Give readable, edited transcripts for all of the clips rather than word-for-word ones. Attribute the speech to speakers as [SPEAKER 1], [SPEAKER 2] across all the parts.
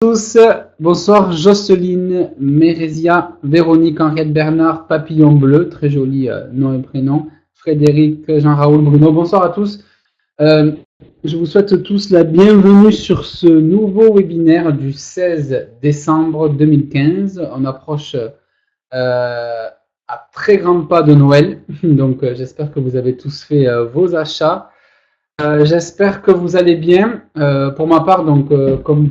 [SPEAKER 1] Tous, bonsoir Jocelyne, Mérésia, Véronique, Henriette Bernard, Papillon Bleu, très joli nom et prénom, Frédéric, Jean-Raoul, Bruno, bonsoir à tous. Euh, je vous souhaite tous la bienvenue sur ce nouveau webinaire du 16 décembre 2015. On approche à très grands pas de Noël, donc j'espère que vous avez tous fait vos achats. J'espère que vous allez bien. Pour ma part, donc, comme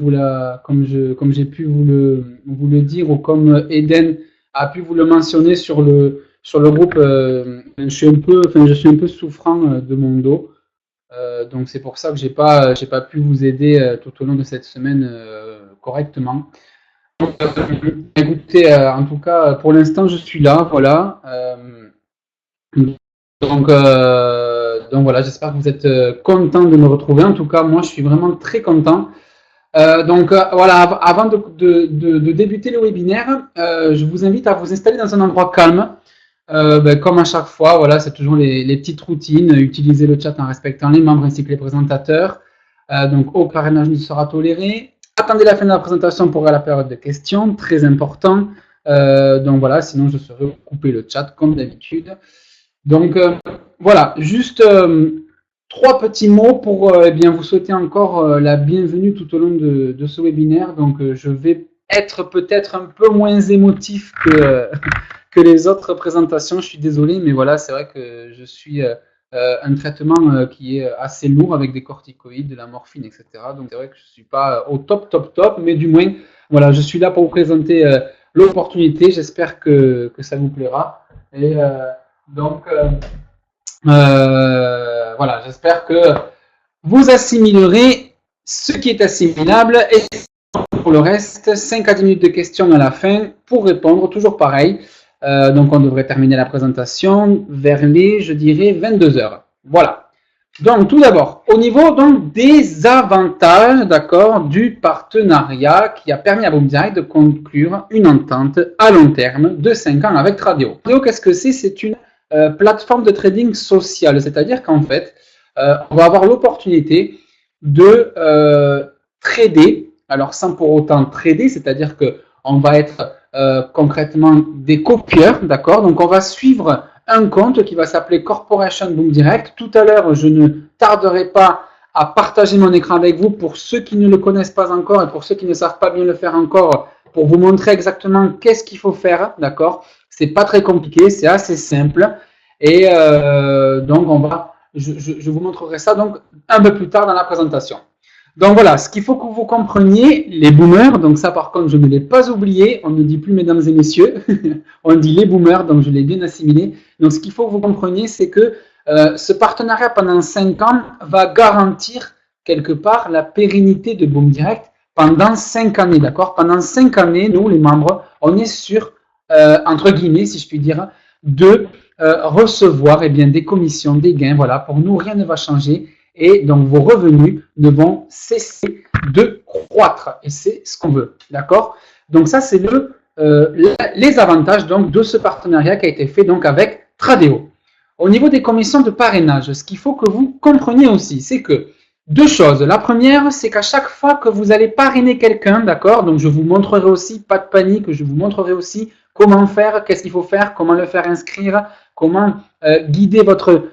[SPEAKER 1] j'ai pu vous le dire, ou comme Eden a pu vous le mentionner sur le groupe, je suis un peu souffrant de mon dos. Donc c'est pour ça que j'ai pas pu vous aider tout au long de cette semaine correctement. Écoutez, en tout cas, pour l'instant, je suis là, voilà. Donc voilà, j'espère que vous êtes content de me retrouver. En tout cas, moi, je suis vraiment très content. Voilà, avant de débuter le webinaire, je vous invite à vous installer dans un endroit calme. Comme à chaque fois, voilà, c'est toujours les petites routines. Utilisez le chat en respectant les membres ainsi que les présentateurs. Donc, au parrainage ne sera toléré. Attendez la fin de la présentation pour la période de questions, très important. Donc voilà, sinon je serai couper le chat comme d'habitude. Donc voilà, juste trois petits mots pour bien vous souhaiter encore la bienvenue tout au long de ce webinaire. Donc je vais être peut-être un peu moins émotif que les autres présentations. Je suis désolé, mais voilà, c'est vrai que je suis un traitement qui est assez lourd avec des corticoïdes, de la morphine, etc. Donc c'est vrai que je ne suis pas au top, mais du moins, voilà, je suis là pour vous présenter l'opportunité. J'espère que ça vous plaira. Et voilà, j'espère que vous assimilerez ce qui est assimilable et pour le reste, 5 à 10 minutes de questions à la fin pour répondre, toujours pareil. Donc on devrait terminer la présentation vers les, je dirais, 22 heures. Voilà. Donc tout d'abord, au niveau donc, des avantages, d'accord, du partenariat qui a permis à Boom Direct de conclure une entente à long terme de 5 ans avec Tradio. Tradio, qu'est-ce que c'est? C'est une plateforme de trading sociale, c'est-à-dire qu'en fait, on va avoir l'opportunité de trader, alors sans pour autant trader, c'est-à-dire qu'on va être concrètement des copieurs, d'accord? Donc on va suivre un compte qui va s'appeler Corporation Boom Direct. Tout à l'heure, je ne tarderai pas à partager mon écran avec vous pour ceux qui ne le connaissent pas encore et pour ceux qui ne savent pas bien le faire encore, pour vous montrer exactement qu'est-ce qu'il faut faire, d'accord? C'est pas très compliqué, c'est assez simple. Et donc, je vous montrerai ça donc un peu plus tard dans la présentation. Donc voilà, ce qu'il faut que vous compreniez, les boomers, donc ça par contre je ne l'ai pas oublié, on ne dit plus mesdames et messieurs, on dit les boomers, donc je l'ai bien assimilé. Donc ce qu'il faut que vous compreniez, c'est que ce partenariat pendant 5 ans va garantir quelque part la pérennité de Boom Direct pendant 5 années, d'accord? Pendant 5 années, nous les membres, on est sur, entre guillemets, si je puis dire, de recevoir eh bien, des commissions, des gains, voilà, pour nous rien ne va changer et donc vos revenus ne vont cesser de croître. Et c'est ce qu'on veut. D'accord? Donc ça, c'est les avantages donc, de ce partenariat qui a été fait donc, avec Tradeo. Au niveau des commissions de parrainage, ce qu'il faut que vous compreniez aussi, c'est que deux choses. La première, c'est qu'à chaque fois que vous allez parrainer quelqu'un, d'accord, donc je vous montrerai aussi, pas de panique, je vous montrerai aussi comment faire, qu'est-ce qu'il faut faire, comment le faire inscrire, comment guider votre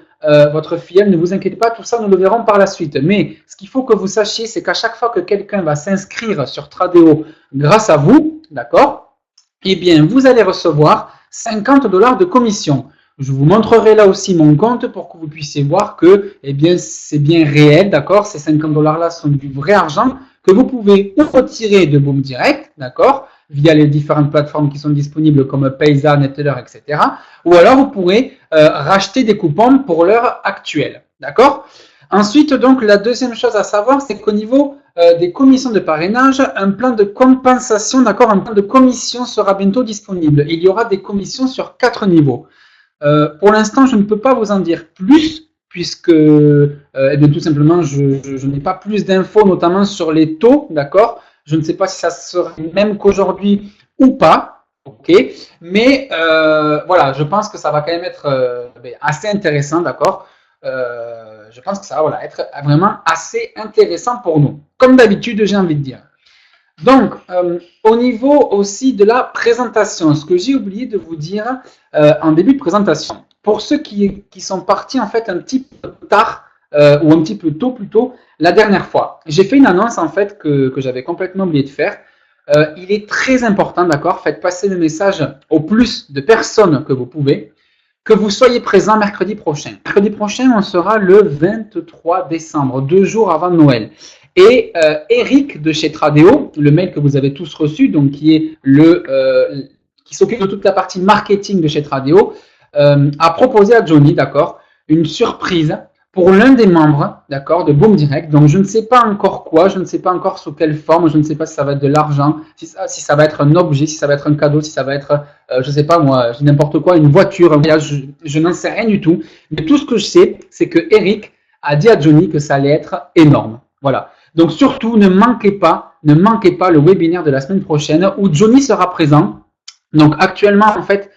[SPEAKER 1] filleule, ne vous inquiétez pas, tout ça nous le verrons par la suite. Mais ce qu'il faut que vous sachiez, c'est qu'à chaque fois que quelqu'un va s'inscrire sur Tradeo grâce à vous, d'accord, eh bien, vous allez recevoir 50 $ de commission. Je vous montrerai là aussi mon compte pour que vous puissiez voir que, eh bien, c'est bien réel, d'accord. Ces 50 $ là sont du vrai argent que vous pouvez retirer de Boom Direct, d'accord, via les différentes plateformes qui sont disponibles comme Payza, Neteller, etc. Ou alors vous pourrez racheter des coupons pour l'heure actuelle, d'accord. Ensuite, donc, la deuxième chose à savoir, c'est qu'au niveau des commissions de parrainage, un plan de compensation, d'accord, un plan de commission sera bientôt disponible. Il y aura des commissions sur 4 niveaux. Pour l'instant, je ne peux pas vous en dire plus, puisque eh bien, tout simplement, je n'ai pas plus d'infos, notamment sur les taux, d'accord. Je ne sais pas si ça sera même qu'aujourd'hui ou pas, ok. Mais voilà, je pense que ça va quand même être assez intéressant, d'accord. Je pense que ça va voilà, être vraiment assez intéressant pour nous. Comme d'habitude, j'ai envie de dire. Donc, au niveau aussi de la présentation, ce que j'ai oublié de vous dire en début de présentation, pour ceux qui sont partis en fait un petit peu tard ou un petit peu tôt plutôt, la dernière fois, j'ai fait une annonce en fait que j'avais complètement oublié de faire. Il est très important, d'accord, faites passer le message au plus de personnes que vous pouvez, que vous soyez présent mercredi prochain. Mercredi prochain, on sera le 23 décembre, 2 jours avant Noël. Et Eric de chez Tradeo, le mail que vous avez tous reçu, donc qui est qui s'occupe de toute la partie marketing de chez Tradeo, a proposé à Johnny, d'accord, une surprise pour l'un des membres, d'accord, de Boom Direct. Donc je ne sais pas encore quoi, je ne sais pas encore sous quelle forme, je ne sais pas si ça va être de l'argent, si ça va être un objet, si ça va être un cadeau, si ça va être, je ne sais pas moi, n'importe quoi, une voiture, un voyage, je n'en sais rien du tout. Mais tout ce que je sais, c'est que Eric a dit à Johnny que ça allait être énorme. Voilà. Donc surtout, ne manquez pas le webinaire de la semaine prochaine où Johnny sera présent. Donc actuellement, en fait,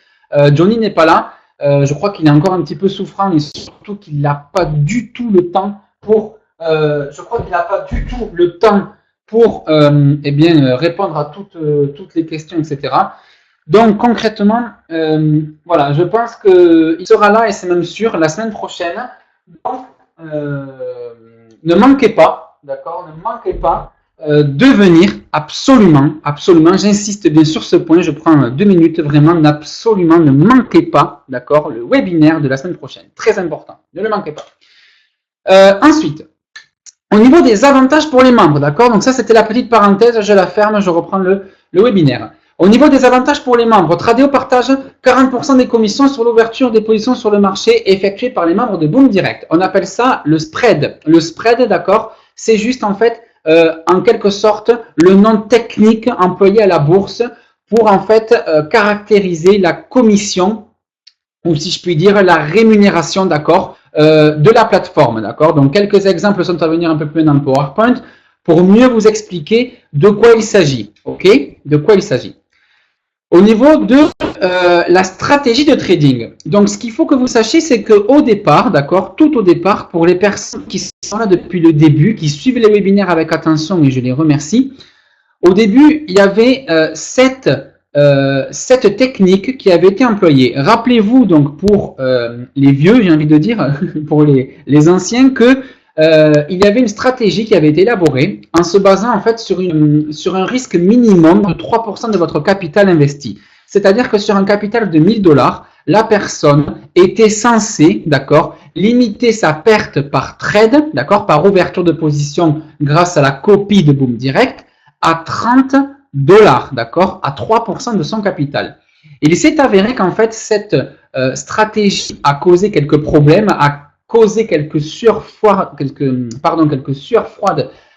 [SPEAKER 1] Johnny n'est pas là. Je crois qu'il est encore un petit peu souffrant et surtout qu'il n'a pas du tout le temps pour. Je crois qu'il n'a pas du tout le temps pour eh bien, répondre à toutes les questions, etc. Donc concrètement, voilà, je pense qu'il sera là et c'est même sûr la semaine prochaine. Donc, ne manquez pas, d'accord, ne manquez pas de venir absolument, absolument, j'insiste bien sur ce point, je prends 2 minutes, vraiment, absolument, ne manquez pas, d'accord, le webinaire de la semaine prochaine, très important, ne le manquez pas. Ensuite, au niveau des avantages pour les membres, d'accord, donc ça c'était la petite parenthèse, je la ferme, je reprends le webinaire. Au niveau des avantages pour les membres, Tradeo partage 40% des commissions sur l'ouverture des positions sur le marché effectuées par les membres de Boom Direct. On appelle ça le spread. Le spread, d'accord, c'est juste en fait, en quelque sorte, le nom technique employé à la bourse pour en fait caractériser la commission, ou si je puis dire, la rémunération, d'accord, de la plateforme, d'accord. Donc, quelques exemples sont à venir un peu plus loin dans le PowerPoint pour mieux vous expliquer de quoi il s'agit, ok, de quoi il s'agit. Au niveau de la stratégie de trading, donc ce qu'il faut que vous sachiez, c'est qu'au départ, d'accord, tout au départ, pour les personnes qui sont là depuis le début, qui suivent les webinaires avec attention, et je les remercie, au début, il y avait cette technique qui avait été employée. Rappelez-vous donc pour les vieux, j'ai envie de dire, pour les anciens, que il y avait une stratégie qui avait été élaborée en se basant en fait sur un risque minimum de 3% de votre capital investi. C'est-à-dire que sur un capital de 1000 $, la personne était censée, d'accord, limiter sa perte par trade, d'accord, par ouverture de position grâce à la copie de Boom Direct à 30 $, d'accord, à 3% de son capital. Il s'est avéré qu'en fait, cette stratégie a causé quelques problèmes, a causé quelques sueurs froides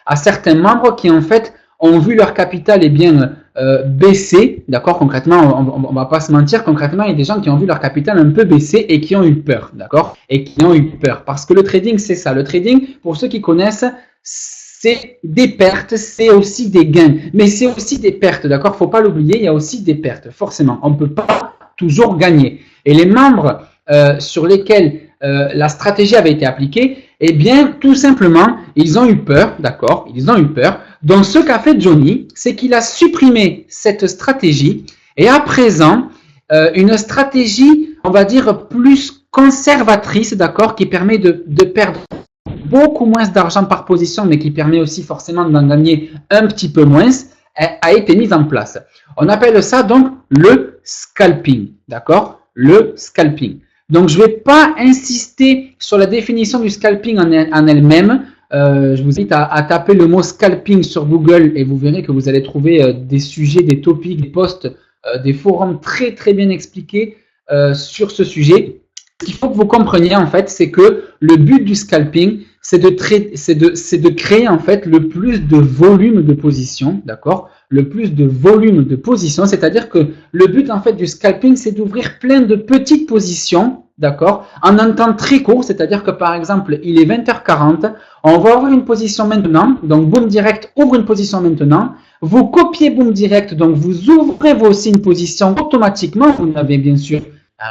[SPEAKER 1] à certains membres qui en fait ont vu leur capital bien baisser, d'accord, concrètement, on va pas se mentir, concrètement, il y a des gens qui ont vu leur capital un peu baisser et qui ont eu peur, d'accord, et qui ont eu peur, parce que le trading, c'est ça, le trading, pour ceux qui connaissent, c'est des pertes, c'est aussi des gains, mais c'est aussi des pertes, d'accord, faut pas l'oublier, il y a aussi des pertes, forcément, on ne peut pas toujours gagner, et les membres sur lesquels la stratégie avait été appliquée, eh bien, tout simplement, ils ont eu peur, d'accord, ils ont eu peur. Donc, ce qu'a fait Johnny, c'est qu'il a supprimé cette stratégie et à présent, une stratégie, on va dire, plus conservatrice, d'accord, qui permet de perdre beaucoup moins d'argent par position, mais qui permet aussi forcément d'en gagner un petit peu moins, a été mise en place. On appelle ça donc le scalping, d'accord, le scalping. Donc, je ne vais pas insister sur la définition du scalping en elle-même. Je vous invite à taper le mot scalping sur Google et vous verrez que vous allez trouver des sujets, des topics, des posts, des forums très très bien expliqués sur ce sujet. Ce qu'il faut que vous compreniez en fait, c'est que le but du scalping, c'est de créer en fait le plus de volume de position, d'accord, le plus de volume de position, c'est-à-dire que le but en fait du scalping, c'est d'ouvrir plein de petites positions, d'accord, en un temps très court, c'est-à-dire que par exemple, il est 20h40, on va ouvrir une position maintenant, donc Boom Direct ouvre une position maintenant, vous copiez Boom Direct, donc vous ouvrez vous aussi une position automatiquement, vous n'avez bien sûr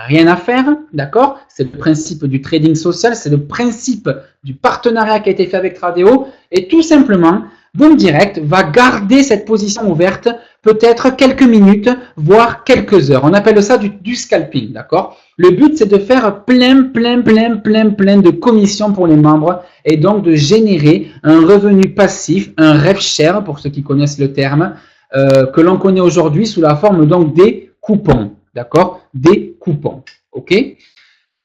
[SPEAKER 1] rien à faire, d'accord? C'est le principe du trading social, c'est le principe du partenariat qui a été fait avec Tradeo. Et tout simplement, Boom Direct va garder cette position ouverte peut-être quelques minutes, voire quelques heures. On appelle ça du scalping, d'accord? Le but, c'est de faire plein de commissions pour les membres et donc de générer un revenu passif, un rev share, pour ceux qui connaissent le terme, que l'on connaît aujourd'hui sous la forme donc des coupons, d'accord? Des coupons, ok?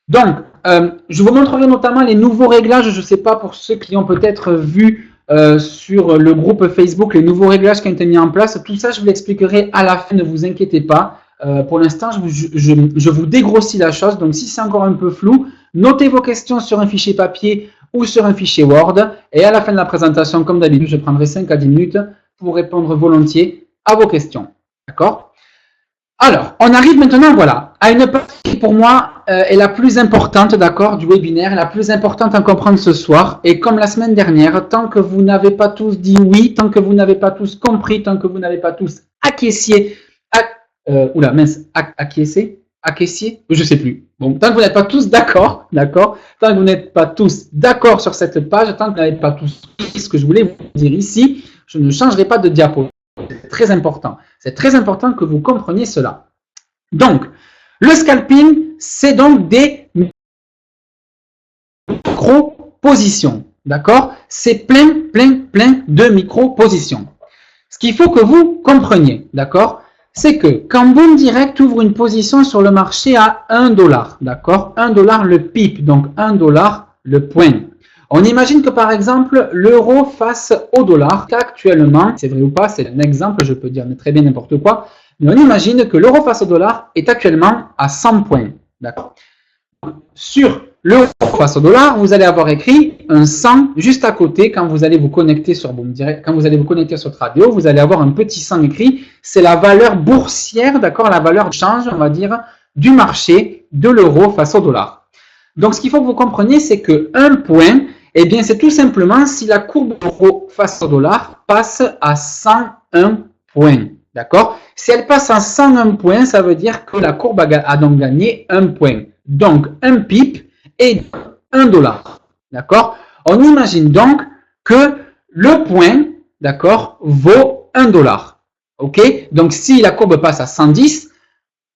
[SPEAKER 1] Donc, je vous montrerai notamment les nouveaux réglages. Je ne sais pas pour ceux qui ont peut-être vu sur le groupe Facebook les nouveaux réglages qui ont été mis en place. Tout ça, je vous l'expliquerai à la fin, ne vous inquiétez pas. Pour l'instant, je vous dégrossis la chose. Donc, si c'est encore un peu flou, notez vos questions sur un fichier papier ou sur un fichier Word. Et à la fin de la présentation, comme d'habitude, je prendrai 5 à 10 minutes pour répondre volontiers à vos questions. D'accord? Alors, on arrive maintenant, voilà, à une partie qui pour moi est la plus importante, d'accord, du webinaire, la plus importante à comprendre ce soir. Et comme la semaine dernière, tant que vous n'avez pas tous dit oui, tant que vous n'avez pas tous compris, tant que vous n'avez pas tous acquiescé, acquiescé, je sais plus. Bon, tant que vous n'êtes pas tous d'accord, d'accord, tant que vous n'êtes pas tous d'accord sur cette page, tant que vous n'avez pas tous compris ce que je voulais vous dire ici, je ne changerai pas de diapo. C'est très important. C'est très important que vous compreniez cela. Donc, le scalping, c'est donc des micro-positions. D'accord? C'est plein de micro-positions. Ce qu'il faut que vous compreniez, d'accord? C'est que quand Boom Direct ouvre une position sur le marché à 1 $, d'accord? 1 $ le pip, donc 1 $ le point. On imagine que par exemple, l'euro face au dollar, actuellement, c'est vrai ou pas, c'est un exemple, je peux dire très bien n'importe quoi, mais on imagine que l'euro face au dollar est actuellement à 100 points. D'accord? Sur l'euro face au dollar, vous allez avoir écrit un 100 juste à côté quand vous allez vous connecter sur Boom Direct, quand vous allez vous connecter sur Tradio, vous allez avoir un petit 100 écrit, c'est la valeur boursière, d'accord, la valeur de change, on va dire, du marché de l'euro face au dollar. Donc, ce qu'il faut que vous compreniez, c'est que un point, eh bien, c'est tout simplement si la courbe euro face au dollar passe à 101 points. D'accord? Si elle passe à 101 points, ça veut dire que la courbe a donc gagné 1 point. Donc, un pip est 1 $. D'accord? On imagine donc que le point, d'accord, vaut 1 $. OK? Donc, si la courbe passe à 110,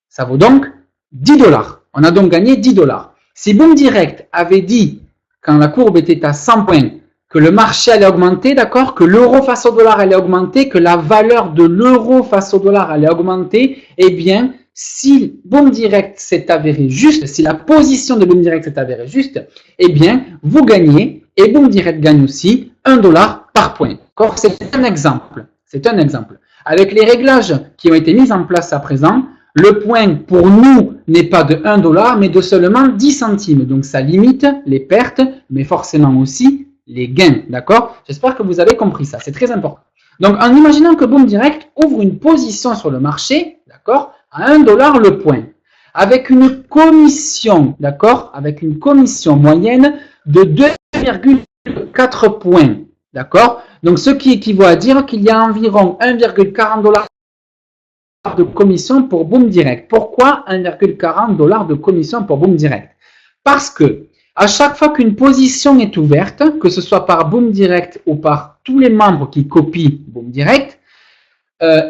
[SPEAKER 1] ça vaut donc 10 $. On a donc gagné 10 $. Si Boom Direct avait dit, quand la courbe était à 100 points, que le marché allait augmenter, d'accord, que l'euro face au dollar allait augmenter, que la valeur de l'euro face au dollar allait augmenter, eh bien, si Boom Direct s'est avéré juste, si la position de Boom Direct s'est avérée juste, eh bien, vous gagnez, et Boom Direct gagne aussi 1 $ par point. C'est un exemple. C'est un exemple. Avec les réglages qui ont été mis en place à présent, le point pour nous n'est pas de 1 $, mais de seulement 10 centimes. Donc, ça limite les pertes, mais forcément aussi les gains. D'accord? J'espère que vous avez compris ça. C'est très important. Donc, en imaginant que Boom Direct ouvre une position sur le marché, d'accord, à 1 $ le point, avec une commission, d'accord, avec une commission moyenne de 2,4 points. D'accord? Donc, ce qui équivaut à dire qu'il y a environ 1,40 $ de commission pour Boom Direct. Pourquoi 1,40 $ de commission pour Boom Direct? Parce que à chaque fois qu'une position est ouverte, que ce soit par Boom Direct ou par tous les membres qui copient Boom Direct,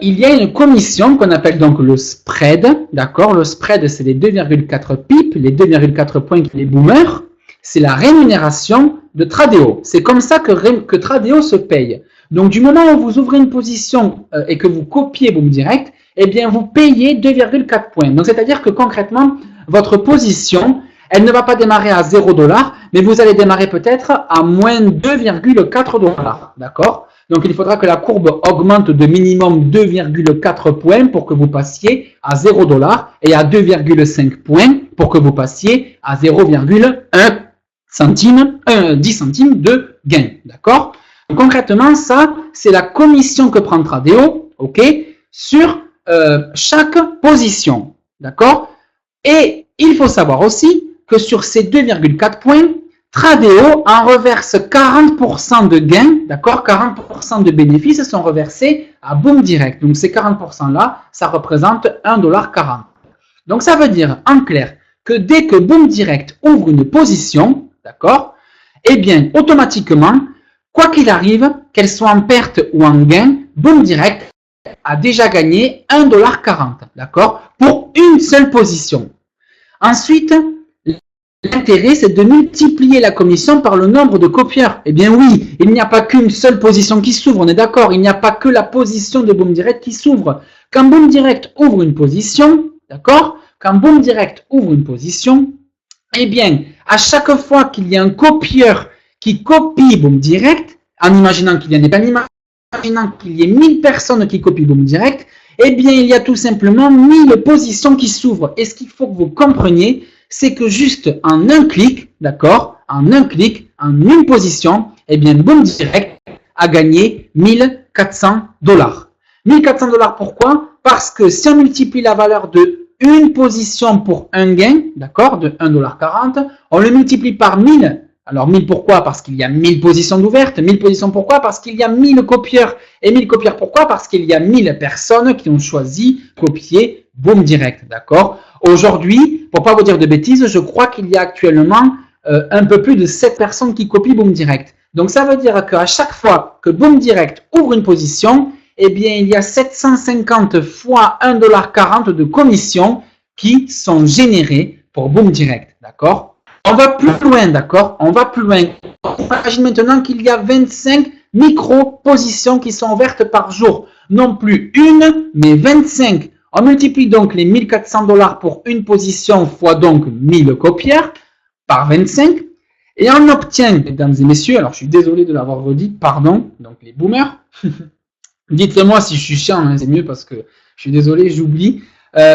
[SPEAKER 1] il y a une commission qu'on appelle donc le spread. D'accord? Le spread, c'est les 2,4 pips, les 2,4 points que les boomers. C'est la rémunération de Tradio. C'est comme ça que Tradio se paye. Donc, du moment où vous ouvrez une position et que vous copiez Boom Direct, eh bien, vous payez 2,4 points. Donc, c'est-à-dire que concrètement, votre position, elle ne va pas démarrer à 0 $, mais vous allez démarrer peut-être à moins 2,4 $. D'accord? Donc, il faudra que la courbe augmente de minimum 2,4 points pour que vous passiez à 0 $ et à 2,5 points pour que vous passiez à 0,1 centime, 10 centimes de gain. D'accord? Concrètement, ça, c'est la commission que prend Tradio, ok, sur chaque position. D'accord? Et il faut savoir aussi que sur ces 2,4 points, Tradio en reverse 40% de gains, d'accord? 40% de bénéfices sont reversés à Boom Direct. Donc, ces 40%-là, ça représente 1,40 $. Donc, ça veut dire, en clair, que dès que Boom Direct ouvre une position, d'accord? Eh bien, automatiquement, quoi qu'il arrive, qu'elle soit en perte ou en gain, Boom Direct a déjà gagné 1,40 $, d'accord, pour une seule position. Ensuite, l'intérêt, c'est de multiplier la commission par le nombre de copieurs. Eh bien oui, il n'y a pas qu'une seule position qui s'ouvre, on est d'accord, il n'y a pas que la position de Boom Direct qui s'ouvre. Quand Boom Direct ouvre une position, d'accord, quand Boom Direct ouvre une position, eh bien, à chaque fois qu'il y a un copieur qui copie Boom Direct, en imaginant qu'il y en ait pas, imaginant qu'il y ait 1000 personnes qui copient Boom Direct, eh bien, il y a tout simplement 1000 positions qui s'ouvrent. Et ce qu'il faut que vous compreniez, c'est que juste en un clic, d'accord, en un clic, en une position, eh bien, Boom Direct a gagné 1400 $. 1400 $, pourquoi? Parce que si on multiplie la valeur de une position pour un gain, d'accord, de 1,40 $, on le multiplie par 1000. Alors 1000 pourquoi? Parce qu'il y a 1000 positions d'ouvertes. 1000 positions pourquoi? Parce qu'il y a 1000 copieurs. Et 1000 copieurs pourquoi? Parce qu'il y a 1000 personnes qui ont choisi copier Boom Direct, d'accord? Aujourd'hui, pour pas vous dire de bêtises, je crois qu'il y a actuellement un peu plus de 7 personnes qui copient Boom Direct. Donc ça veut dire qu'à chaque fois que Boom Direct ouvre une position, eh bien il y a 750 fois 1,40 $ de commissions qui sont générées pour Boom Direct, d'accord? On va plus loin, d'accord? On va plus loin. On imagine maintenant qu'il y a 25 micro-positions qui sont ouvertes par jour. Non plus une, mais 25. On multiplie donc les 1400 $ pour une position fois donc 1000 copieurs par 25. Et on obtient, mesdames et messieurs, alors je suis désolé de l'avoir redit, pardon, donc les boomers. Dites-le-moi si je suis chiant, hein, c'est mieux parce que je suis désolé, j'oublie.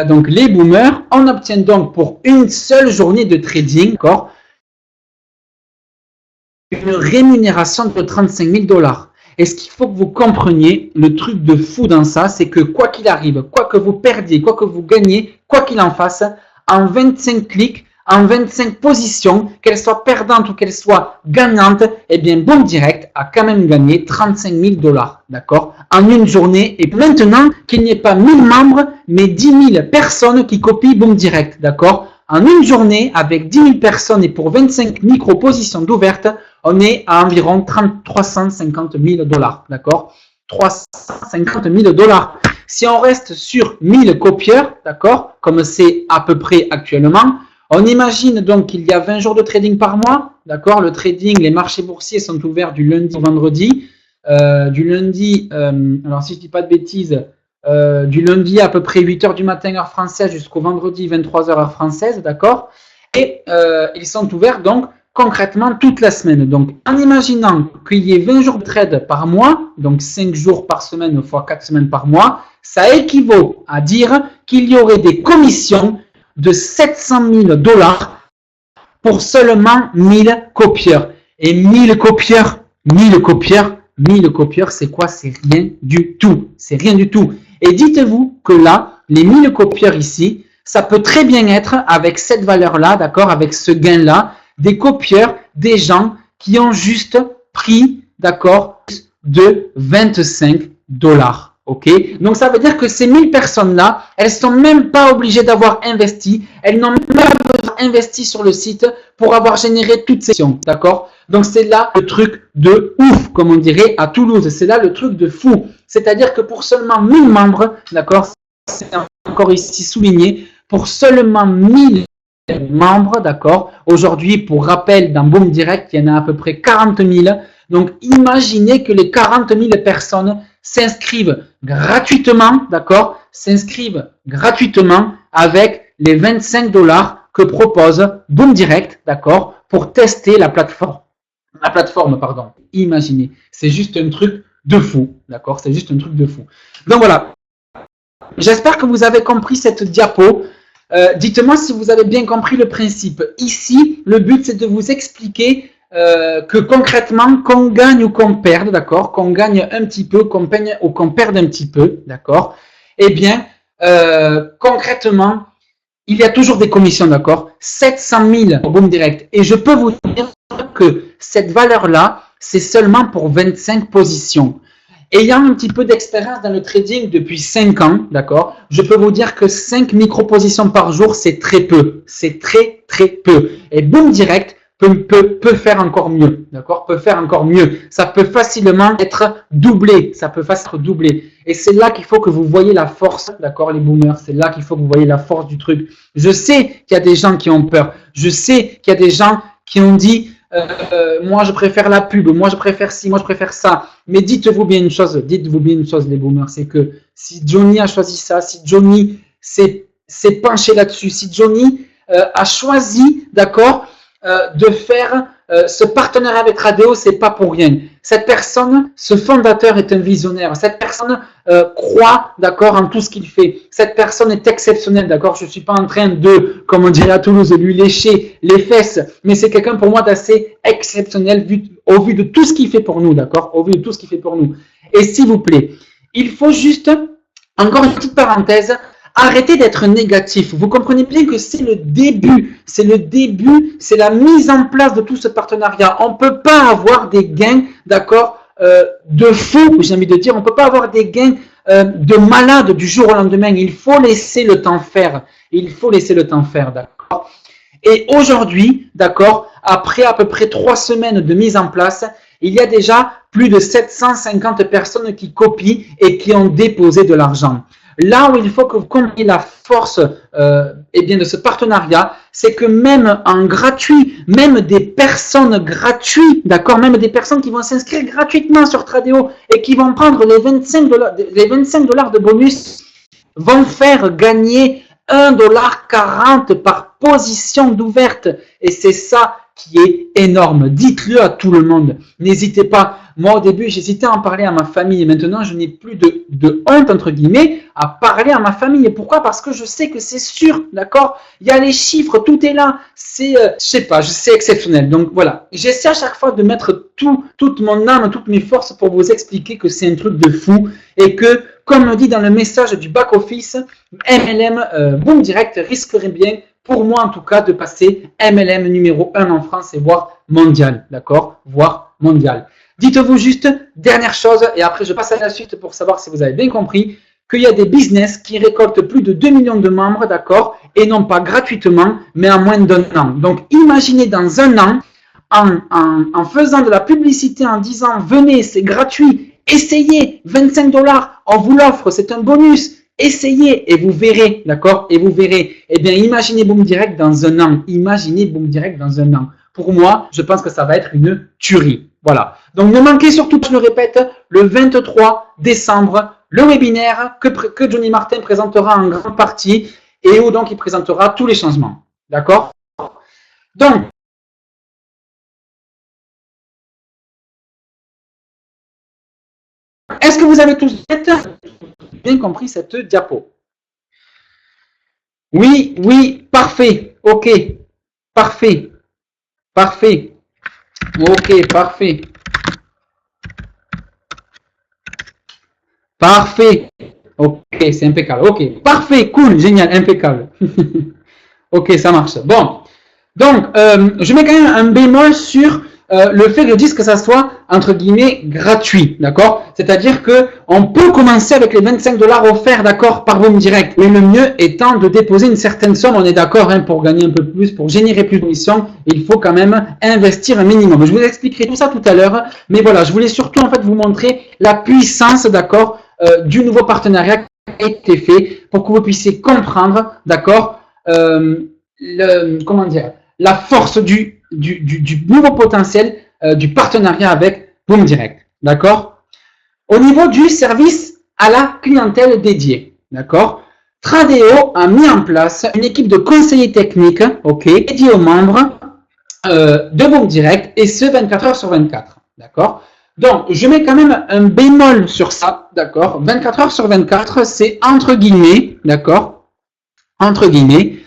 [SPEAKER 1] Donc les boomers, on obtient donc pour une seule journée de trading, d'accord, une rémunération de 35 000 $. Et ce qu'il faut que vous compreniez, le truc de fou dans ça, c'est que quoi qu'il arrive, quoi que vous perdiez, quoi que vous gagnez, quoi qu'il en fasse, en 25 clics, en 25 positions, qu'elles soient perdantes ou qu'elles soient gagnantes, eh bien Boom Direct a quand même gagné 35 000 $, d'accord, en une journée. Et maintenant qu'il n'y ait pas 1000 membres, mais 10 000 personnes qui copient Boom Direct, d'accord. En une journée, avec 10 000 personnes et pour 25 micro-positions d'ouvertes, on est à environ 350 000 $, d'accord, 350 000 $. Si on reste sur 1000 copieurs, d'accord, comme c'est à peu près actuellement, on imagine donc qu'il y a 20 jours de trading par mois, d'accord. Le trading, les marchés boursiers sont ouverts du lundi au vendredi. Du lundi, alors si je ne dis pas de bêtises, du lundi à peu près 8 h du matin heure française jusqu'au vendredi 23 h heure française, d'accord. Et ils sont ouverts donc concrètement toute la semaine. Donc en imaginant qu'il y ait 20 jours de trade par mois, donc 5 jours par semaine fois 4 semaines par mois, ça équivaut à dire qu'il y aurait des commissions de 700 000 $ pour seulement 1000 copieurs. Et 1000 copieurs, c'est quoi? C'est rien du tout. C'est rien du tout. Et dites-vous que là, les 1000 copieurs ici, ça peut très bien être avec cette valeur-là, d'accord, avec ce gain-là, des copieurs, des gens qui ont juste pris, d'accord, de 25 $. Ok, donc ça veut dire que ces 1000 personnes-là, elles sont même pas obligées d'avoir investi, elles n'ont même pas investi sur le site pour avoir généré toutes ces sessions, d'accord? Donc c'est là le truc de ouf, comme on dirait à Toulouse, c'est là le truc de fou. C'est-à-dire que pour seulement 1000 membres, d'accord, c'est encore ici souligné, pour seulement 1000 membres, d'accord, aujourd'hui, pour rappel, dans Boom Direct, il y en a à peu près 40 000. Donc imaginez que les 40 000 personnes s'inscrivent gratuitement, d'accord, s'inscrivent gratuitement avec les 25 $ que propose Boom Direct, d'accord, pour tester la plateforme. Pardon. Imaginez, c'est juste un truc de fou, d'accord, c'est juste un truc de fou. Donc voilà, j'espère que vous avez compris cette diapo. Dites-moi si vous avez bien compris le principe. Ici, le but, c'est de vous expliquer que concrètement, qu'on gagne ou qu'on perde, d'accord, qu'on gagne un petit peu, qu'on peigne ou qu'on perde un petit peu, d'accord, eh bien, concrètement, il y a toujours des commissions, d'accord, 700 000 pour Boom Direct. Et je peux vous dire que cette valeur-là, c'est seulement pour 25 positions. Ayant un petit peu d'expérience dans le trading depuis 5 ans, d'accord, je peux vous dire que 5 micro-positions par jour, c'est très peu. C'est très, très peu. Et Boom Direct peut faire encore mieux, d'accord? Peut faire encore mieux. Ça peut facilement être doublé, ça peut facilement être doublé. Et c'est là qu'il faut que vous voyez la force, d'accord, les boomers, c'est là qu'il faut que vous voyez la force du truc. Je sais qu'il y a des gens qui ont peur, je sais qu'il y a des gens qui ont dit moi je préfère la pub, moi je préfère ci, moi je préfère ça. Mais dites-vous bien une chose, les boomers, c'est que si Johnny a choisi ça, si Johnny s'est penché là-dessus, si Johnny a choisi, d'accord, de faire ce partenariat avec Radéo, c'est pas pour rien. Cette personne, ce fondateur est un visionnaire. Cette personne croit, d'accord, en tout ce qu'il fait. Cette personne est exceptionnelle, d'accord. Je suis pas en train de, comme on dirait à Toulouse, de lui lécher les fesses, mais c'est quelqu'un pour moi d'assez exceptionnel au vu de tout ce qu'il fait pour nous, d'accord, au vu de tout ce qu'il fait pour nous. Et s'il vous plaît, il faut juste, encore une petite parenthèse, arrêtez d'être négatif. Vous comprenez bien que c'est le début, c'est la mise en place de tout ce partenariat. On ne peut pas avoir des gains, d'accord, de fou, j'ai envie de dire. On ne peut pas avoir des gains de malade du jour au lendemain. Il faut laisser le temps faire. Il faut laisser le temps faire, d'accord. Et aujourd'hui, d'accord, après à peu près 3 semaines de mise en place, il y a déjà plus de 750 personnes qui copient et qui ont déposé de l'argent. Là où il faut que vous compreniez la force bien de ce partenariat, c'est que même en gratuit, même des personnes gratuites, d'accord, même des personnes qui vont s'inscrire gratuitement sur Tradeo et qui vont prendre les 25 $ de bonus vont faire gagner 1,40 $ par position d'ouverte. Et c'est ça qui est énorme. Dites-le à tout le monde. N'hésitez pas. Moi, au début, j'hésitais à en parler à ma famille. Et maintenant, je n'ai plus de honte, entre guillemets, à parler à ma famille. Et pourquoi? Parce que je sais que c'est sûr, d'accord? Il y a les chiffres, tout est là. C'est, je sais pas, c'est exceptionnel. Donc, voilà. J'essaie à chaque fois de mettre toute mon âme, toutes mes forces pour vous expliquer que c'est un truc de fou. Et que, comme on dit dans le message du back-office, MLM Boom Direct risquerait bien, pour moi en tout cas, de passer MLM numéro 1 en France et voire mondial, d'accord? Voire mondial. Dites-vous juste, dernière chose, et après je passe à la suite pour savoir si vous avez bien compris, qu'il y a des business qui récoltent plus de 2 millions de membres, d'accord? Et non pas gratuitement, mais en moins d'un an. Donc imaginez dans un an, en faisant de la publicité, en disant venez, c'est gratuit, essayez, 25 $, on vous l'offre, c'est un bonus. Essayez et vous verrez, d'accord? Et vous verrez. Eh bien, imaginez Boom Direct dans un an. Imaginez Boom Direct dans un an. Pour moi, je pense que ça va être une tuerie. Voilà. Donc, ne manquez surtout pas, je le répète, le 23 décembre, le webinaire que Johnny Martin présentera en grande partie et où donc il présentera tous les changements. D'accord? Donc, est-ce que vous avez tous bien compris cette diapo? Oui, oui, parfait. Ok, parfait. Parfait. Ok, parfait. Parfait. Ok, c'est impeccable. Ok, parfait, cool, génial, impeccable. Ok, ça marche. Bon, donc, je mets quand même un bémol sur le fait que je dise que ça soit, entre guillemets, gratuit, d'accord? C'est-à-dire que on peut commencer avec les 25 $ offerts, d'accord, par Boom Direct. Mais le mieux étant de déposer une certaine somme, on est d'accord, hein, pour gagner un peu plus, pour générer plus de commissions, il faut quand même investir un minimum. Je vous expliquerai tout ça tout à l'heure, mais voilà, je voulais surtout en fait vous montrer la puissance, d'accord, du nouveau partenariat qui a été fait pour que vous puissiez comprendre, d'accord, comment dire, la force du nouveau potentiel du partenariat avec Boom Direct. D'accord? Au niveau du service à la clientèle dédiée. D'accord? Tradeo a mis en place une équipe de conseillers techniques, ok, dédiée aux membres de Boom Direct et ce 24 heures sur 24. D'accord? Donc, je mets quand même un bémol sur ça. D'accord? 24 heures sur 24, c'est entre guillemets, d'accord? Entre guillemets,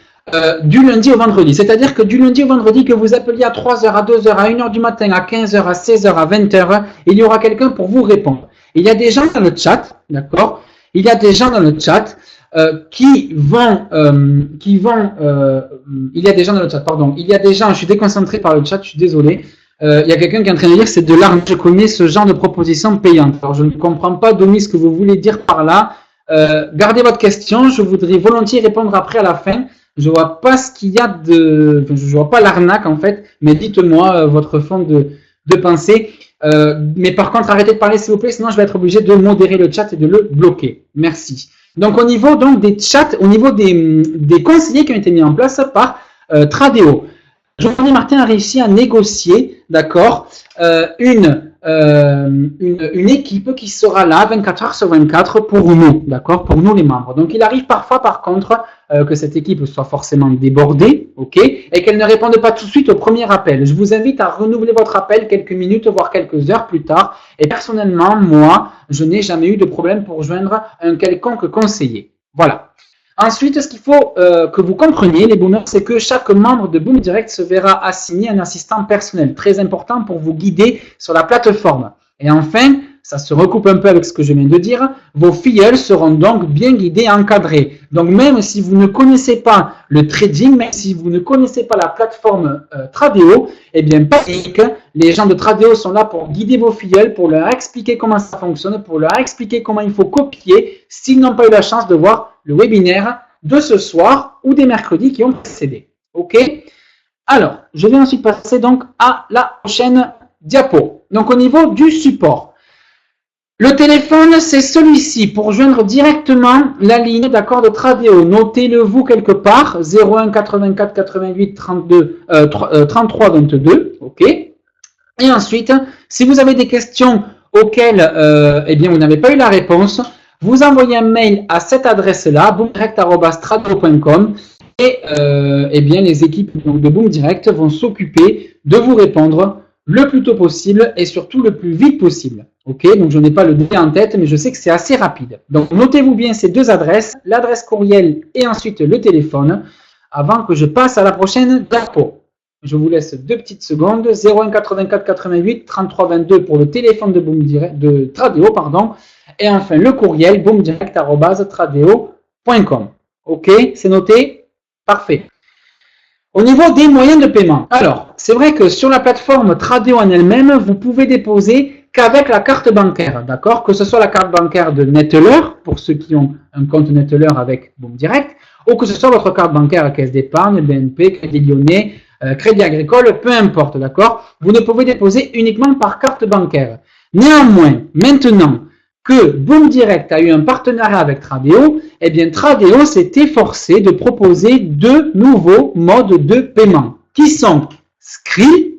[SPEAKER 1] du lundi au vendredi. C'est-à-dire que du lundi au vendredi, que vous appeliez à 3h, à 2h, à 1h du matin, à 15h, à 16h, à 20h, il y aura quelqu'un pour vous répondre. Il y a des gens dans le chat, d'accord? Il y a des gens dans le chat il y a des gens dans le chat, pardon. Il y a des gens, je suis déconcentré par le chat, je suis désolé. Il y a quelqu'un qui est en train de dire c'est de l'argent. Je connais ce genre de proposition payante. Alors, je ne comprends pas, Domi, ce que vous voulez dire par là. Gardez votre question, je voudrais volontiers répondre après à la fin. Je vois pas ce qu'il y a de... Enfin, je vois pas l'arnaque en fait, mais dites-moi votre fond de pensée. Mais par contre, arrêtez de parler s'il vous plaît, sinon je vais être obligé de modérer le chat et de le bloquer. Merci. Donc au niveau donc, des chats, au niveau des conseillers qui ont été mis en place par Tradeo, Jean-René Martin a réussi à négocier, d'accord, une équipe qui sera là 24 heures sur 24 pour nous, d'accord, pour nous les membres. Donc il arrive parfois par contre que cette équipe soit forcément débordée, ok, et qu'elle ne réponde pas tout de suite au premier appel. Je vous invite à renouveler votre appel quelques minutes, voire quelques heures plus tard. Et personnellement, moi, je n'ai jamais eu de problème pour joindre un quelconque conseiller. Voilà. Ensuite, ce qu'il faut que vous compreniez, les boomers, c'est que chaque membre de Boom Direct se verra assigner un assistant personnel, très important pour vous guider sur la plateforme. Et enfin, ça se recoupe un peu avec ce que je viens de dire, vos filleuls seront donc bien guidés et encadrés. Donc même si vous ne connaissez pas le trading, même si vous ne connaissez pas la plateforme Tradeo, eh bien panique, les gens de Tradeo sont là pour guider vos filleuls, pour leur expliquer comment ça fonctionne, pour leur expliquer comment il faut copier s'ils n'ont pas eu la chance de voir le webinaire de ce soir ou des mercredis qui ont précédé. OK? Alors, je vais ensuite passer donc à la prochaine diapo. Donc, au niveau du support. Le téléphone, c'est celui-ci pour joindre directement la ligne d'accord de Tradeo. Notez-le vous quelque part, 01 84 88 32 33 22. OK? Et ensuite, si vous avez des questions auxquelles eh bien, vous n'avez pas eu la réponse, vous envoyez un mail à cette adresse-là, boomdirect@tradeo.com, et eh bien, les équipes donc, de Boom Direct vont s'occuper de vous répondre le plus tôt possible et surtout le plus vite possible. Ok, donc je n'ai pas le délai en tête, mais je sais que c'est assez rapide. Donc notez-vous bien ces deux adresses, l'adresse courriel et ensuite le téléphone, avant que je passe à la prochaine diapo. Je vous laisse 2 petites secondes. 01 84 88 33 22 pour le téléphone de Boom Direct, de Tradeo, pardon. Et enfin, le courriel boomdirect@tradeo.com. OK, c'est noté? Parfait. Au niveau des moyens de paiement, alors, c'est vrai que sur la plateforme Tradeo en elle-même, vous pouvez déposer qu'avec la carte bancaire, d'accord? Que ce soit la carte bancaire de Neteller, pour ceux qui ont un compte Neteller avec Boom Direct, ou que ce soit votre carte bancaire à Caisse d'épargne, BNP, Crédit Lyonnais, Crédit Agricole, peu importe, d'accord? Vous ne pouvez déposer uniquement par carte bancaire. Néanmoins, maintenant que Boom Direct a eu un partenariat avec Tradeo, eh bien Tradeo s'est efforcé de proposer 2 nouveaux modes de paiement qui sont Skrill,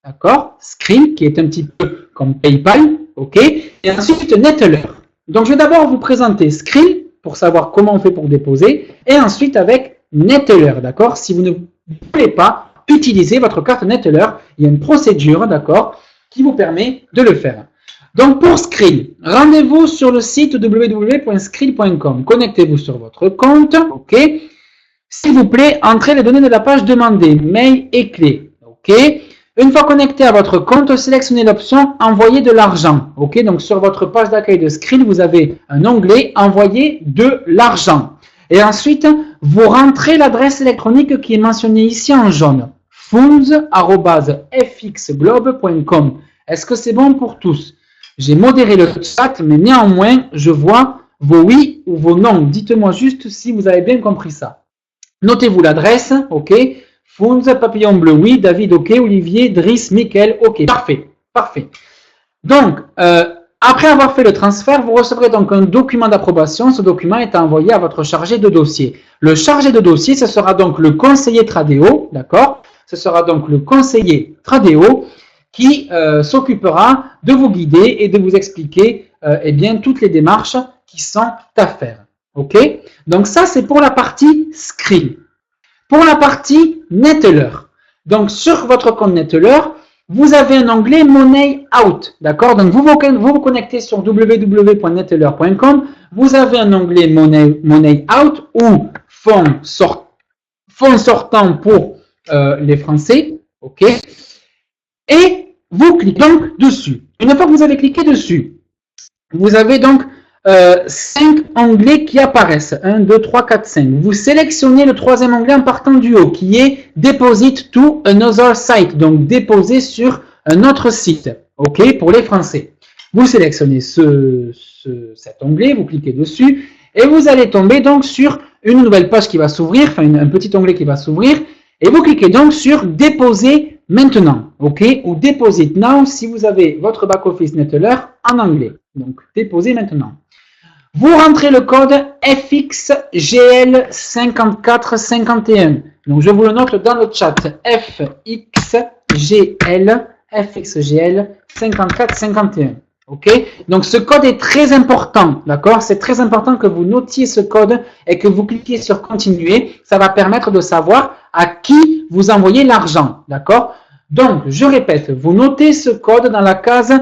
[SPEAKER 1] d'accord, Skrill qui est un petit peu comme PayPal, ok, et ensuite Neteller. Donc je vais d'abord vous présenter Skrill pour savoir comment on fait pour déposer, et ensuite avec Neteller, d'accord. Si vous ne voulez pas utiliser votre carte Neteller, il y a une procédure, d'accord, qui vous permet de le faire. Donc pour Skrill, rendez-vous sur le site www.skrill.com. Connectez-vous sur votre compte, ok. S'il vous plaît, entrez les données de la page demandée, mail et clé, ok. Une fois connecté à votre compte, sélectionnez l'option envoyer de l'argent, ok. Donc sur votre page d'accueil de Skrill, vous avez un onglet envoyer de l'argent. Et ensuite, vous rentrez l'adresse électronique qui est mentionnée ici en jaune, funds@fxglobe.com. Est-ce que c'est bon pour tous? J'ai modéré le chat, mais néanmoins, je vois vos oui ou vos non. Dites-moi juste si vous avez bien compris ça. Notez-vous l'adresse, ok. Funds, papillon bleu, oui. David, ok. Olivier, Driss, Mickaël, ok. Parfait, parfait. Donc, après avoir fait le transfert, vous recevrez donc un document d'approbation. Ce document est envoyé à votre chargé de dossier. Le chargé de dossier, ce sera donc le conseiller Tradeo, d'accord. Ce sera donc le conseiller Tradeo qui s'occupera de vous guider et de vous expliquer eh bien, toutes les démarches qui sont à faire. Ok? Donc ça, c'est pour la partie Skrill. Pour la partie Neteller, donc sur votre compte Neteller, vous avez un onglet Money Out. D'accord? Donc vous vous connectez sur www.neteller.com, vous avez un onglet Money Out ou fonds sortants pour les Français. Ok? Et vous cliquez donc dessus. Une fois que vous avez cliqué dessus, vous avez donc 5 onglets qui apparaissent. 1, 2, 3, 4, 5. Vous sélectionnez le 3e onglet en partant du haut qui est Deposit to another site. Donc déposer sur un autre site. OK, pour les Français. Vous sélectionnez cet onglet, vous cliquez dessus et vous allez tomber donc sur une nouvelle page qui va s'ouvrir, enfin un petit onglet qui va s'ouvrir, et vous cliquez donc sur déposer maintenant, ok, ou deposit now si vous avez votre back-office Neteller en anglais. Donc déposer maintenant. Vous rentrez le code FXGL5451. Donc je vous le note dans le chat. FXGL5451. Ok. Donc ce code est très important, d'accord. C'est très important que vous notiez ce code et que vous cliquiez sur continuer. Ça va permettre de savoir à qui vous envoyez l'argent, d'accord. Donc je répète, vous notez ce code dans la case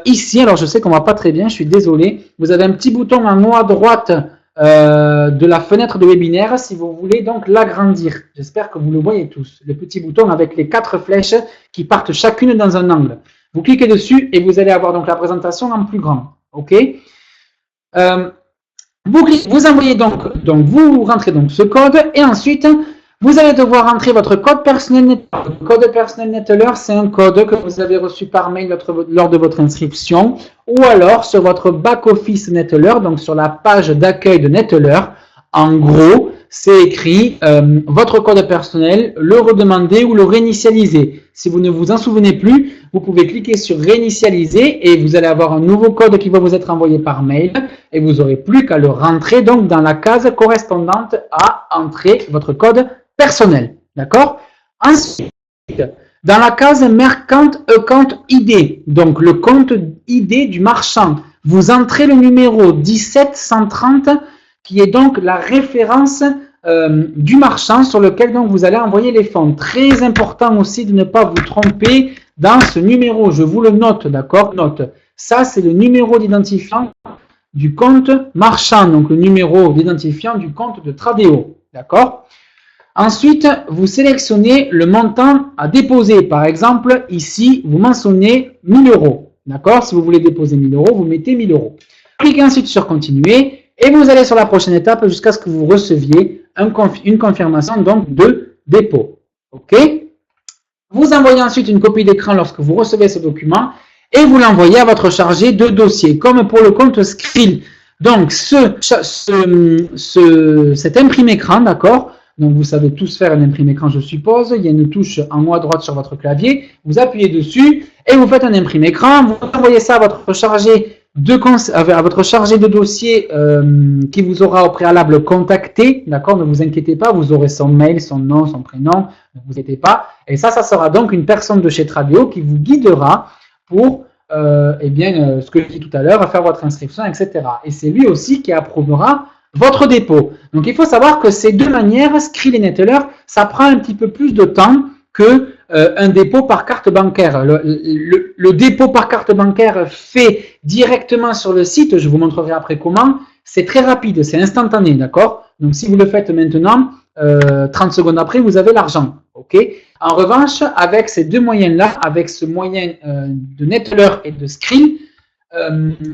[SPEAKER 1] ici. Alors je sais qu'on ne voit pas très bien, je suis désolé. Vous avez un petit bouton en haut à droite de la fenêtre de webinaire si vous voulez donc l'agrandir. J'espère que vous le voyez tous. Le petit bouton avec les 4 flèches qui partent chacune dans un angle. Vous cliquez dessus et vous allez avoir donc la présentation en plus grand. Ok. Vous envoyez donc vous rentrez donc ce code et ensuite vous allez devoir entrer votre code personnel Neteller. Le code personnel Neteller, c'est un code que vous avez reçu par mail lors de votre inscription ou alors sur votre back-office Neteller, donc sur la page d'accueil de Neteller. En gros, c'est écrit votre code personnel, le redemander ou le réinitialiser. Si vous ne vous en souvenez plus, vous pouvez cliquer sur réinitialiser et vous allez avoir un nouveau code qui va vous être envoyé par mail et vous n'aurez plus qu'à le rentrer donc dans la case correspondante à entrer votre code personnel. D'accord? Ensuite, dans la case Merchant Account ID, donc le compte ID du marchand, vous entrez le numéro 17130 qui est donc la référence du marchand sur lequel donc vous allez envoyer les fonds. Très important aussi de ne pas vous tromper dans ce numéro. Je vous le note, d'accord? Note. Ça, c'est le numéro d'identifiant du compte marchand, donc le numéro d'identifiant du compte de Tradeo, d'accord? Ensuite, vous sélectionnez le montant à déposer. Par exemple, ici, vous mentionnez 1000 euros. D'accord? Si vous voulez déposer 1000 euros, vous mettez 1000 euros. Cliquez ensuite sur continuer et vous allez sur la prochaine étape jusqu'à ce que vous receviez une confirmation donc de dépôt. OK? Vous envoyez ensuite une copie d'écran lorsque vous recevez ce document et vous l'envoyez à votre chargé de dossier, comme pour le compte Skrill. Donc, cet imprimé écran, d'accord? Donc, vous savez tous faire un imprimé écran, je suppose. Il y a une touche en haut à droite sur votre clavier. Vous appuyez dessus et vous faites un imprimé écran. Vous envoyez ça à votre chargé de dossier qui vous aura au préalable contacté. D'accord? Ne vous inquiétez pas, vous aurez son mail, son nom, son prénom. Ne vous inquiétez pas. Et ça sera donc une personne de chez Tradeo qui vous guidera pour ce que je dis tout à l'heure, à faire votre inscription, etc. Et c'est lui aussi qui approuvera votre dépôt. Donc, il faut savoir que ces deux manières, Skrill et Neteller, ça prend un petit peu plus de temps que un dépôt par carte bancaire. Le dépôt par carte bancaire fait directement sur le site, je vous montrerai après comment, c'est très rapide, c'est instantané, d'accord? Donc, si vous le faites maintenant, 30 secondes après, vous avez l'argent. Okay. En revanche, avec ces deux moyens-là, avec ce moyen de Neteller et de Skrill,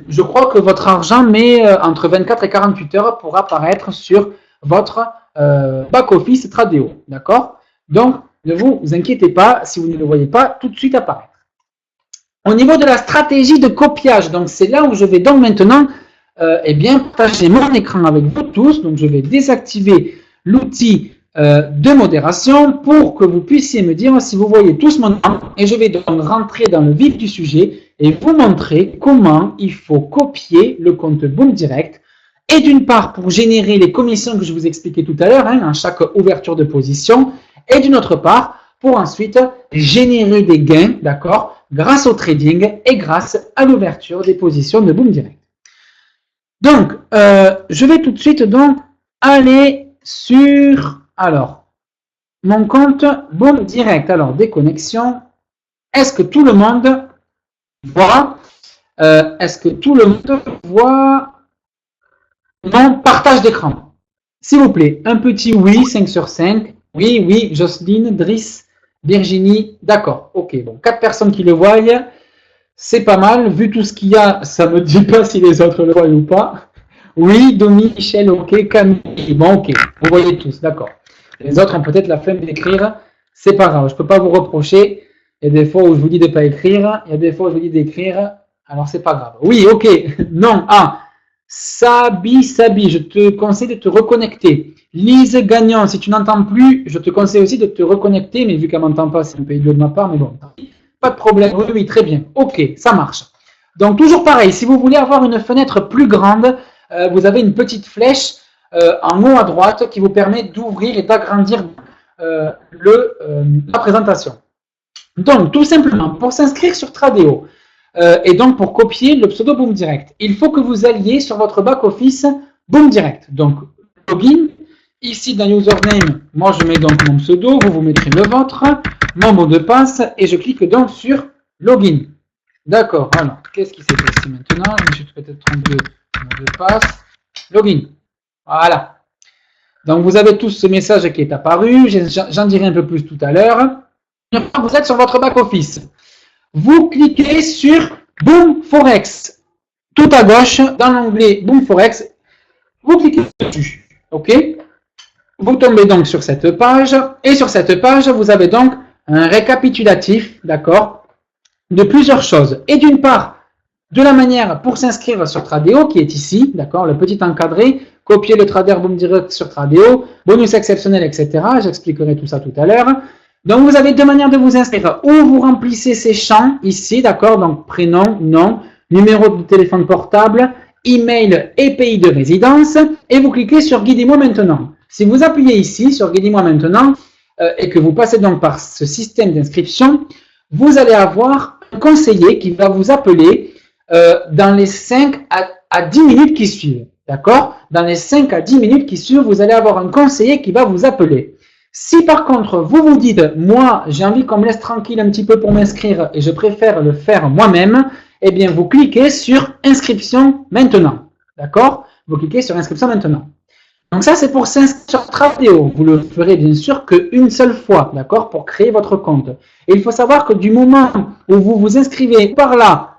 [SPEAKER 1] je crois que votre argent met entre 24 et 48 heures pour apparaître sur votre back-office Tradeo. D'accord? Donc, ne vous inquiétez pas si vous ne le voyez pas tout de suite apparaître. Au niveau de la stratégie de copiage, donc c'est là où je vais donc maintenant partager mon écran avec vous tous. Donc, je vais désactiver l'outil de modération pour que vous puissiez me dire si vous voyez tous mon écran. Et je vais donc rentrer dans le vif du sujet et vous montrer comment il faut copier le compte Boom Direct. Et d'une part, pour générer les commissions que je vous expliquais tout à l'heure, à chaque ouverture de position. Et d'une autre part, pour ensuite générer des gains, d'accord, grâce au trading et grâce à l'ouverture des positions de Boom Direct. Donc, je vais tout de suite donc aller sur, mon compte Boom Direct. Alors, déconnexion. Est-ce que tout le monde voit mon partage d'écran? S'il vous plaît, un petit oui, 5 sur 5. Oui, Jocelyne, Driss, Virginie, d'accord. Ok, bon, 4 personnes qui le voient, c'est pas mal. Vu tout ce qu'il y a, ça ne me dit pas si les autres le voient ou pas. Oui, Domi, Michel, ok, Camille, bon, ok, vous voyez tous, d'accord. Les autres ont peut-être la flemme d'écrire, c'est pas grave, je ne peux pas vous reprocher. Il y a des fois où je vous dis de ne pas écrire, il y a des fois où je vous dis d'écrire, alors c'est pas grave. Oui, ok, non, Sabi, je te conseille de te reconnecter. Lise Gagnon, si tu n'entends plus, je te conseille aussi de te reconnecter, mais vu qu'elle ne m'entend pas, c'est un peu idiot de ma part, mais bon, pas de problème. Oui, oui, très bien. Ok, ça marche. Donc, toujours pareil, si vous voulez avoir une fenêtre plus grande, vous avez une petite flèche en haut à droite qui vous permet d'ouvrir et d'agrandir la présentation. Donc, tout simplement, pour s'inscrire sur Tradeo, et donc pour copier le pseudo Boom Direct, il faut que vous alliez sur votre back-office Boom Direct. Donc, login, ici dans username, moi je mets donc mon pseudo, vous mettrez le vôtre, mon mot de passe, et je clique donc sur login. D'accord, alors, qu'est-ce qui s'est passé maintenant? Je me suis peut-être trompé, mot de passe, login. Voilà. Donc, vous avez tous ce message qui est apparu, j'en dirai un peu plus tout à l'heure. Vous êtes sur votre back-office. Vous cliquez sur Boom Forex. Tout à gauche, dans l'onglet Boom Forex, vous cliquez dessus. OK? Vous tombez donc sur cette page. Et sur cette page, vous avez donc un récapitulatif, d'accord, de plusieurs choses. Et d'une part, de la manière pour s'inscrire sur Tradeo, qui est ici, d'accord, le petit encadré, copier le trader Boom Direct sur Tradeo, bonus exceptionnel, etc. J'expliquerai tout ça tout à l'heure. Donc, vous avez deux manières de vous inscrire. Ou vous remplissez ces champs ici, d'accord, donc prénom, nom, numéro de téléphone portable, email et pays de résidence, et vous cliquez sur Guidez-moi maintenant. Si vous appuyez ici sur Guidez-moi maintenant, et que vous passez donc par ce système d'inscription, vous allez avoir un conseiller qui va vous appeler dans les 5 à 10 minutes qui suivent. D'accord? Dans les 5 à 10 minutes qui suivent, vous allez avoir un conseiller qui va vous appeler. Si par contre, vous vous dites, moi, j'ai envie qu'on me laisse tranquille un petit peu pour m'inscrire et je préfère le faire moi-même, eh bien, vous cliquez sur inscription maintenant. D'accord? Vous cliquez sur inscription maintenant. Donc ça, c'est pour s'inscrire sur Tradeo. Vous le ferez bien sûr qu'une seule fois, d'accord, pour créer votre compte. Et il faut savoir que du moment où vous vous inscrivez par là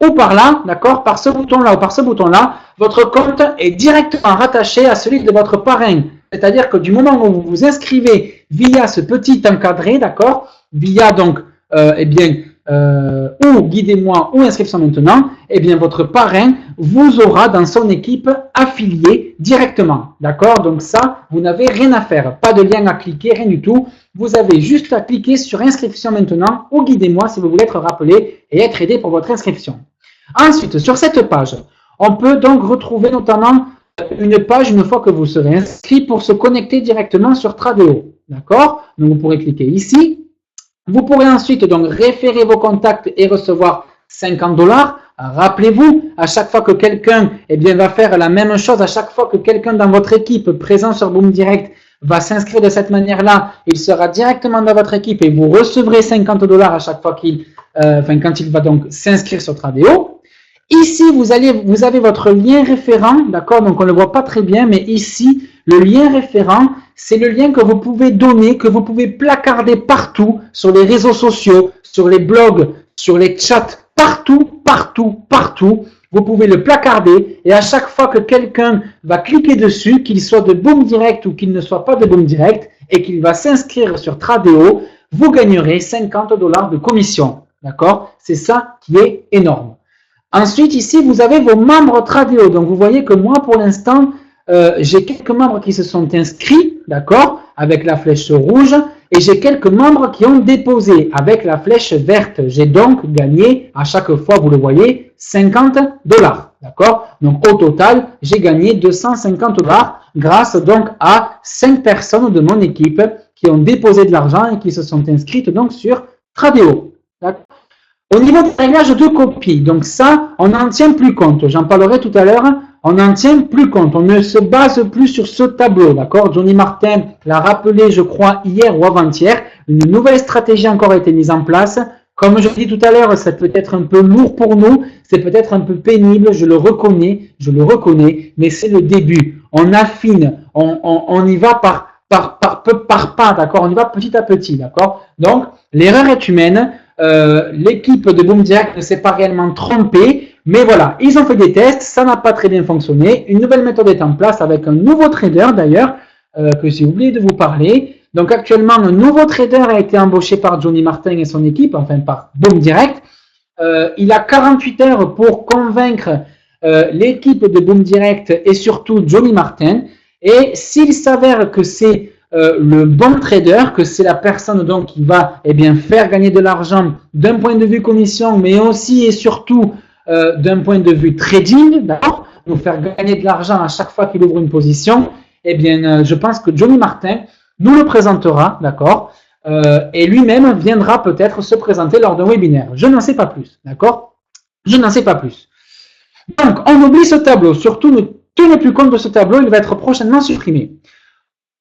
[SPEAKER 1] ou par là, d'accord, par ce bouton-là ou par ce bouton-là, votre compte est directement rattaché à celui de votre parrain. C'est-à-dire que du moment où vous vous inscrivez via ce petit encadré, d'accord, via donc, ou guidez-moi ou inscription maintenant, eh bien votre parrain vous aura dans son équipe affilié directement, d'accord. Donc ça, vous n'avez rien à faire, pas de lien à cliquer, rien du tout. Vous avez juste à cliquer sur inscription maintenant ou guidez-moi si vous voulez être rappelé et être aidé pour votre inscription. Ensuite, sur cette page, on peut donc retrouver notamment une page une fois que vous serez inscrit pour se connecter directement sur Tradeo. D'accord? Donc, vous pourrez cliquer ici. Vous pourrez ensuite donc référer vos contacts et recevoir 50 $. Rappelez-vous, à chaque fois que quelqu'un va faire la même chose, à chaque fois que quelqu'un dans votre équipe présent sur Boom Direct va s'inscrire de cette manière-là, il sera directement dans votre équipe et vous recevrez 50 $ à chaque fois quand il va donc s'inscrire sur Tradeo. Ici, vous avez votre lien référent, d'accord? Donc, on ne le voit pas très bien, mais ici, le lien référent, c'est le lien que vous pouvez donner, que vous pouvez placarder partout, sur les réseaux sociaux, sur les blogs, sur les chats, partout, partout, partout. Vous pouvez le placarder et à chaque fois que quelqu'un va cliquer dessus, qu'il soit de Boom Direct ou qu'il ne soit pas de Boom Direct, et qu'il va s'inscrire sur Tradeo, vous gagnerez 50 $ de commission, d'accord? C'est ça qui est énorme. Ensuite, ici, vous avez vos membres Tradeo. Donc, vous voyez que moi, pour l'instant, j'ai quelques membres qui se sont inscrits, d'accord, avec la flèche rouge, et j'ai quelques membres qui ont déposé avec la flèche verte. J'ai donc gagné, à chaque fois, vous le voyez, 50 $, d'accord. Donc, au total, j'ai gagné 250 $ grâce donc à 5 personnes de mon équipe qui ont déposé de l'argent et qui se sont inscrites donc sur Tradeo. D'accord. Au niveau du réglage de copie, donc ça, on n'en tient plus compte. J'en parlerai tout à l'heure. On n'en tient plus compte. On ne se base plus sur ce tableau, d'accord? Johnny Martin l'a rappelé, je crois, hier ou avant-hier. Une nouvelle stratégie encore a été mise en place. Comme je l'ai dit tout à l'heure, ça peut être un peu lourd pour nous. C'est peut-être un peu pénible, je le reconnais, mais c'est le début. On affine, on y va par pas, d'accord? On y va petit à petit, d'accord? Donc, l'erreur est humaine. L'équipe de Boom Direct ne s'est pas réellement trompée, mais voilà, ils ont fait des tests, ça n'a pas très bien fonctionné. Une nouvelle méthode est en place avec un nouveau trader d'ailleurs, que j'ai oublié de vous parler. Donc actuellement, un nouveau trader a été embauché par Johnny Martin et son équipe, enfin par Boom Direct. Il a 48 heures pour convaincre l'équipe de Boom Direct et surtout Johnny Martin. Et s'il s'avère que c'est le bon trader, que c'est la personne donc qui va faire gagner de l'argent d'un point de vue commission, mais aussi et surtout d'un point de vue trading, d'accord, nous faire gagner de l'argent à chaque fois qu'il ouvre une position, je pense que Johnny Martin nous le présentera, d'accord, et lui-même viendra peut-être se présenter lors d'un webinaire. Je n'en sais pas plus, d'accord? Je n'en sais pas plus. Donc, on oublie ce tableau. Surtout, ne tenez plus compte de ce tableau, il va être prochainement supprimé.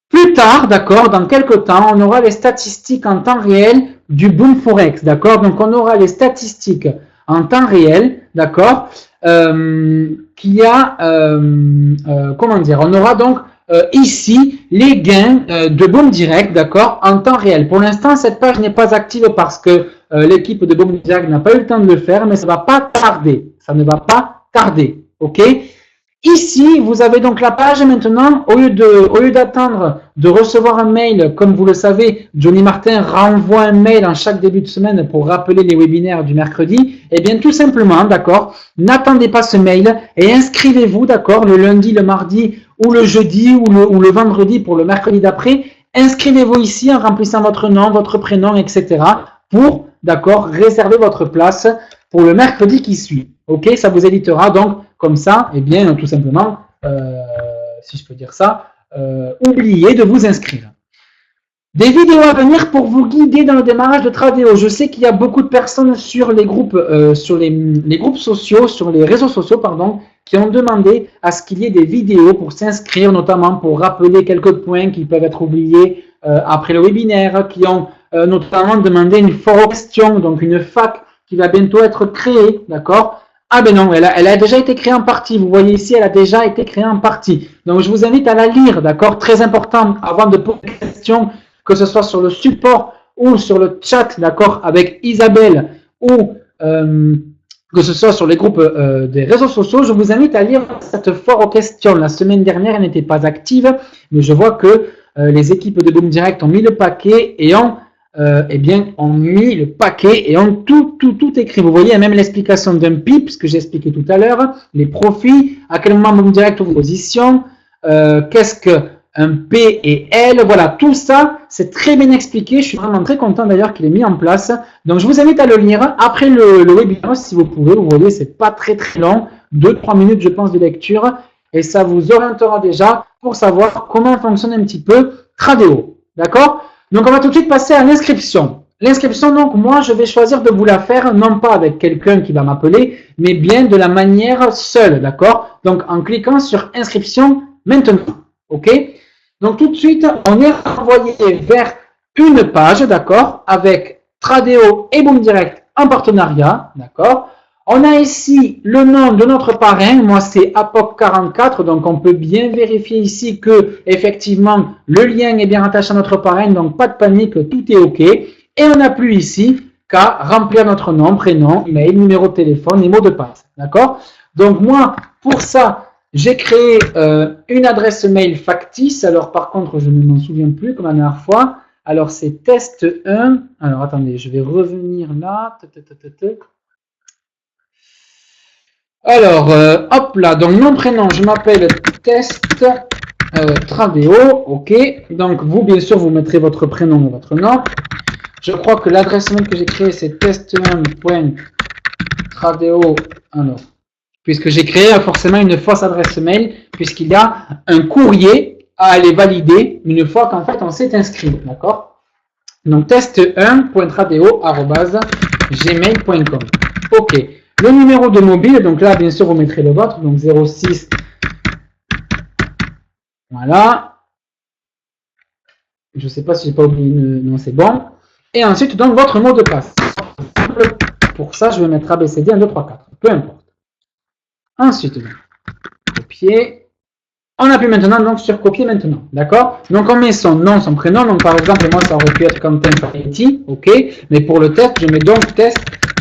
[SPEAKER 1] Plus tard, d'accord, dans quelques temps, on aura les statistiques en temps réel du Boom Forex, d'accord? Donc, on aura les statistiques en temps réel, d'accord, qui a, on aura donc ici les gains de Boom Direct, d'accord, en temps réel. Pour l'instant, cette page n'est pas active parce que l'équipe de Boom Direct n'a pas eu le temps de le faire, mais ça ne va pas tarder. Ça ne va pas tarder, ok? Ici, vous avez donc la page maintenant, au lieu d'attendre de recevoir un mail, comme vous le savez, Johnny Martin renvoie un mail en chaque début de semaine pour rappeler les webinaires du mercredi, tout simplement, d'accord, n'attendez pas ce mail et inscrivez-vous, d'accord, le lundi, le mardi ou le jeudi ou le vendredi pour le mercredi d'après, inscrivez-vous ici en remplissant votre nom, votre prénom, etc. pour, d'accord, réserver votre place pour le mercredi qui suit. Ok, ça vous évitera donc, comme ça, tout simplement, si je peux dire ça, oubliez de vous inscrire. Des vidéos à venir pour vous guider dans le démarrage de Tradeo. Je sais qu'il y a beaucoup de personnes sur les groupes, les groupes sociaux, sur les réseaux sociaux, pardon, qui ont demandé à ce qu'il y ait des vidéos pour s'inscrire, notamment pour rappeler quelques points qui peuvent être oubliés après le webinaire, qui ont notamment demandé une forum question, donc une FAQ qui va bientôt être créée, d'accord? Ah ben non, elle a déjà été créée en partie. Vous voyez ici, elle a déjà été créée en partie. Donc, je vous invite à la lire, d'accord? Très important, avant de poser des questions, que ce soit sur le support ou sur le chat, d'accord, avec Isabelle, ou que ce soit sur les groupes des réseaux sociaux, je vous invite à lire cette foire aux questions. La semaine dernière, elle n'était pas active, mais je vois que les équipes de Boom Direct ont mis le paquet et ont mis le paquet et ont tout écrit. Vous voyez, même l'explication d'un PIP, ce que j'ai expliqué tout à l'heure, les profits, à quel moment Boom Direct ouvre position, qu'est-ce qu'un P et L, voilà, tout ça, c'est très bien expliqué. Je suis vraiment très content d'ailleurs qu'il est mis en place. Donc, je vous invite à le lire après le webinaire, si vous pouvez. Vous voyez, c'est pas très long, 2-3 minutes, je pense, de lecture, et ça vous orientera déjà pour savoir comment fonctionne un petit peu Tradeo. D'accord? Donc, on va tout de suite passer à l'inscription. L'inscription, donc, moi, je vais choisir de vous la faire, non pas avec quelqu'un qui va m'appeler, mais bien de la manière seule, d'accord? Donc, en cliquant sur inscription maintenant, ok? Donc, tout de suite, on est renvoyé vers une page, d'accord, avec Tradeo et Boom Direct en partenariat, d'accord? On a ici le nom de notre parrain, moi c'est APOC44, donc on peut bien vérifier ici que effectivement le lien est bien rattaché à notre parrain, donc pas de panique, tout est OK. Et on n'a plus ici qu'à remplir notre nom, prénom, email, numéro de téléphone et mot de passe, d'accord? Donc moi, pour ça, j'ai créé une adresse mail factice, alors par contre je ne m'en souviens plus comme la dernière fois, alors c'est test1, alors attendez, je vais revenir là, alors, hop là, donc mon prénom, je m'appelle Test Tradeo, ok. Donc, vous, bien sûr, vous mettrez votre prénom et votre nom. Je crois que l'adresse mail que j'ai créée, c'est test1.tradeo. Alors, puisque j'ai créé forcément une fausse adresse mail, puisqu'il y a un courrier à aller valider une fois qu'en fait on s'est inscrit, d'accord? Donc, test1.tradeo@gmail.com. Ok. Le numéro de mobile, donc là, bien sûr, vous mettrez le vôtre, donc 06. Voilà. Je ne sais pas si j'ai pas oublié, non, c'est bon. Et ensuite, donc, votre mot de passe. Pour ça, je vais mettre ABCD 1, 2, 3, 4. Peu importe. Ensuite, copier. On appuie maintenant donc sur copier maintenant. D'accord? Donc, on met son nom, son prénom. Donc, par exemple, moi, ça aurait pu être Quentin Faretti. OK? Mais pour le test, je mets donc test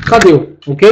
[SPEAKER 1] Tradeo. OK?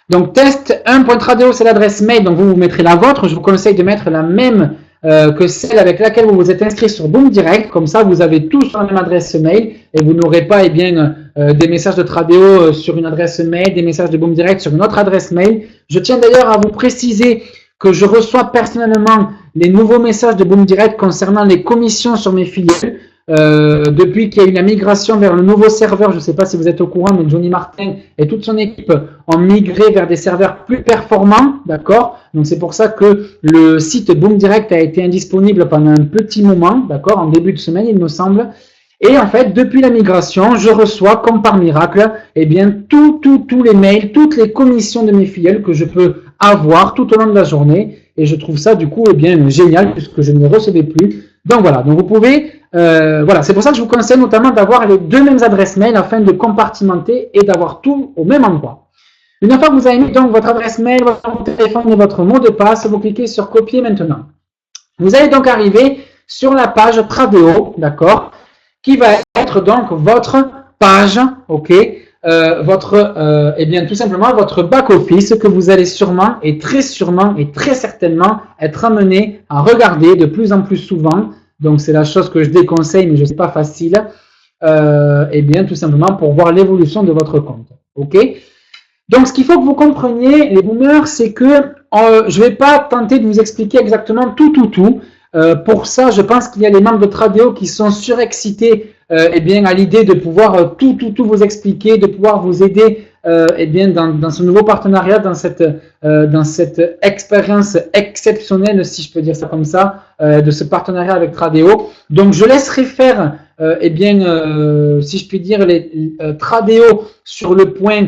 [SPEAKER 1] Donc, test 1.tradeo, c'est l'adresse mail. Donc, vous mettrez la vôtre. Je vous conseille de mettre la même que celle avec laquelle vous vous êtes inscrit sur Boom Direct. Comme ça, vous avez tous la même adresse mail et vous n'aurez pas des messages de Tradeo sur une adresse mail, des messages de Boom Direct sur une autre adresse mail. Je tiens d'ailleurs à vous préciser que je reçois personnellement les nouveaux messages de Boom Direct concernant les commissions sur mes filiales. Depuis qu'il y a eu la migration vers le nouveau serveur, je ne sais pas si vous êtes au courant, mais Johnny Martin et toute son équipe ont migré vers des serveurs plus performants, d'accord? Donc c'est pour ça que le site Boom Direct a été indisponible pendant un petit moment, d'accord, en début de semaine il me semble. Et en fait, depuis la migration, je reçois, comme par miracle, eh bien, tous les mails, toutes les commissions de mes filiales que je peux avoir tout au long de la journée. Et je trouve ça, du coup, eh bien, génial, puisque je ne les recevais plus. Donc voilà, donc vous pouvez, voilà, c'est pour ça que je vous conseille notamment d'avoir les deux mêmes adresses mail afin de compartimenter et d'avoir tout au même endroit. Une fois que vous avez mis donc votre adresse mail, votre téléphone et votre mot de passe, vous cliquez sur copier maintenant. Vous allez donc arriver sur la page Tradeo, d'accord, qui va être donc votre page, ok, eh bien tout simplement votre back-office que vous allez sûrement et très certainement être amené à regarder de plus en plus souvent. Donc c'est la chose que je déconseille, mais je sais pas facile. Eh bien tout simplement pour voir l'évolution de votre compte, ok. Donc ce qu'il faut que vous compreniez, les boomers, c'est que je vais pas tenter de vous expliquer exactement tout. Pour ça, je pense qu'il y a les membres de Tradeo qui sont surexcités eh bien, à l'idée de pouvoir tout vous expliquer, de pouvoir vous aider eh bien, dans ce nouveau partenariat, dans cette expérience exceptionnelle, si je peux dire ça comme ça, de ce partenariat avec Tradeo. Donc, je laisserai faire eh bien, si je puis dire, les Tradeo sur le point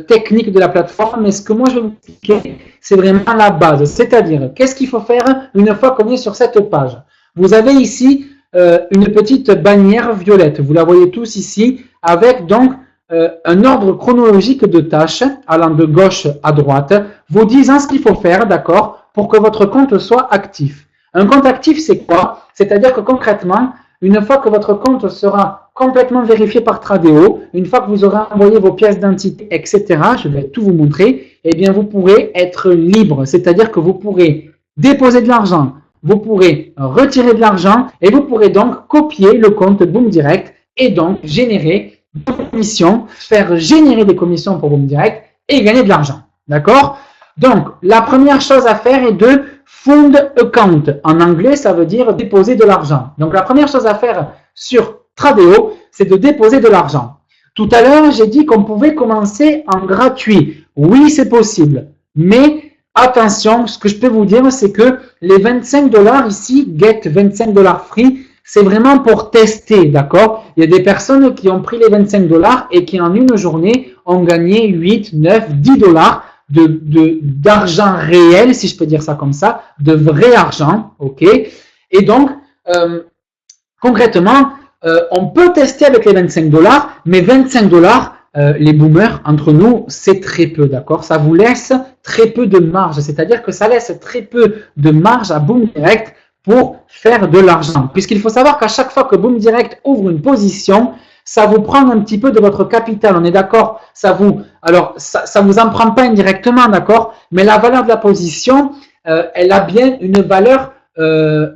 [SPEAKER 1] technique de la plateforme, mais ce que moi je vais vous expliquer, c'est vraiment la base. C'est-à-dire, qu'est-ce qu'il faut faire une fois qu'on est sur cette page? Vous avez ici une petite bannière violette, vous la voyez tous ici, avec donc un ordre chronologique de tâches allant de gauche à droite, vous disant ce qu'il faut faire, d'accord, pour que votre compte soit actif. Un compte actif, c'est quoi? C'est-à-dire que concrètement, une fois que votre compte sera complètement vérifié par Tradeo, une fois que vous aurez envoyé vos pièces d'identité, etc., je vais tout vous montrer, eh bien, vous pourrez être libre. C'est-à-dire que vous pourrez déposer de l'argent, vous pourrez retirer de l'argent et vous pourrez donc copier le compte Boom Direct et donc générer des commissions, faire générer des commissions pour Boom Direct et gagner de l'argent. D'accord? Donc, la première chose à faire est de fund account. En anglais, ça veut dire déposer de l'argent. Donc, la première chose à faire sur Tradeo, c'est de déposer de l'argent. Tout à l'heure, j'ai dit qu'on pouvait commencer en gratuit. Oui, c'est possible. Mais attention, ce que je peux vous dire, c'est que les 25 $ ici, get 25 $ free, c'est vraiment pour tester, d'accord? Il y a des personnes qui ont pris les 25 $ et qui en une journée ont gagné 8, 9, 10 $ d'argent réel, si je peux dire ça comme ça, de vrai argent, ok? Et donc, concrètement, on peut tester avec les 25 $, mais 25 $, les boomers, entre nous, c'est très peu, d'accord? Ça vous laisse très peu de marge, c'est-à-dire que ça laisse très peu de marge à Boom Direct pour faire de l'argent. Puisqu'il faut savoir qu'à chaque fois que Boom Direct ouvre une position, ça vous prend un petit peu de votre capital, on est d'accord? Alors, ça vous en prend pas indirectement, d'accord? Mais la valeur de la position, elle a bien une valeur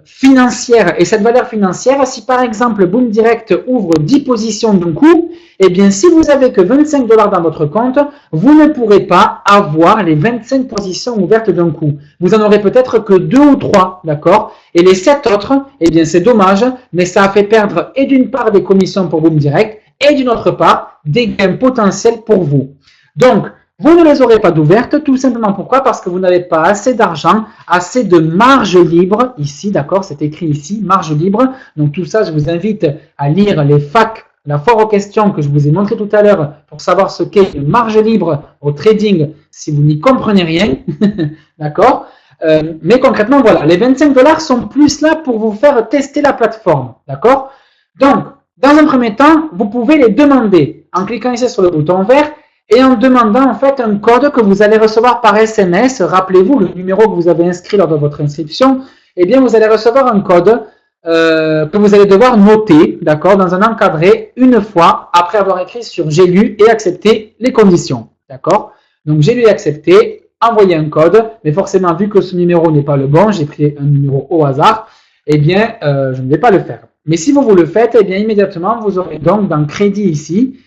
[SPEAKER 1] financière. Et cette valeur financière, si par exemple Boom Direct ouvre 10 positions d'un coup, eh bien si vous avez que 25 $ dans votre compte, vous ne pourrez pas avoir les 25 positions ouvertes d'un coup. Vous en aurez peut-être que 2 ou 3, d'accord? Et les 7 autres, eh bien c'est dommage, mais ça a fait perdre et d'une part des commissions pour Boom Direct et d'une autre part des gains potentiels pour vous. Donc, vous ne les aurez pas d'ouvertes, tout simplement pourquoi? Parce que vous n'avez pas assez d'argent, assez de marge libre, ici, d'accord, c'est écrit ici, marge libre. Donc tout ça, je vous invite à lire les FAQ, la foire aux questions que je vous ai montré tout à l'heure pour savoir ce qu'est une marge libre au trading si vous n'y comprenez rien, d'accord? Mais concrètement, voilà, les 25 $ sont plus là pour vous faire tester la plateforme, d'accord? Donc, dans un premier temps, vous pouvez les demander en cliquant ici sur le bouton vert et en demandant en fait un code que vous allez recevoir par SMS. Rappelez-vous, le numéro que vous avez inscrit lors de votre inscription, eh bien vous allez recevoir un code que vous allez devoir noter, d'accord, dans un encadré une fois après avoir écrit sur j'ai lu et accepté les conditions, d'accord? Donc j'ai lu et accepté, envoyer un code, mais forcément vu que ce numéro n'est pas le bon, j'ai pris un numéro au hasard, eh bien je ne vais pas le faire. Mais si vous le faites, eh bien immédiatement vous aurez donc dans crédit ici,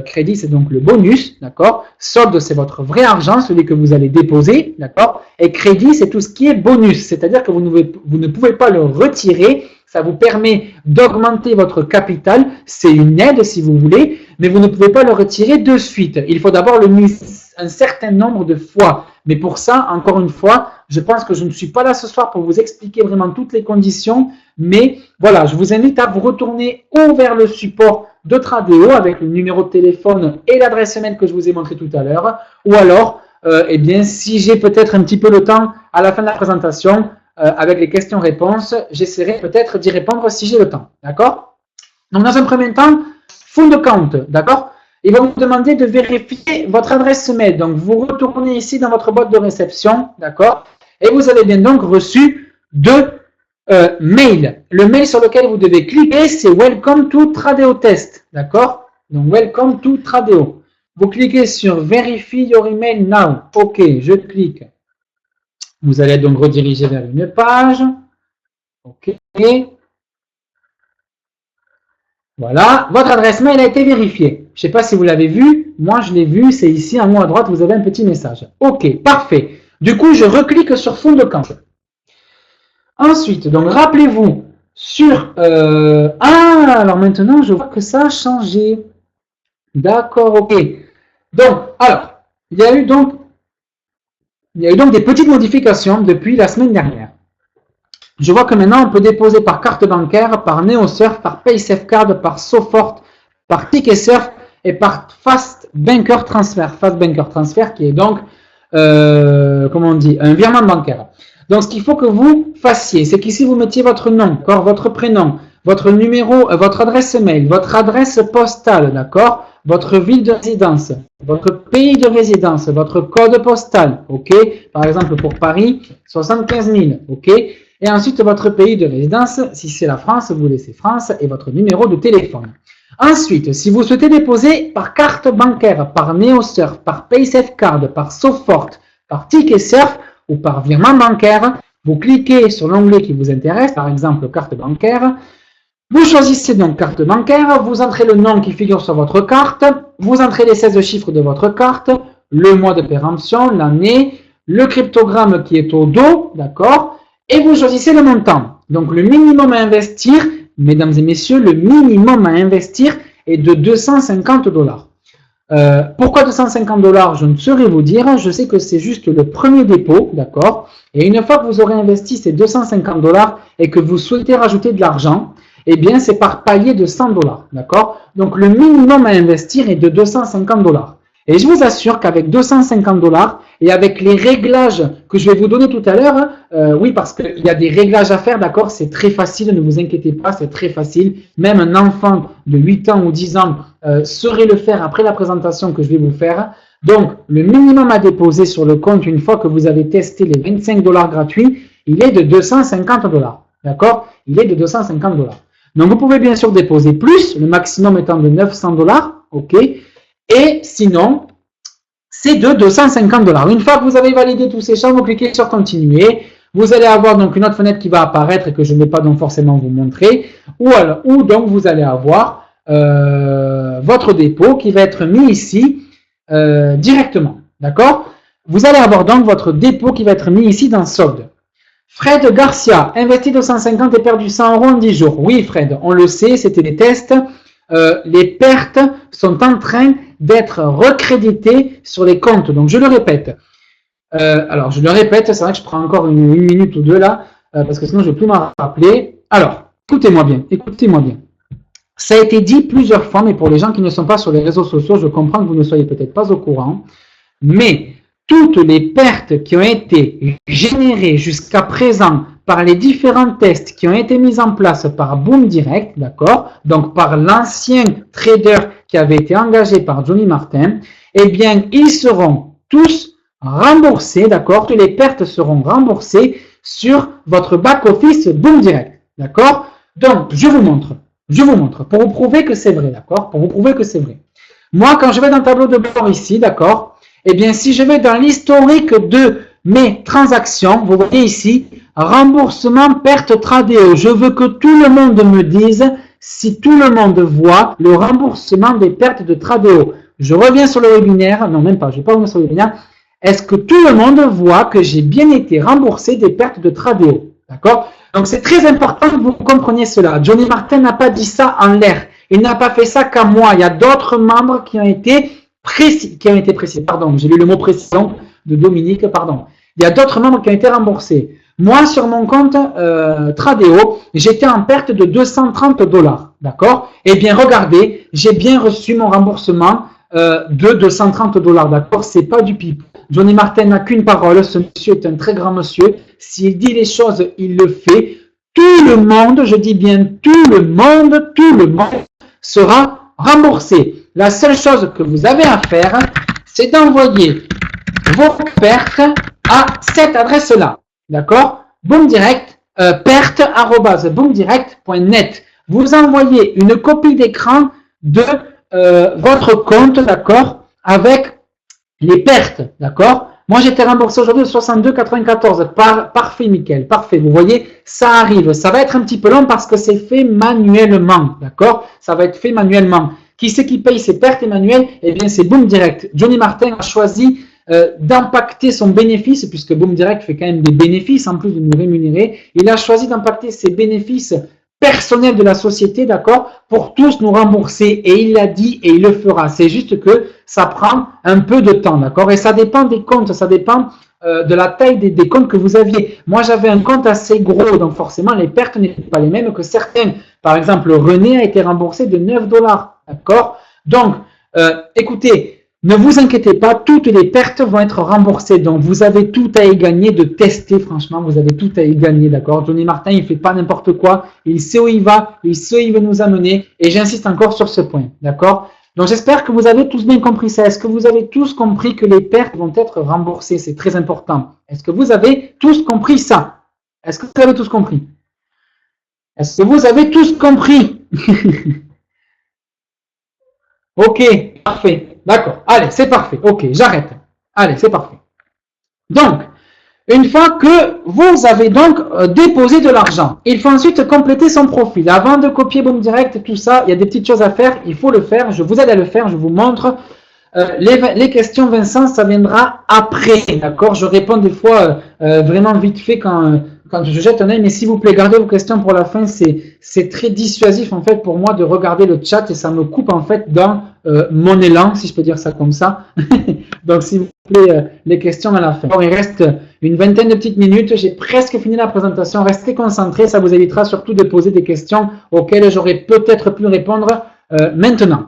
[SPEAKER 1] crédit, c'est donc le bonus, d'accord. Solde, c'est votre vrai argent, celui que vous allez déposer, d'accord. Et crédit, c'est tout ce qui est bonus, c'est-à-dire que vous ne pouvez pas le retirer. Ça vous permet d'augmenter votre capital. C'est une aide, si vous voulez, mais vous ne pouvez pas le retirer de suite. Il faut d'abord le mettre un certain nombre de fois. Mais pour ça, encore une fois, je pense que je ne suis pas là ce soir pour vous expliquer vraiment toutes les conditions. Mais voilà, je vous invite à vous retourner ou vers le support de Tradeo avec le numéro de téléphone et l'adresse mail que je vous ai montré tout à l'heure. Ou alors, eh bien, si j'ai peut-être un petit peu le temps à la fin de la présentation, avec les questions-réponses, j'essaierai peut-être d'y répondre si j'ai le temps. D'accord? Donc, dans un premier temps, fond de compte. D'accord? Il va vous demander de vérifier votre adresse mail. Donc, vous retournez ici dans votre boîte de réception. D'accord? Et vous avez bien donc reçu deux mails. Le mail sur lequel vous devez cliquer, c'est Welcome to Tradeo Test. D'accord? Donc, Welcome to Tradeo. Vous cliquez sur Verify your email now. OK, je clique. Vous allez donc rediriger vers une page. OK. Voilà, votre adresse mail a été vérifiée. Je ne sais pas si vous l'avez vu. Moi, je l'ai vu. C'est ici, en haut à droite, vous avez un petit message. OK, parfait. Du coup, je reclique sur fond de compte. Ensuite, donc, rappelez-vous sur... alors maintenant, je vois que ça a changé. D'accord, OK. Donc, alors, il y a eu donc des petites modifications depuis la semaine dernière. Je vois que maintenant, on peut déposer par carte bancaire, par NeoSurf, par PaySafeCard, par SoFort, par TicketSurf et par Fast Banker Transfer. Fast Banker Transfer qui est donc, comment on dit, un virement bancaire. Donc, ce qu'il faut que vous fassiez, c'est qu'ici, vous mettiez votre nom, votre prénom, votre numéro, votre adresse mail, votre adresse postale, d'accord, votre ville de résidence, votre pays de résidence, votre code postal, ok. Par exemple, pour Paris, 75 000, ok. Et ensuite, votre pays de résidence, si c'est la France, vous laissez France et votre numéro de téléphone. Ensuite, si vous souhaitez déposer par carte bancaire, par NeoSurf, par PaySafeCard, par SoFort, par TicketSurf ou par virement bancaire, vous cliquez sur l'onglet qui vous intéresse, par exemple carte bancaire. Vous choisissez donc carte bancaire, vous entrez le nom qui figure sur votre carte, vous entrez les 16 chiffres de votre carte, le mois de péremption, l'année, le cryptogramme qui est au dos, d'accord, et vous choisissez le montant. Donc le minimum à investir, mesdames et messieurs, le minimum à investir est de 250 $. Pourquoi 250 $? Je ne saurais vous dire. Je sais que c'est juste le premier dépôt, d'accord. Et une fois que vous aurez investi ces 250 $ et que vous souhaitez rajouter de l'argent, eh bien c'est par palier de 100 $, d'accord. Donc le minimum à investir est de 250 $. Et je vous assure qu'avec 250 $ et avec les réglages que je vais vous donner tout à l'heure, oui, parce qu'il y a des réglages à faire, d'accord, c'est très facile, ne vous inquiétez pas, c'est très facile. Même un enfant de 8 ans ou 10 ans saurait le faire après la présentation que je vais vous faire. Donc, le minimum à déposer sur le compte, une fois que vous avez testé les 25 $ gratuits, il est de 250 $, d'accord. Il est de 250 $. Donc, vous pouvez bien sûr déposer plus, le maximum étant de 900 $, ok. Et sinon, c'est de 250 $. Une fois que vous avez validé tous ces champs, vous cliquez sur continuer. Vous allez avoir donc une autre fenêtre qui va apparaître et que je ne vais pas donc forcément vous montrer. Ou donc vous allez avoir votre dépôt qui va être mis ici directement. D'accord? Vous allez avoir donc votre dépôt qui va être mis ici dans solde. Fred Garcia, investi 250 et perdu 100 € en 10 jours. Oui Fred, on le sait, c'était des tests. Les pertes sont en train d'être recréditées sur les comptes. Donc, je le répète. Alors, je le répète, c'est vrai que je prends encore une minute ou deux là, parce que sinon, je ne vais plus m'en rappeler. Alors, écoutez-moi bien, écoutez-moi bien. Ça a été dit plusieurs fois, mais pour les gens qui ne sont pas sur les réseaux sociaux, je comprends que vous ne soyez peut-être pas au courant, mais toutes les pertes qui ont été générées jusqu'à présent par les différents tests qui ont été mis en place par Boom Direct, d'accord, donc par l'ancien trader qui avait été engagé par Johnny Martin, eh bien, ils seront tous remboursés, d'accord, toutes les pertes seront remboursées sur votre back-office Boom Direct, d'accord. Donc, je vous montre, pour vous prouver que c'est vrai, d'accord, pour vous prouver que c'est vrai. Moi, quand je vais dans le tableau de bord ici, d'accord, eh bien, si je vais dans l'historique de mes transactions, vous voyez ici, remboursement perte Tradeo. Je veux que tout le monde me dise si tout le monde voit le remboursement des pertes de Tradeo. Je reviens sur le webinaire. Non, même pas, je ne vais pas revenir sur le webinaire. Est-ce que tout le monde voit que j'ai bien été remboursé des pertes de Tradeo? D'accord? Donc, c'est très important que vous compreniez cela. Johnny Martin n'a pas dit ça en l'air. Il n'a pas fait ça qu'à moi. Il y a d'autres membres qui ont été précis. Pardon, j'ai lu le mot précision de Dominique, pardon. Il y a d'autres membres qui ont été remboursés. Moi, sur mon compte Tradeo, j'étais en perte de 230 $. D'accord? Eh bien, regardez, j'ai bien reçu mon remboursement de 230 $. D'accord? C'est pas du pipe. Johnny Martin n'a qu'une parole. Ce monsieur est un très grand monsieur. S'il dit les choses, il le fait. Tout le monde, je dis bien tout le monde sera remboursé. La seule chose que vous avez à faire, c'est d'envoyer vos pertes à cette adresse-là. D'accord? Boomdirect, perte@boomdirect.net. Vous envoyez une copie d'écran de votre compte, d'accord, avec les pertes, d'accord? Moi, j'étais remboursé aujourd'hui de 62,94. Parfait, Mickaël, parfait. Vous voyez, ça arrive. Ça va être un petit peu long parce que c'est fait manuellement, d'accord? Ça va être fait manuellement. Qui c'est qui paye ses pertes, Emmanuel? Eh bien, c'est Boomdirect. Johnny Martin a choisi d'impacter son bénéfice, puisque Boomdirect fait quand même des bénéfices en plus de nous rémunérer. Il a choisi d'impacter ses bénéfices personnels de la société, d'accord, pour tous nous rembourser. Et il l'a dit et il le fera. C'est juste que ça prend un peu de temps, d'accord. Et ça dépend des comptes, ça dépend de la taille des comptes que vous aviez. Moi, j'avais un compte assez gros, donc forcément, les pertes n'étaient pas les mêmes que certaines. Par exemple, René a été remboursé de 9 $, d'accord. Donc, écoutez, ne vous inquiétez pas, toutes les pertes vont être remboursées. Donc, vous avez tout à y gagner de tester, franchement, vous avez tout à y gagner, d'accord? Johnny Martin, il ne fait pas n'importe quoi, il sait où il va, il sait où il veut nous amener, et j'insiste encore sur ce point, d'accord? Donc, j'espère que vous avez tous bien compris ça. Est-ce que vous avez tous compris que les pertes vont être remboursées? C'est très important. Est-ce que vous avez tous compris ça? Est-ce que vous avez tous compris? Est-ce que vous avez tous compris? Ok, parfait. D'accord. Allez, c'est parfait. Ok, j'arrête. Allez, c'est parfait. Donc, une fois que vous avez donc déposé de l'argent, il faut ensuite compléter son profil. Avant de copier Boomdirect, tout ça, il y a des petites choses à faire. Il faut le faire. Je vous aide à le faire. Je vous montre. Les questions, Vincent, ça viendra après. D'accord? Je réponds des fois vraiment vite fait quand je jette un œil. Mais s'il vous plaît, gardez vos questions pour la fin. C'est très dissuasif en fait pour moi de regarder le chat et ça me coupe en fait dans mon élan, si je peux dire ça comme ça. Donc, s'il vous plaît, les questions à la fin. Bon, il reste une vingtaine de petites minutes. J'ai presque fini la présentation. Restez concentrés. Ça vous évitera surtout de poser des questions auxquelles j'aurais peut-être pu répondre maintenant.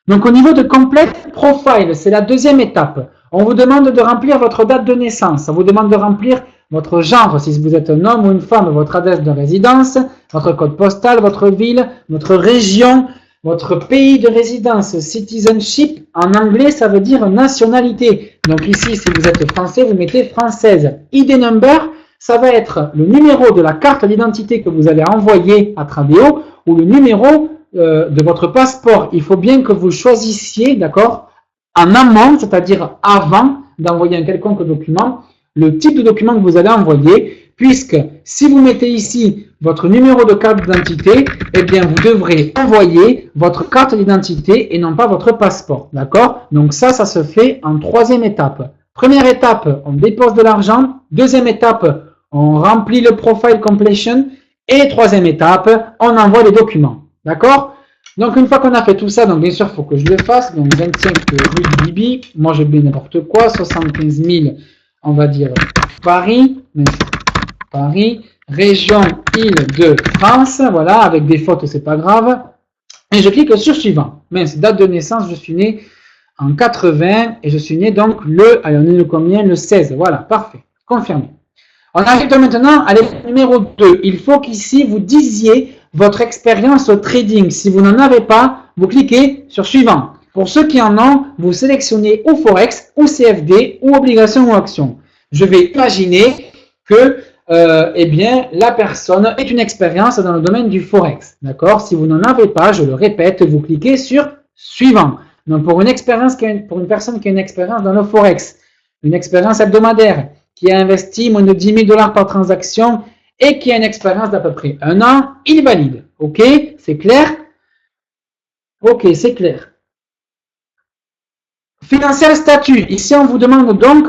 [SPEAKER 1] Donc, au niveau de Complete Profile, c'est la deuxième étape. On vous demande de remplir votre date de naissance. On vous demande de remplir votre genre, si vous êtes un homme ou une femme, votre adresse de résidence, votre code postal, votre ville, votre région, votre pays de résidence. Citizenship, en anglais, ça veut dire nationalité. Donc ici, si vous êtes français, vous mettez française. ID number, ça va être le numéro de la carte d'identité que vous allez envoyer à Tradeo ou le numéro de votre passeport. Il faut bien que vous choisissiez, d'accord, en amont, c'est-à-dire avant d'envoyer un quelconque document, le type de document que vous allez envoyer, puisque si vous mettez ici votre numéro de carte d'identité, eh bien vous devrez envoyer votre carte d'identité et non pas votre passeport, d'accord? Donc ça se fait en troisième étape. Première étape, on dépose de l'argent. Deuxième étape, on remplit le profile completion. Et troisième étape, on envoie les documents. D'accord? Donc, une fois qu'on a fait tout ça, donc bien sûr, il faut que je le fasse. Donc, 25 rue du Bibi. Moi, j'ai bien n'importe quoi. 75 000, on va dire Paris. Paris. Région Île-de-France. Voilà, avec des fautes, c'est pas grave. Et je clique sur suivant. Mince, date de naissance, je suis né en 80. Et je suis né donc allez, on est le combien? Le 16. Voilà, parfait. Confirmé. On arrive maintenant à l'étape numéro 2. Il faut qu'ici, vous disiez votre expérience au trading. Si vous n'en avez pas, vous cliquez sur suivant. Pour ceux qui en ont, vous sélectionnez ou Forex, ou CFD, ou obligation ou action. Je vais imaginer que eh bien, la personne ait une expérience dans le domaine du Forex. D'accord? Si vous n'en avez pas, je le répète, vous cliquez sur suivant. Donc, pour une personne qui a une expérience dans le Forex, une expérience hebdomadaire, qui a investi moins de 10 000 $ par transaction et qui a une expérience d'à peu près 1 an, il valide. Ok? C'est clair? Ok, c'est clair. Financial statut. Ici, on vous demande donc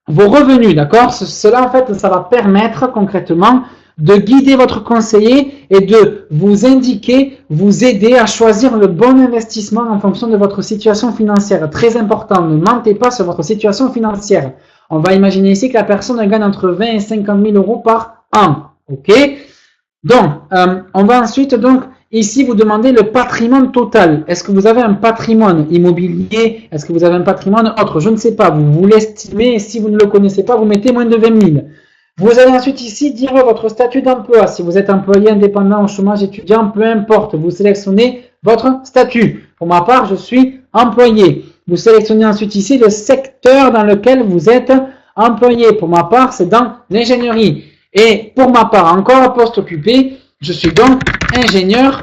[SPEAKER 1] vos revenus, d'accord? Cela, en fait, ça va permettre concrètement de guider votre conseiller et de vous indiquer, vous aider à choisir le bon investissement en fonction de votre situation financière. Très important, ne mentez pas sur votre situation financière. On va imaginer ici que la personne gagne entre 20 et 50 000 euros par an. Ok? Donc, on va ensuite donc ici vous demander le patrimoine total. Est-ce que vous avez un patrimoine immobilier? Est-ce que vous avez un patrimoine autre? Je ne sais pas. Vous l'estimez. Si vous ne le connaissez pas, vous mettez moins de 20 000. Vous allez ensuite ici dire votre statut d'emploi. Si vous êtes employé indépendant, au chômage, étudiant, peu importe. Vous sélectionnez votre statut. Pour ma part, je suis employé. Vous sélectionnez ensuite ici le secteur dans lequel vous êtes employé. Pour ma part, c'est dans l'ingénierie. Et pour ma part, encore un poste occupé, je suis donc ingénieur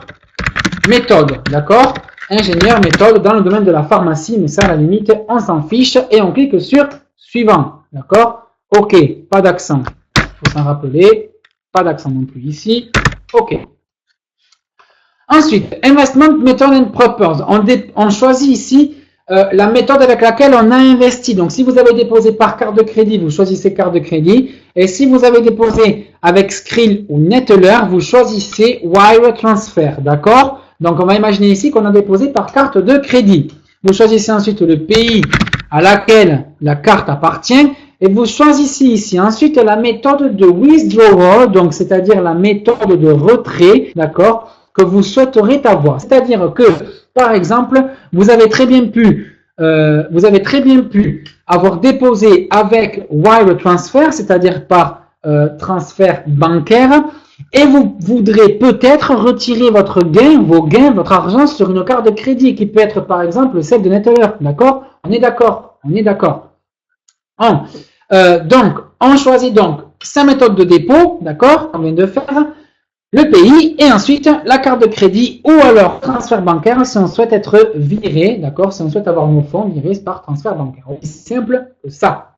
[SPEAKER 1] méthode, d'accord? Ingénieur méthode dans le domaine de la pharmacie, mais ça, à la limite, on s'en fiche et on clique sur suivant, d'accord? Ok, pas d'accent, il faut s'en rappeler, pas d'accent non plus ici, ok. Ensuite, investment method and purpose, on choisit ici la méthode avec laquelle on a investi. Donc, si vous avez déposé par carte de crédit, vous choisissez carte de crédit. Et si vous avez déposé avec Skrill ou Neteller, vous choisissez Wire Transfer. D'accord? Donc, on va imaginer ici qu'on a déposé par carte de crédit. Vous choisissez ensuite le pays à laquelle la carte appartient. Et vous choisissez ici ensuite la méthode de withdrawal, donc c'est-à-dire la méthode de retrait, d'accord, que vous souhaiterez avoir. C'est-à-dire que, par exemple, vous avez très bien pu avoir déposé avec wire transfer, c'est-à-dire par transfert bancaire, et vous voudrez peut-être retirer votre gain, votre argent sur une carte de crédit qui peut être par exemple celle de Neteller. D'accord? On est d'accord? On est d'accord. Donc, on choisit donc sa méthode de dépôt, d'accord? On vient de faire. Le pays et ensuite la carte de crédit ou alors transfert bancaire si on souhaite être viré, d'accord, si on souhaite avoir nos fonds virés par transfert bancaire. Aussi simple que ça.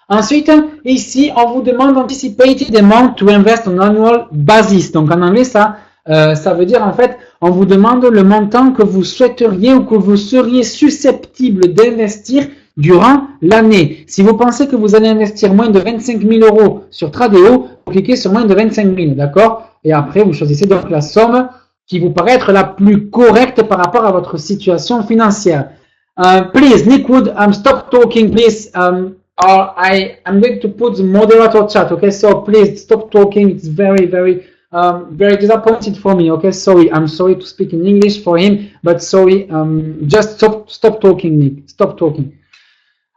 [SPEAKER 1] Ensuite, ici, on vous demande anticipated amount to invest on annual basis. Donc en anglais, ça veut dire en fait, on vous demande le montant que vous souhaiteriez ou que vous seriez susceptible d'investir durant l'année. Si vous pensez que vous allez investir moins de 25 000 euros sur Tradeo, vous cliquez sur moins de 25 000, d'accord? Et après, vous choisissez donc la somme qui vous paraît être la plus correcte par rapport à votre situation financière. Please, Nickwood, stop talking, please. Or I'm going to put the moderator chat, okay? So please stop talking. It's very disappointed for me, okay? Sorry, I'm sorry to speak in English for him, but sorry, just stop talking, Nick. Stop talking.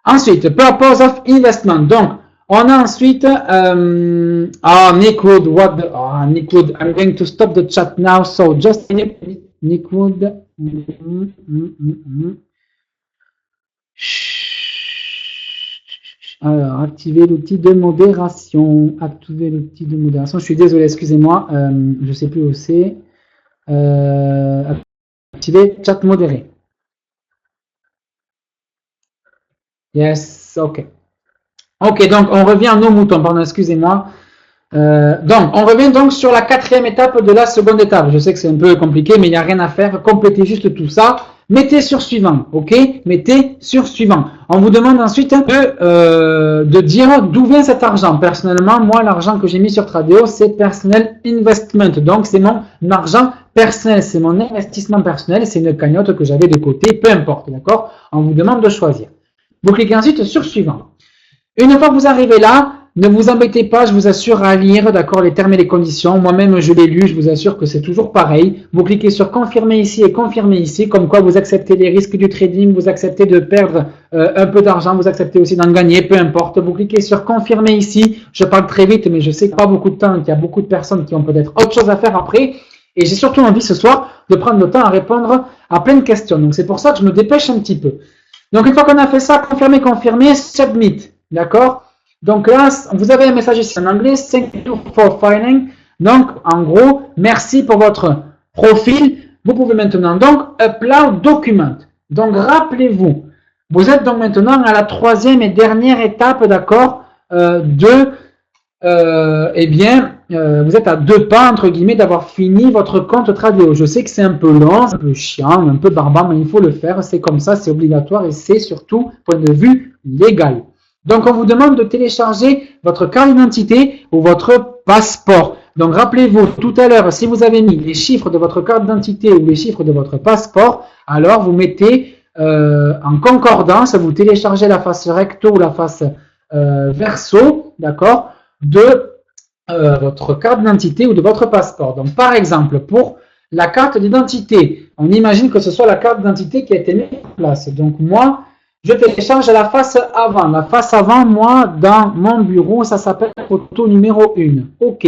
[SPEAKER 1] Ensuite, purpose of investment. Donc, on a ensuite, Nickwood, Nickwood, I'm going to stop the chat now, so just, Nickwood, Alors, activer l'outil de modération, je suis désolé, excusez-moi, je ne sais plus où c'est, activer chat modéré. Yes, ok. Ok, donc on revient à nos moutons, pardon, excusez-moi. Donc, on revient donc sur la quatrième étape de la seconde étape. Je sais que c'est un peu compliqué, mais il n'y a rien à faire. Complétez juste tout ça. Mettez sur suivant, ok? Mettez sur suivant. On vous demande ensuite de dire d'où vient cet argent. Personnellement, moi, l'argent que j'ai mis sur Tradeo, c'est Personal Investment. Donc, c'est mon argent personnel, c'est mon investissement personnel, c'est une cagnotte que j'avais de côté, peu importe, d'accord? On vous demande de choisir. Vous cliquez ensuite sur suivant. Une fois que vous arrivez là, ne vous embêtez pas, je vous assure à lire, d'accord, les termes et les conditions. Moi-même, je l'ai lu, je vous assure que c'est toujours pareil. Vous cliquez sur confirmer ici et confirmer ici, comme quoi vous acceptez les risques du trading, vous acceptez de perdre un peu d'argent, vous acceptez aussi d'en gagner, peu importe. Vous cliquez sur confirmer ici. Je parle très vite, mais je sais qu'il n'y a pas beaucoup de temps, qu'il y a beaucoup de personnes qui ont peut-être autre chose à faire après. Et j'ai surtout envie ce soir de prendre le temps à répondre à plein de questions. Donc c'est pour ça que je me dépêche un petit peu. Donc une fois qu'on a fait ça, confirmer, confirmer, submit. D'accord? Donc là, vous avez un message ici en anglais, thank you for filing. Donc, en gros, merci pour votre profil. Vous pouvez maintenant donc upload document. Donc, rappelez-vous, vous êtes donc maintenant à la troisième et dernière étape, d'accord, de eh bien, vous êtes à 2 pas, entre guillemets, d'avoir fini votre compte Tradeo. Je sais que c'est un peu long, un peu chiant, un peu barbare, mais il faut le faire. C'est comme ça, c'est obligatoire et c'est surtout point de vue légal. Donc, on vous demande de télécharger votre carte d'identité ou votre passeport. Donc, rappelez-vous, tout à l'heure, si vous avez mis les chiffres de votre carte d'identité ou les chiffres de votre passeport, alors vous mettez en concordance, vous téléchargez la face recto ou la face verso, d'accord, de votre carte d'identité ou de votre passeport. Donc, par exemple, pour la carte d'identité, on imagine que ce soit la carte d'identité qui a été mise en place. Donc, moi, je télécharge la face avant. La face avant, moi, dans mon bureau, ça s'appelle photo numéro 1. OK.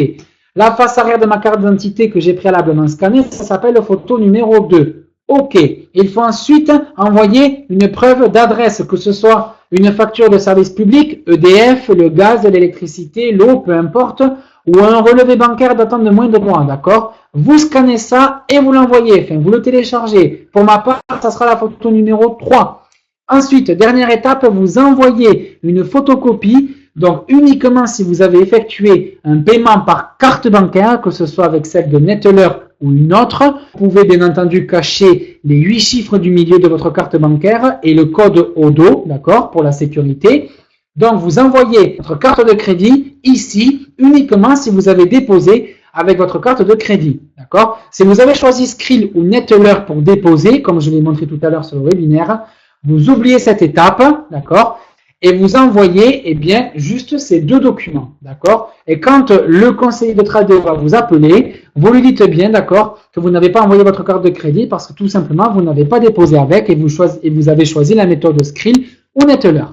[SPEAKER 1] La face arrière de ma carte d'identité que j'ai préalablement scannée, ça s'appelle photo numéro 2. OK. Il faut ensuite envoyer une preuve d'adresse, que ce soit une facture de service public, EDF, le gaz, l'électricité, l'eau, peu importe, ou un relevé bancaire datant de moins de mois, d'accord? Vous scannez ça et vous l'envoyez, enfin, vous le téléchargez. Pour ma part, ça sera la photo numéro 3. Ensuite, dernière étape, vous envoyez une photocopie, donc uniquement si vous avez effectué un paiement par carte bancaire, que ce soit avec celle de Neteller ou une autre. Vous pouvez bien entendu cacher les 8 chiffres du milieu de votre carte bancaire et le code au dos, d'accord, pour la sécurité. Donc, vous envoyez votre carte de crédit ici uniquement si vous avez déposé avec votre carte de crédit, d'accord. Si vous avez choisi Skrill ou Neteller pour déposer, comme je l'ai montré tout à l'heure sur le webinaire, vous oubliez cette étape, d'accord, et vous envoyez, eh bien, juste ces 2 documents, d'accord. Et quand le conseiller de Tradeo va vous appeler, vous lui dites bien, d'accord, que vous n'avez pas envoyé votre carte de crédit parce que tout simplement, vous n'avez pas déposé avec et vous avez choisi la méthode Skrill ou Neteller.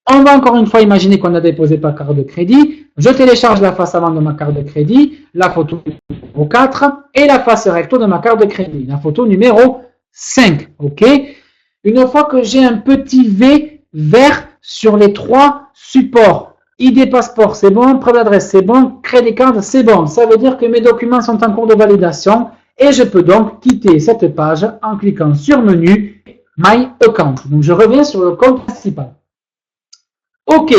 [SPEAKER 1] On va encore une fois imaginer qu'on a déposé par carte de crédit. Je télécharge la face avant de ma carte de crédit, la photo numéro 4 et la face recto de ma carte de crédit, la photo numéro 5, ok. Une fois que j'ai un petit V vert sur les 3 supports, ID passeport c'est bon, preuve d'adresse c'est bon, crédit card c'est bon. Ça veut dire que mes documents sont en cours de validation et je peux donc quitter cette page en cliquant sur menu My Account. Donc je reviens sur le compte principal. Ok,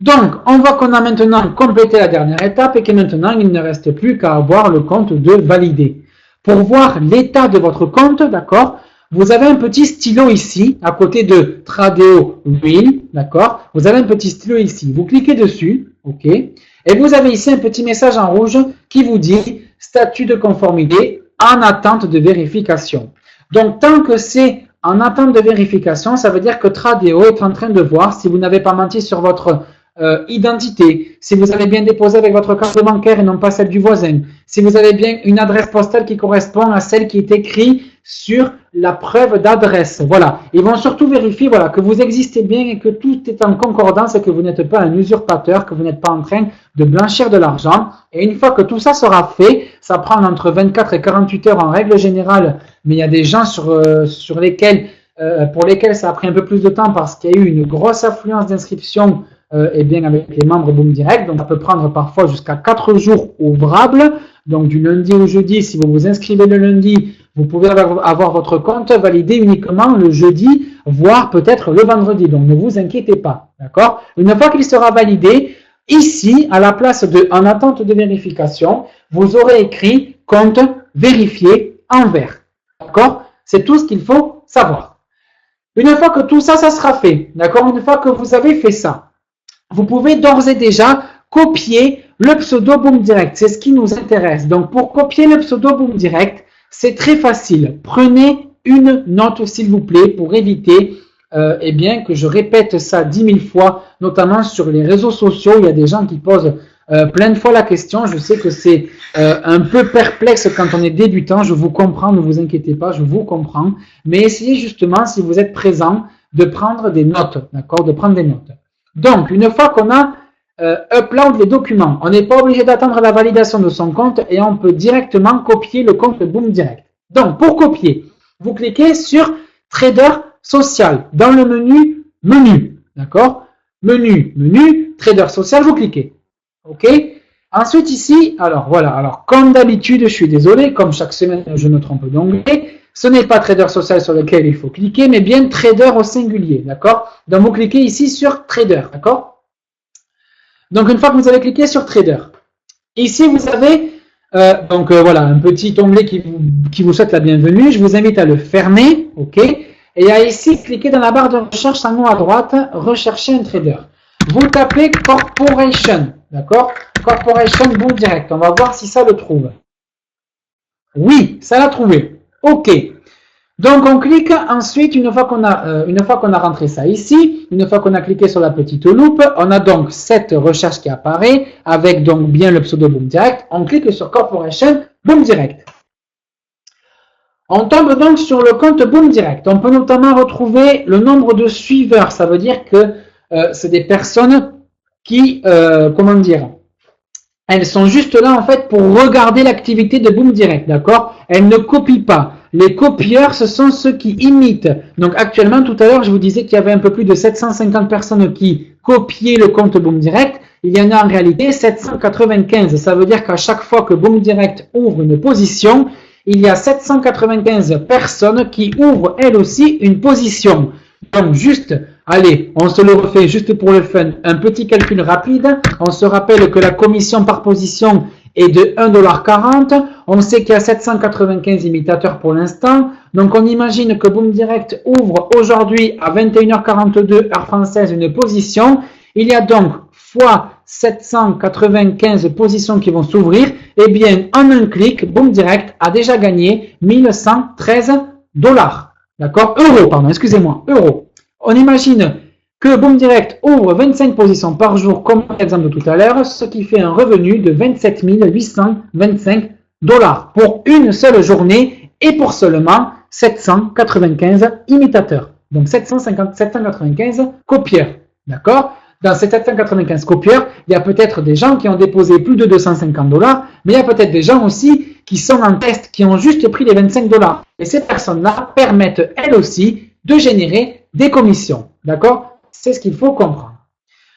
[SPEAKER 1] donc on voit qu'on a maintenant complété la dernière étape et que maintenant il ne reste plus qu'à avoir le compte de valider. Pour voir l'état de votre compte, d'accord, vous avez un petit stylo ici, à côté de Tradeo Wheel, d'accord. Vous avez un petit stylo ici. Vous cliquez dessus, ok. Et vous avez ici un petit message en rouge qui vous dit statut de conformité en attente de vérification. Donc, tant que c'est en attente de vérification, ça veut dire que Tradeo est en train de voir si vous n'avez pas menti sur votre identité, si vous avez bien déposé avec votre carte bancaire et non pas celle du voisin, si vous avez bien une adresse postale qui correspond à celle qui est écrite sur la preuve d'adresse. Voilà. Ils vont surtout vérifier, voilà, que vous existez bien et que tout est en concordance et que vous n'êtes pas un usurpateur, que vous n'êtes pas en train de blanchir de l'argent. Et une fois que tout ça sera fait, ça prend entre 24 et 48 heures en règle générale, mais il y a des gens pour lesquels ça a pris un peu plus de temps parce qu'il y a eu une grosse affluence d'inscriptions et bien avec les membres Boom Direct. Donc ça peut prendre parfois jusqu'à 4 jours ouvrables. Donc du lundi au jeudi, si vous vous inscrivez le lundi, vous pouvez avoir votre compte validé uniquement le jeudi, voire peut-être le vendredi. Donc ne vous inquiétez pas, d'accord. Une fois qu'il sera validé, ici, à la place de en attente de vérification, vous aurez écrit compte vérifié en vert, d'accord. C'est tout ce qu'il faut savoir. Une fois que tout ça, ça sera fait, d'accord. Une fois que vous avez fait ça, vous pouvez d'ores et déjà copier le pseudo Boom Direct. C'est ce qui nous intéresse. Donc, pour copier le pseudo Boom Direct, c'est très facile. Prenez une note, s'il vous plaît, pour éviter eh bien, que je répète ça 10 000 fois, notamment sur les réseaux sociaux. Il y a des gens qui posent plein de fois la question. Je sais que c'est un peu perplexe quand on est débutant. Je vous comprends, ne vous inquiétez pas, je vous comprends. Mais essayez justement, si vous êtes présent, de prendre des notes. D'accord, de prendre des notes. Donc, une fois qu'on a upload les documents, on n'est pas obligé d'attendre la validation de son compte et on peut directement copier le compte Boom Direct. Donc, pour copier, vous cliquez sur Trader Social dans le menu, d'accord? Menu, Trader Social, vous cliquez. OK? Ensuite, ici, alors voilà, alors comme d'habitude, je suis désolé, comme chaque semaine, je me trompe d'onglet. Ce n'est pas Trader Social sur lequel il faut cliquer, mais bien Trader au singulier, d'accord? Donc, vous cliquez ici sur Trader, d'accord? Donc, une fois que vous avez cliqué sur Trader, ici, vous avez voilà, un petit onglet qui vous souhaite la bienvenue. Je vous invite à le fermer, ok? Et à ici, cliquez dans la barre de recherche en haut à droite, rechercher un trader. Vous tapez Corporation, d'accord? Corporation Boom Direct. On va voir si ça le trouve. Oui, ça l'a trouvé. Ok. Donc, on clique ensuite, une fois qu'on a rentré ça ici, une fois qu'on a cliqué sur la petite loupe, on a donc cette recherche qui apparaît avec donc bien le pseudo Boom Direct. On clique sur Corporation Boom Direct. On tombe donc sur le compte Boom Direct. On peut notamment retrouver le nombre de suiveurs. Ça veut dire que c'est des personnes qui, comment dire, elles sont juste là en fait pour regarder l'activité de Boom Direct, d'accord? Elles ne copient pas. Les copieurs, ce sont ceux qui imitent. Donc actuellement, tout à l'heure, je vous disais qu'il y avait un peu plus de 750 personnes qui copiaient le compte Boom Direct. Il y en a en réalité 795. Ça veut dire qu'à chaque fois que Boom Direct ouvre une position, il y a 795 personnes qui ouvrent elles aussi une position. Donc juste, allez, on se le refait juste pour le fun. Un petit calcul rapide. On se rappelle que la commission par position est de 1,40 $. On sait qu'il y a 795 imitateurs pour l'instant. Donc on imagine que Boom Direct ouvre aujourd'hui à 21h42 heure française une position. Il y a donc fois 795 positions qui vont s'ouvrir. Eh bien, en un clic, Boom Direct a déjà gagné 1113 $. D'accord? Euros, pardon, excusez-moi, euros. On imagine que Boom Direct ouvre 25 positions par jour, comme l'exemple de tout à l'heure, ce qui fait un revenu de 27 825 $ pour une seule journée et pour seulement 795 imitateurs. Donc 795 copieurs. D'accord? Dans ces 795 copieurs, il y a peut-être des gens qui ont déposé plus de 250 $, mais il y a peut-être des gens aussi qui sont en test, qui ont juste pris les 25 $. Et ces personnes-là permettent, elles aussi, de générer des commissions. D'accord? C'est ce qu'il faut comprendre.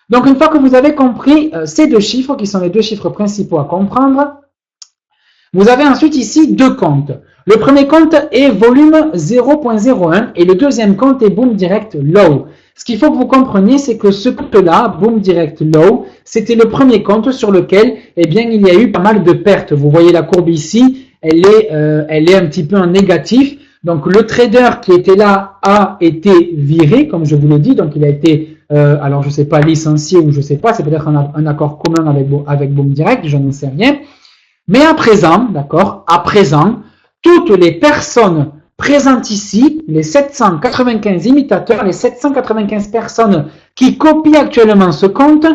[SPEAKER 1] Donc, une fois que vous avez compris ces deux chiffres, qui sont les deux chiffres principaux à comprendre, vous avez ensuite ici deux comptes. Le premier compte est volume 0.01 et le deuxième compte est Boom Direct Low. Ce qu'il faut que vous compreniez, c'est que ce compte-là, Boom Direct Low, c'était le premier compte sur lequel, eh bien, il y a eu pas mal de pertes. Vous voyez la courbe ici, elle est un petit peu en négatif. Donc, le trader qui était là a été viré, comme je vous l'ai dit. Donc, il a été, alors je ne sais pas, licencié ou je ne sais pas, c'est peut-être un accord commun avec Boom Direct, je n'en sais rien. Mais à présent, d'accord, à présent, toutes les personnes présentes ici, les 795 imitateurs, les 795 personnes qui copient actuellement ce compte,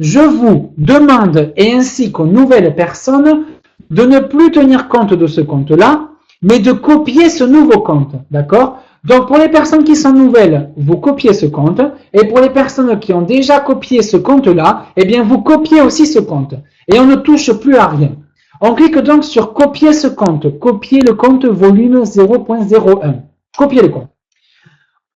[SPEAKER 1] je vous demande, et ainsi qu'aux nouvelles personnes, de ne plus tenir compte de ce compte-là, mais de copier ce nouveau compte, d'accord? Donc, pour les personnes qui sont nouvelles, vous copiez ce compte, et pour les personnes qui ont déjà copié ce compte-là, eh bien, vous copiez aussi ce compte, et on ne touche plus à rien. On clique donc sur copier ce compte, copier le compte volume 0.01, copier le compte.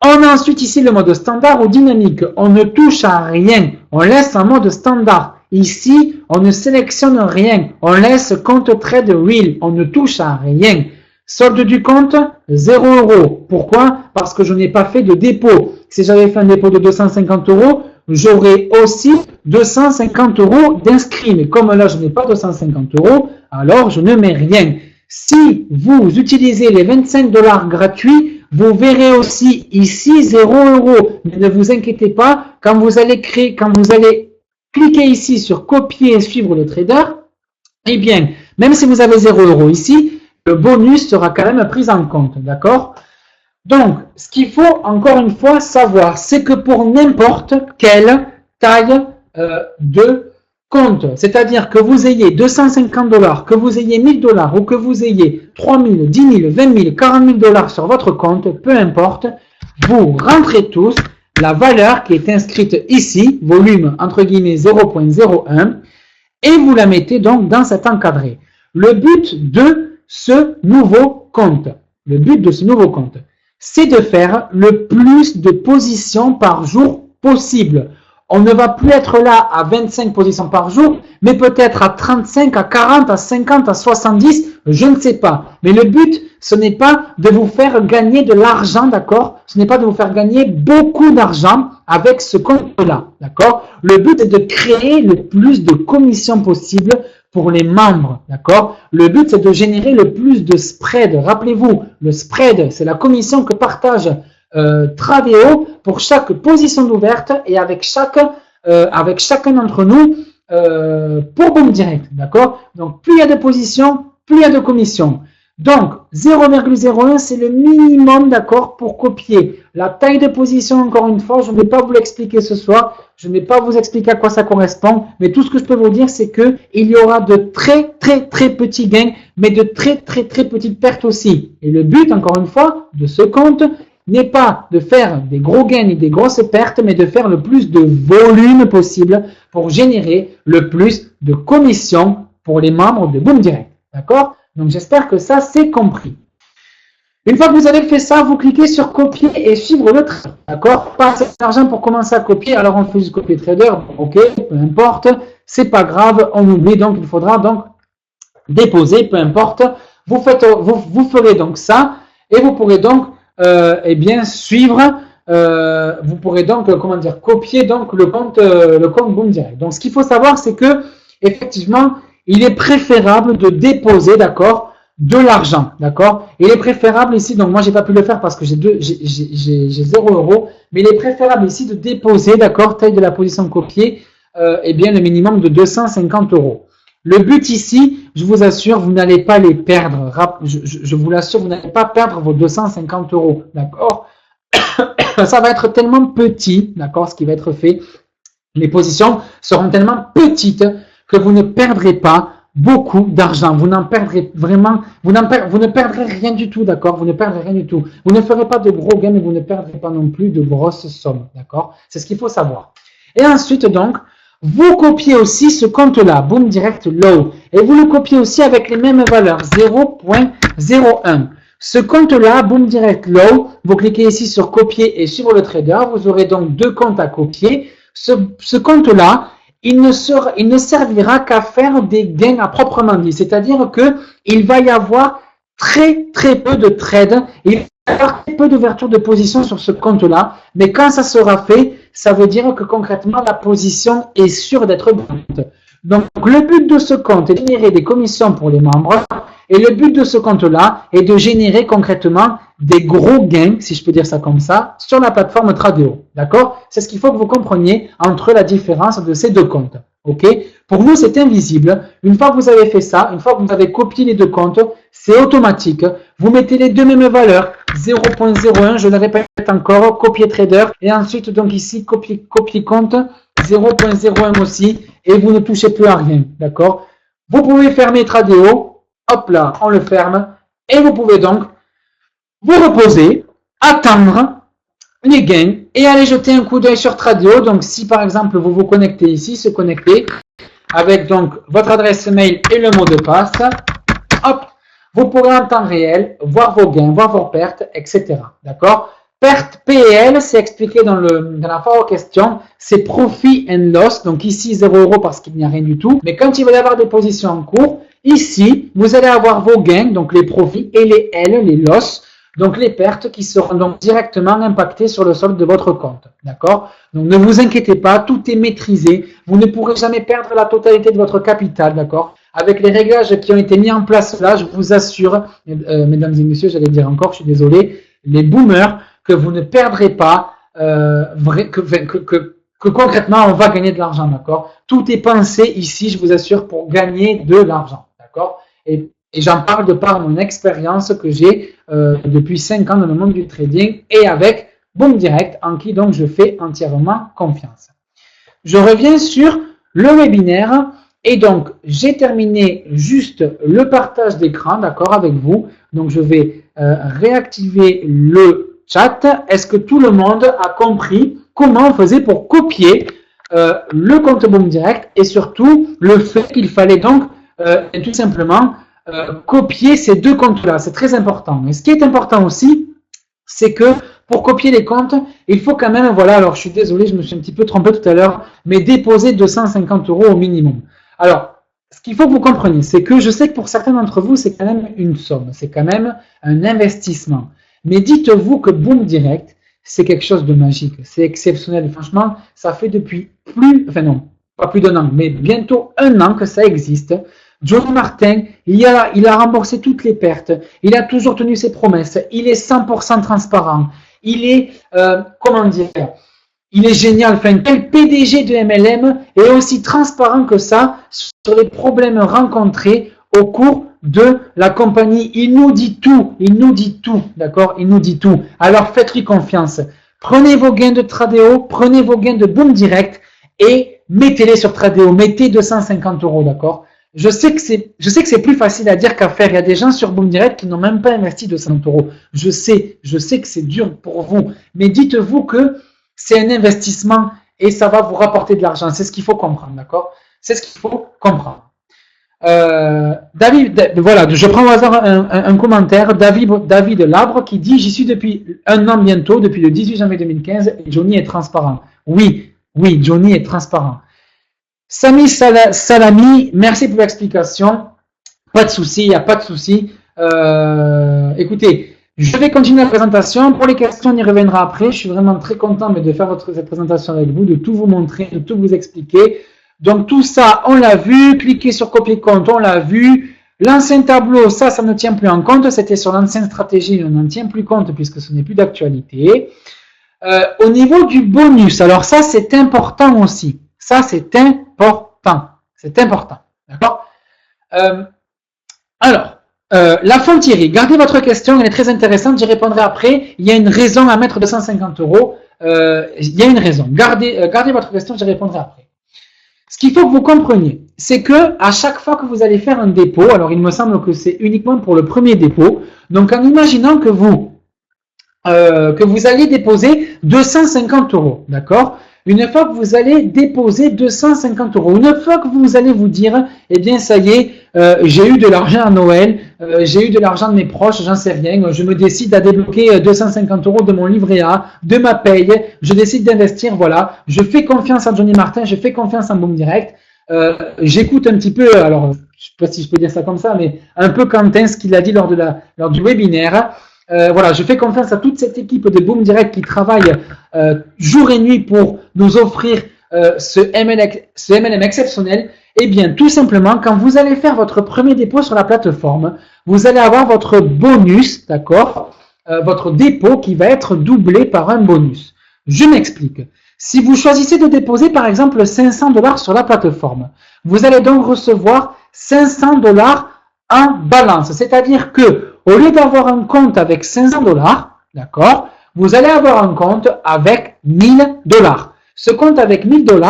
[SPEAKER 1] On a ensuite ici le mode standard ou dynamique, on ne touche à rien, on laisse en mode standard. Ici, on ne sélectionne rien, on laisse compte trade real, on ne touche à rien. Solde du compte, 0 €. Pourquoi? Parce que je n'ai pas fait de dépôt. Si j'avais fait un dépôt de 250 €, j'aurais aussi 250 € d'inscrits. Mais comme là, je n'ai pas 250 €, alors je ne mets rien. Si vous utilisez les 25 $ gratuits, vous verrez aussi ici 0 €. Mais ne vous inquiétez pas, quand vous allez cliquer ici sur copier et suivre le trader, eh bien, même si vous avez 0 € ici, le bonus sera quand même pris en compte, d'accord? Donc, ce qu'il faut encore une fois savoir, c'est que pour n'importe quelle taille de compte, c'est-à-dire que vous ayez 250 $, que vous ayez 1000 $ ou que vous ayez 3000, 10 000, 20 000, 40 000 $ sur votre compte, peu importe, vous rentrez tous la valeur qui est inscrite ici, volume entre guillemets 0.01, et vous la mettez donc dans cet encadré. Le but de ce nouveau compte, c'est de faire le plus de positions par jour possible. on ne va plus être là à 25 positions par jour, mais peut-être à 35, à 40, à 50, à 70, je ne sais pas. Mais le but, ce n'est pas de vous faire gagner de l'argent, d'accord? Ce n'est pas de vous faire gagner beaucoup d'argent avec ce compte-là, d'accord? Le but est de créer le plus de commissions possible pour les membres, d'accord? Le but, c'est de générer le plus de spread. Rappelez-vous, le spread, c'est la commission que partage Tradeo pour chaque position d'ouverte et avec chacun d'entre nous pour Boom Direct, d'accord? Donc, plus il y a de positions, plus il y a de commissions. Donc, 0,01, c'est le minimum, d'accord, pour copier. La taille de position, encore une fois, je ne vais pas vous l'expliquer ce soir. Je ne vais pas vous expliquer à quoi ça correspond. Mais tout ce que je peux vous dire, c'est que il y aura de très, très, très petits gains, mais de très, très, très petites pertes aussi. Et le but, encore une fois, de ce compte n'est pas de faire des gros gains et des grosses pertes, mais de faire le plus de volume possible pour générer le plus de commissions pour les membres de Boom Direct. D'accord? Donc, j'espère que ça, c'est compris. Une fois que vous avez fait ça, vous cliquez sur copier et suivre le trader. D'accord? Pas assez d'argent pour commencer à copier. Alors, on fait juste copier trader. Ok, peu importe. C'est pas grave. On oublie. Donc, il faudra donc déposer. Peu importe. Vous ferez donc ça. Et vous pourrez donc, eh bien, suivre. Vous pourrez donc, comment dire, copier donc le compte Boom Direct. Donc, ce qu'il faut savoir, c'est que, effectivement, il est préférable de déposer, d'accord, de l'argent, d'accord. Il est préférable ici, donc moi j'ai pas pu le faire parce que j'ai 0 euros, mais il est préférable ici de déposer, d'accord, taille de la position copiée, eh bien le minimum de 250 euros. Le but ici, je vous assure, vous n'allez pas les perdre. Je vous l'assure, vous n'allez pas perdre vos 250 euros, d'accord. Ça va être tellement petit, d'accord, ce qui va être fait. Les positions seront tellement petites que vous ne perdrez pas beaucoup d'argent. Vous n'en perdrez vraiment, vous ne perdrez rien du tout, d'accord? Vous ne perdrez rien du tout. Vous ne ferez pas de gros gains, mais vous ne perdrez pas non plus de grosses sommes, d'accord? C'est ce qu'il faut savoir. Et ensuite, donc, vous copiez aussi ce compte-là, Boom Direct Low, et vous le copiez aussi avec les mêmes valeurs, 0.01. Ce compte-là, Boom Direct Low, vous cliquez ici sur copier et suivre le trader, vous aurez donc deux comptes à copier. Ce compte-là, il ne servira qu'à faire des gains à proprement dit. C'est-à-dire qu'il va y avoir très très peu de trades, il va y avoir très peu d'ouverture de position sur ce compte-là, mais quand ça sera fait, ça veut dire que concrètement la position est sûre d'être bonne. Donc le but de ce compte est de générer des commissions pour les membres, et le but de ce compte-là est de générer concrètement des gros gains, si je peux dire ça comme ça, sur la plateforme Tradeo. D'accord? C'est ce qu'il faut que vous compreniez entre la différence de ces deux comptes. Ok? Pour nous, c'est invisible. Une fois que vous avez fait ça, une fois que vous avez copié les deux comptes, c'est automatique. Vous mettez les deux mêmes valeurs, 0.01, je le répète encore, copier trader, et ensuite, donc ici, copier compte, 0.01 aussi, et vous ne touchez plus à rien. D'accord? Vous pouvez fermer Tradeo. Hop là, on le ferme. Et vous pouvez donc vous reposer, attendre les gains et aller jeter un coup d'œil sur Tradeo. Donc, si par exemple vous vous connectez ici, se connecter avec donc votre adresse mail et le mot de passe, hop, vous pourrez en temps réel voir vos gains, voir vos pertes, etc. D'accord? Perte PL, c'est expliqué dans la fois en question, c'est profit and loss. Donc ici, 0 euros parce qu'il n'y a rien du tout. Mais quand il va y avoir des positions en cours, ici, vous allez avoir vos gains, donc les profits, et les L, les loss, donc les pertes qui seront donc directement impactées sur le solde de votre compte. D'accord? Donc ne vous inquiétez pas, tout est maîtrisé. Vous ne pourrez jamais perdre la totalité de votre capital. D'accord? Avec les réglages qui ont été mis en place là, je vous assure, mesdames et messieurs, j'allais dire encore, je suis désolé, les boomers, que vous ne perdrez pas, que concrètement, on va gagner de l'argent, d'accord? Tout est pensé ici, je vous assure, pour gagner de l'argent, d'accord? Et j'en parle de par mon expérience que j'ai depuis 5 ans dans le monde du trading et avec Boom Direct, en qui donc je fais entièrement confiance. Je reviens sur le webinaire et donc j'ai terminé juste le partage d'écran, d'accord, avec vous. Donc je vais réactiver le chat. Est-ce que tout le monde a compris comment on faisait pour copier le compte Boom Direct et surtout le fait qu'il fallait donc tout simplement copier ces deux comptes-là? C'est très important. Mais ce qui est important aussi, c'est que pour copier les comptes, il faut quand même, voilà, alors je suis désolé, je me suis un petit peu trompé tout à l'heure, mais déposer 250 € au minimum. Alors, ce qu'il faut que vous compreniez, c'est que je sais que pour certains d'entre vous, c'est quand même une somme, c'est quand même un investissement. Mais dites-vous que Boom Direct, c'est quelque chose de magique, c'est exceptionnel. Franchement, ça fait depuis pas plus d'un an, mais bientôt un an que ça existe. Johnny Martin, il a remboursé toutes les pertes, il a toujours tenu ses promesses, il est 100% transparent, il est, il est génial. Enfin, quel PDG de MLM est aussi transparent que ça sur les problèmes rencontrés au cours de la compagnie. Il nous dit tout, d'accord? Il nous dit tout. Alors faites-lui confiance. Prenez vos gains de Tradeo, prenez vos gains de Boom Direct et mettez-les sur Tradeo. Mettez 250 €, d'accord? Je sais que c'est plus facile à dire qu'à faire. Il y a des gens sur Boom Direct qui n'ont même pas investi 200 €. Je sais que c'est dur pour vous, mais dites-vous que c'est un investissement et ça va vous rapporter de l'argent. C'est ce qu'il faut comprendre, d'accord? C'est ce qu'il faut comprendre. David, voilà, je prends au hasard un commentaire. David Labre qui dit: j'y suis depuis un an bientôt, depuis le 18 janvier 2015, et Johnny est transparent. Oui, Johnny est transparent. Sami Salami, merci pour l'explication. Pas de souci, il n'y a pas de souci. Écoutez, je vais continuer la présentation. Pour les questions, on y reviendra après. Je suis vraiment très content de faire cette présentation avec vous, de tout vous montrer, de tout vous expliquer. Donc tout ça, on l'a vu. Cliquez sur copier-compte, on l'a vu. L'ancien tableau, ça ne tient plus en compte. C'était sur l'ancienne stratégie, on n'en tient plus compte puisque ce n'est plus d'actualité. Au niveau du bonus, alors ça c'est important aussi. Ça c'est important. C'est important. D'accord? La Fonthierry, gardez votre question, elle est très intéressante, j'y répondrai après. Il y a une raison à mettre 250 €. Il y a une raison. Gardez votre question, j'y répondrai après. Ce qu'il faut que vous compreniez, c'est que à chaque fois que vous allez faire un dépôt, alors il me semble que c'est uniquement pour le premier dépôt, donc en imaginant que vous allez déposer 250 €, d'accord? Une fois que vous allez déposer 250 €, une fois que vous allez vous dire, eh bien ça y est, j'ai eu de l'argent à Noël, j'ai eu de l'argent de mes proches, j'en sais rien, je me décide à débloquer 250 € de mon livret A, de ma paye, je décide d'investir, voilà, je fais confiance à Johnny Martin, je fais confiance en Boom Direct, j'écoute un petit peu, alors je sais pas si je peux dire ça comme ça, mais un peu Quentin, ce qu'il a dit lors du webinaire. Voilà, je fais confiance à toute cette équipe de Boom Direct qui travaille jour et nuit pour nous offrir ce MLM exceptionnel. Eh bien, tout simplement, quand vous allez faire votre premier dépôt sur la plateforme, vous allez avoir votre bonus, d'accord, votre dépôt qui va être doublé par un bonus. Je m'explique. Si vous choisissez de déposer, par exemple, 500 $ sur la plateforme, vous allez donc recevoir 500 $ en balance. C'est-à-dire que, au lieu d'avoir un compte avec 500 $, d'accord, vous allez avoir un compte avec 1000 $. Ce compte avec 1000 $,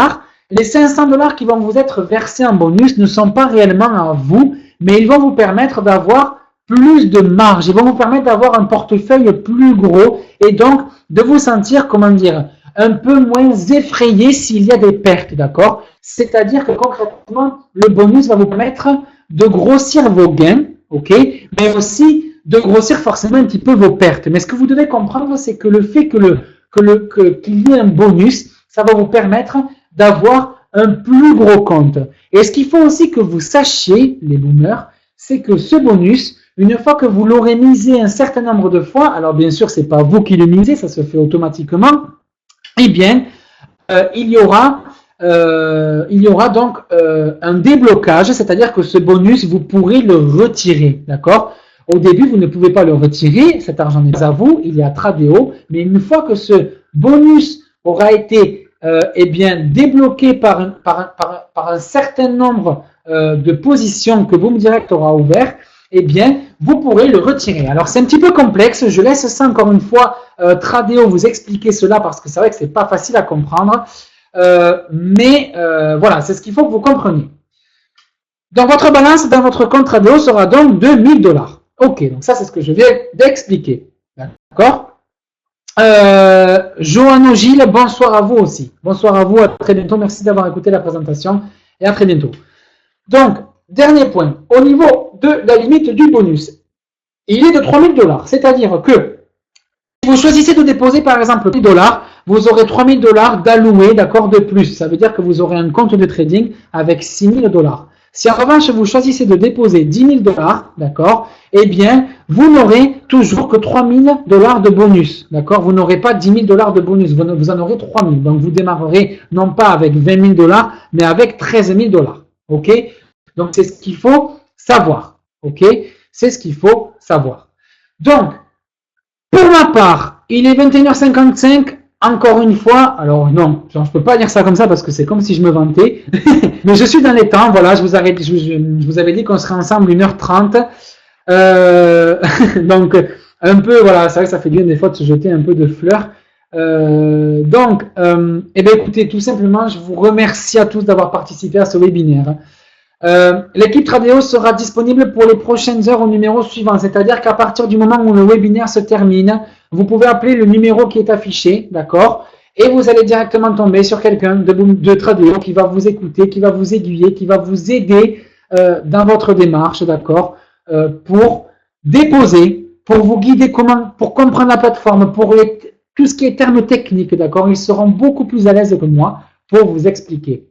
[SPEAKER 1] les 500 $ qui vont vous être versés en bonus ne sont pas réellement à vous, mais ils vont vous permettre d'avoir plus de marge. Ils vont vous permettre d'avoir un portefeuille plus gros et donc de vous sentir, comment dire, un peu moins effrayé s'il y a des pertes, d'accord? C'est-à-dire que concrètement, le bonus va vous permettre de grossir vos gains, ok, mais aussi de grossir forcément un petit peu vos pertes. Mais ce que vous devez comprendre, c'est que le fait qu'il y ait un bonus, ça va vous permettre d'avoir un plus gros compte. Et ce qu'il faut aussi que vous sachiez, les boomers, c'est que ce bonus, une fois que vous l'aurez misé un certain nombre de fois, alors bien sûr, c'est pas vous qui le misez, ça se fait automatiquement, eh bien, il y aura donc un déblocage, c'est-à-dire que ce bonus, vous pourrez le retirer, d'accord? Au début, vous ne pouvez pas le retirer, cet argent n'est pas à vous, il est à Tradeo, mais une fois que ce bonus aura été débloqué par un certain nombre de positions que Boom Direct aura ouvert, eh bien, vous pourrez le retirer. Alors, c'est un petit peu complexe, je laisse ça encore une fois, Tradeo vous expliquer cela parce que c'est vrai que c'est pas facile à comprendre. Voilà, c'est ce qu'il faut que vous compreniez. Donc, votre balance dans votre compte Tradeo sera donc de 1000 $. Ok, donc ça, c'est ce que je viens d'expliquer. D'accord? Joanne Gilles, bonsoir à vous aussi. Bonsoir à vous, à très bientôt. Merci d'avoir écouté la présentation et à très bientôt. Donc, dernier point. Au niveau de la limite du bonus, il est de 3000 $. C'est-à-dire que vous choisissez de déposer par exemple 1000 $, vous aurez 3000 $ d'alloués, d'accord, de plus. Ça veut dire que vous aurez un compte de trading avec 6000 $. Si en revanche vous choisissez de déposer 10 000 $, d'accord, eh bien vous n'aurez toujours que 3000 $ de bonus, d'accord. Vous n'aurez pas 10 000 $ de bonus, vous en aurez 3000. Donc vous démarrerez non pas avec 20 000 $, mais avec 13 000 $. Ok. Donc c'est ce qu'il faut savoir. Ok. C'est ce qu'il faut savoir. Donc pour ma part, il est 21h55. Encore une fois, alors non, je ne peux pas dire ça comme ça parce que c'est comme si je me vantais, mais je suis dans les temps, voilà, je vous avais dit qu'on serait ensemble 1h30, donc un peu, voilà, c'est vrai que ça fait bien des fois de se jeter un peu de fleurs, eh bien écoutez, tout simplement, je vous remercie à tous d'avoir participé à ce webinaire. L'équipe Tradeo sera disponible pour les prochaines heures au numéro suivant, c'est-à-dire qu'à partir du moment où le webinaire se termine, vous pouvez appeler le numéro qui est affiché, d'accord, et vous allez directement tomber sur quelqu'un de Tradeo qui va vous écouter, qui va vous aiguiller, qui va vous aider dans votre démarche, d'accord, pour déposer, pour vous guider comment, pour comprendre la plateforme, pour tout ce qui est termes techniques, d'accord, ils seront beaucoup plus à l'aise que moi pour vous expliquer.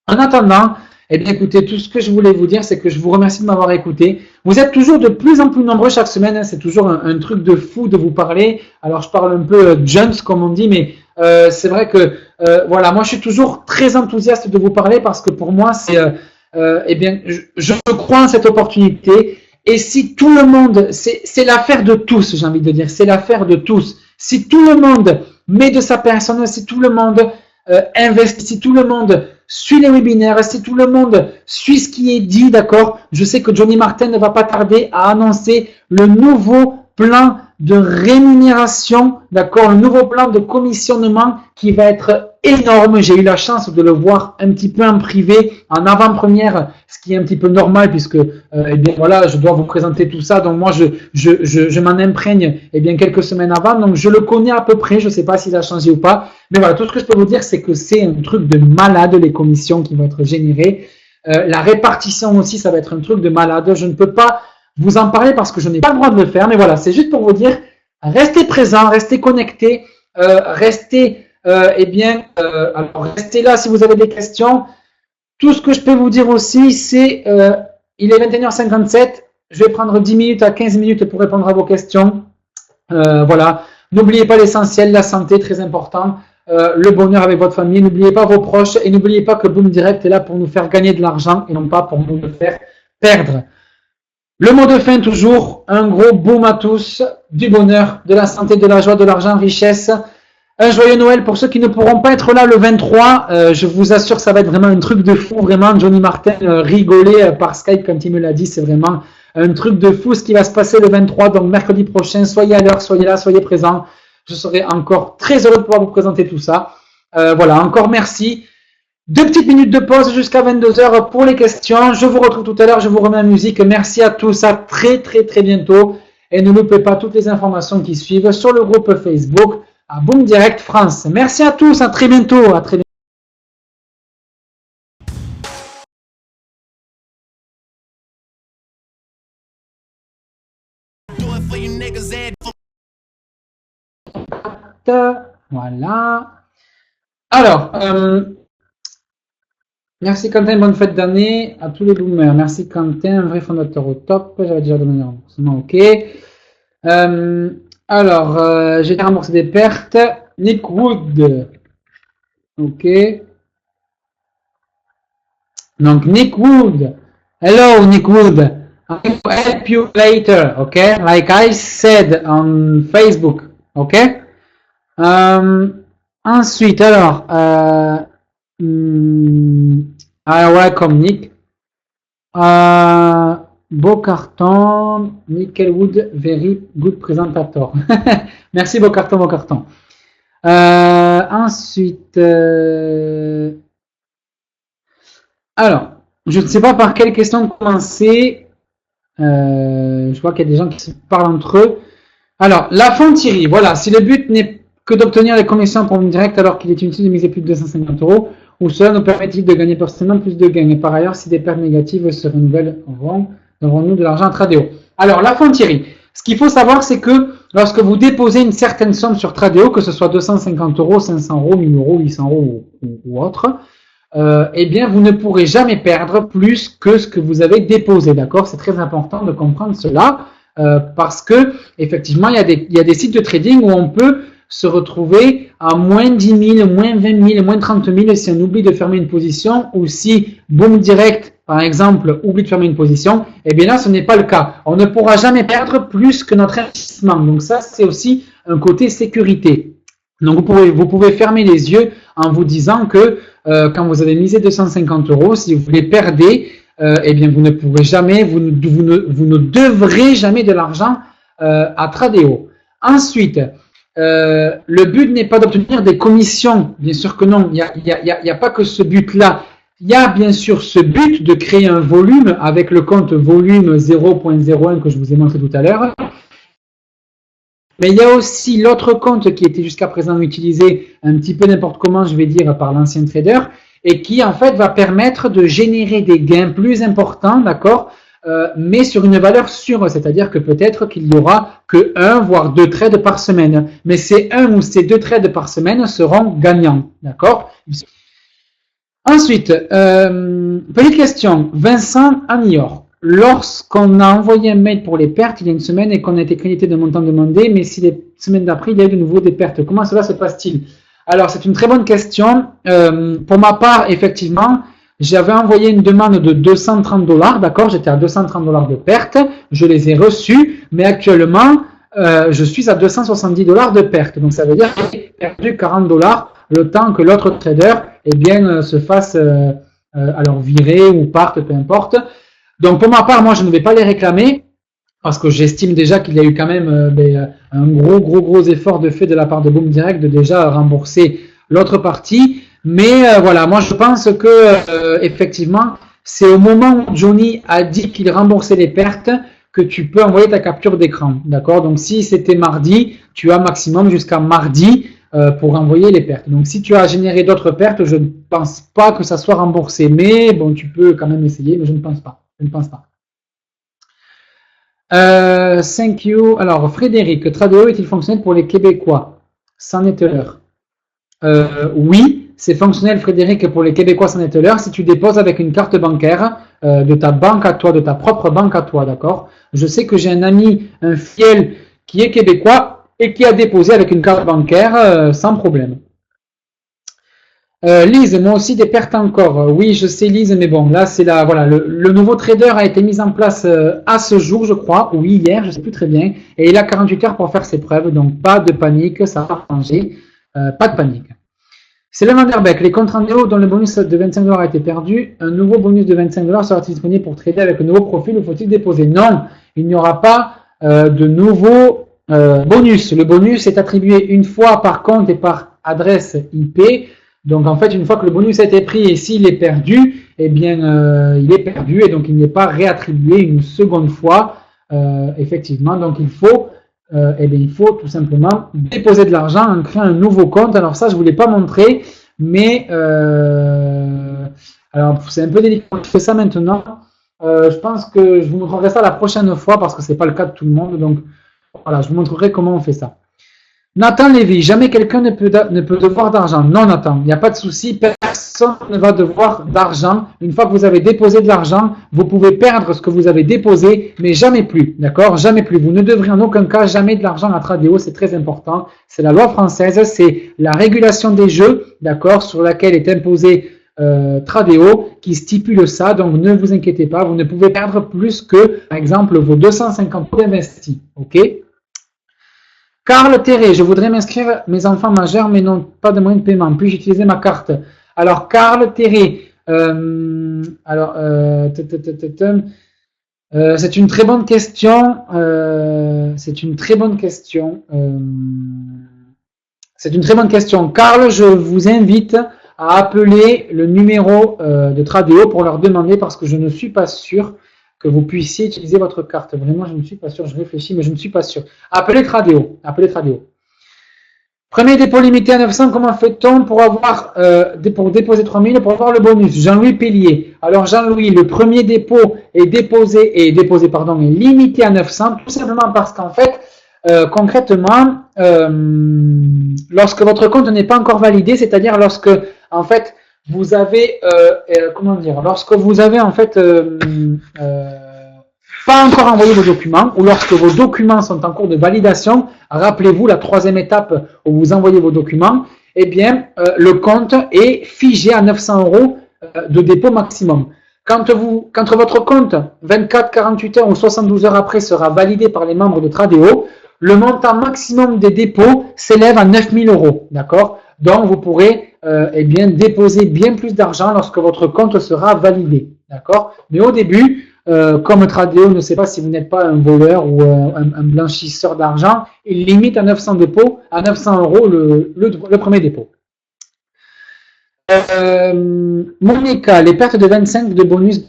[SPEAKER 1] En attendant, eh bien, écoutez, tout ce que je voulais vous dire, c'est que je vous remercie de m'avoir écouté. Vous êtes toujours de plus en plus nombreux chaque semaine. Hein, c'est toujours un truc de fou de vous parler. Alors, je parle un peu jumps, comme on dit, mais c'est vrai que, voilà, moi, je suis toujours très enthousiaste de vous parler parce que pour moi, c'est, eh bien, je crois en cette opportunité. Et si tout le monde, c'est l'affaire de tous, j'ai envie de dire, c'est l'affaire de tous. Si tout le monde met de sa personne, si tout le monde investit, si tout le monde suit les webinaires, si tout le monde suit ce qui est dit, d'accord, je sais que Johnny Martin ne va pas tarder à annoncer le nouveau plan de rémunération, d'accord, le nouveau plan de commissionnement qui va être énorme. J'ai eu la chance de le voir un petit peu en privé, en avant-première, ce qui est un petit peu normal puisque, eh bien voilà, je dois vous présenter tout ça. Donc moi, je m'en imprègne, eh bien quelques semaines avant. Donc je le connais à peu près. Je ne sais pas s'il a changé ou pas. Mais voilà, tout ce que je peux vous dire, c'est que c'est un truc de malade, les commissions qui vont être générées. La répartition aussi, ça va être un truc de malade. Je ne peux pas vous en parler parce que je n'ai pas le droit de le faire. Mais voilà, c'est juste pour vous dire, restez présents, restez connectés, restez, alors restez là si vous avez des questions. Tout ce que je peux vous dire aussi, c'est, il est 21h57, je vais prendre 10 minutes à 15 minutes pour répondre à vos questions. Voilà, n'oubliez pas l'essentiel, la santé, très important, le bonheur avec votre famille, n'oubliez pas vos proches et n'oubliez pas que Boom Direct est là pour nous faire gagner de l'argent et non pas pour nous le faire perdre. Le mot de fin toujours, un gros boom à tous, du bonheur, de la santé, de la joie, de l'argent, richesse. Un joyeux Noël pour ceux qui ne pourront pas être là le 23. Je vous assure que ça va être vraiment un truc de fou. Vraiment, Johnny Martin rigolait par Skype quand il me l'a dit. C'est vraiment un truc de fou ce qui va se passer le 23. Donc mercredi prochain, soyez à l'heure, soyez là, soyez présents. Je serai encore très heureux de pouvoir vous présenter tout ça. Voilà, encore merci. 2 petites minutes de pause jusqu'à 22h pour les questions. Je vous retrouve tout à l'heure. Je vous remets la musique. Merci à tous. À très bientôt. Et ne loupez pas toutes les informations qui suivent sur le groupe Facebook à Boom Direct France. Merci à tous, à très bientôt. À très bientôt. Voilà. Alors, merci Quentin, bonne fête d'année à tous les boomers. Merci Quentin, un vrai fondateur au top. J'avais déjà donné un remboursement, ok. Alors, j'ai remboursé des pertes. Nick Wood. Ok. Donc, Nick Wood. Hello, Nick Wood. I will help you later, okay? Like I said on Facebook, okay? Ensuite, alors, welcome Nick. Beau carton, Nickelwood, very good presentator. Merci, beau carton, beau carton. Ensuite, alors, je ne sais pas par quelle question commencer. Je vois qu'il y a des gens qui se parlent entre eux. Alors, la fonte Thierry, voilà, si le but n'est que d'obtenir les commissions pour une directe alors qu'il est inutile de miser plus de 250 €, ou cela nous permet-il de gagner personnellement plus de gains? Et par ailleurs, si des pertes négatives se renouvellent, aurons-nous de l'argent à Tradeo? Alors, la fonte Thierry, ce qu'il faut savoir, c'est que lorsque vous déposez une certaine somme sur Tradeo, que ce soit 250 euros, 500 euros, 1000 euros, 800 euros ou autre, eh bien, vous ne pourrez jamais perdre plus que ce que vous avez déposé, d'accord? C'est très important de comprendre cela, parce que, effectivement, il y a des sites de trading où on peut se retrouver à moins 10 000, moins 20 000, moins 30 000 si on oublie de fermer une position, ou si Boom Direct, par exemple, oublie de fermer une position, eh bien là, ce n'est pas le cas. On ne pourra jamais perdre plus que notre investissement. Donc ça, c'est aussi un côté sécurité. Donc vous pouvez fermer les yeux en vous disant que quand vous avez misé 250 euros, si vous les perdez, eh bien vous ne pourrez jamais, vous ne devrez jamais de l'argent à Tradeo. Ensuite, le but n'est pas d'obtenir des commissions, bien sûr que non, il n'y a pas que ce but-là. Il y a bien sûr ce but de créer un volume avec le compte volume 0.01 que je vous ai montré tout à l'heure. Mais il y a aussi l'autre compte qui était jusqu'à présent utilisé un petit peu n'importe comment, je vais dire, par l'ancien trader, et qui en fait va permettre de générer des gains plus importants, d'accord, mais sur une valeur sûre, c'est-à-dire que peut-être qu'il y aura que 1 voire 2 trades par semaine, mais ces 1 ou ces 2 trades par semaine seront gagnants, d'accord. Ensuite, petite question, Vincent à New York. Lorsqu'on a envoyé un mail pour les pertes il y a une semaine et qu'on a été crédité d'un montant demandé, mais si les semaines d'après il y a eu de nouveau des pertes, comment cela se passe-t-il? Alors c'est une très bonne question. Pour ma part, effectivement, j'avais envoyé une demande de 230 $, d'accord, j'étais à 230 $ de pertes, je les ai reçus, mais actuellement, je suis à 270 $ de pertes. Donc ça veut dire que j'ai perdu 40 $ le temps que l'autre trader eh bien, se fasse alors virer ou parte, peu importe. Donc pour ma part, moi je ne vais pas les réclamer parce que j'estime déjà qu'il y a eu quand même un gros effort de fait de la part de Boom Direct de déjà rembourser l'autre partie. Mais voilà, moi je pense que effectivement, c'est au moment où Johnny a dit qu'il remboursait les pertes que tu peux envoyer ta capture d'écran. D'accord? Donc si c'était mardi, tu as maximum jusqu'à mardi pour envoyer les pertes. Donc si tu as généré d'autres pertes, je ne pense pas que ça soit remboursé. Mais bon, tu peux quand même essayer, mais je ne pense pas. Je ne pense pas. Thank you. Alors, Frédéric, Tradeo est-il fonctionnel pour les Québécois? C'en est l'heure. Oui, c'est fonctionnel, Frédéric, pour les Québécois, c'en est l'heure. Si tu déposes avec une carte bancaire de ta banque à toi, de ta propre banque à toi, d'accord? Je sais que j'ai un ami, un fidèle, qui est québécois et qui a déposé avec une carte bancaire sans problème. Lise, moi aussi des pertes encore. Oui, je sais Lise, mais bon, là c'est là, voilà, le nouveau trader a été mis en place à ce jour, je crois, ou hier, je sais plus très bien, et il a 48 heures pour faire ses preuves, donc pas de panique, ça va changer, pas de panique. C'est le Vanderbeck, les comptes rendus dont le bonus de 25 $ a été perdu, un nouveau bonus de 25 $ sera-t-il disponible pour trader avec un nouveau profil ou faut-il déposer? Non, il n'y aura pas de nouveau bonus. Le bonus est attribué une fois par compte et par adresse IP. Donc en fait, une fois que le bonus a été pris et s'il est perdu, eh bien il est perdu et donc il n'est pas réattribué une seconde fois, effectivement. Donc il faut tout simplement déposer de l'argent en créant un nouveau compte. Alors ça, je ne vous l'ai pas montré, mais alors c'est un peu délicat. Je fais ça maintenant. Je pense que je vous montrerai ça la prochaine fois parce que ce n'est pas le cas de tout le monde. Donc voilà, je vous montrerai comment on fait ça. Nathan Lévy, jamais quelqu'un ne peut devoir d'argent. Non, Nathan, il n'y a pas de souci, personne ne va devoir d'argent. Une fois que vous avez déposé de l'argent, vous pouvez perdre ce que vous avez déposé, mais jamais plus, d'accord? Jamais plus. Vous ne devrez en aucun cas jamais de l'argent à Tradeo, c'est très important. C'est la loi française, c'est la régulation des jeux, d'accord, sur laquelle est imposé Tradeo, qui stipule ça, donc ne vous inquiétez pas, vous ne pouvez perdre plus que, par exemple, vos 250 € investis, ok? Carl Terré, je voudrais m'inscrire mes enfants majeurs, mais non pas de moyen de paiement. Puis-je utiliser ma carte? Alors, Carl Terré, c'est une très bonne question. C'est une très bonne question. Carl, je vous invite à appeler le numéro de Tradeo pour leur demander, parce que je ne suis pas sûr que vous puissiez utiliser votre carte. Vraiment, je ne suis pas sûr. Je réfléchis, mais je ne suis pas sûr. Appelez Tradeo. Appelez Tradeo. Premier dépôt limité à 900. Comment fait-on pour pour déposer 3000 pour avoir le bonus? Jean-Louis Pellier. Alors, Jean-Louis, le premier dépôt est limité à 900, tout simplement parce qu'en fait, concrètement, lorsque votre compte n'est pas encore validé, c'est-à-dire lorsque, en fait, vous avez, comment dire, lorsque vous avez, en fait, pas encore envoyé vos documents, ou lorsque vos documents sont en cours de validation, rappelez-vous la troisième étape où vous envoyez vos documents, eh bien, le compte est figé à 900 € de dépôt maximum. Quand votre compte, 24, 48 heures ou 72 heures après, sera validé par les membres de Tradeo, le montant maximum des dépôts s'élève à 9000 €. D'accord? Donc, vous pourrez eh bien, déposer bien plus d'argent lorsque votre compte sera validé. D'accord? Mais au début, comme Tradeo ne sait pas si vous n'êtes pas un voleur ou un blanchisseur d'argent, il limite à 900 €, le premier dépôt. Monica, les pertes de 25 de bonus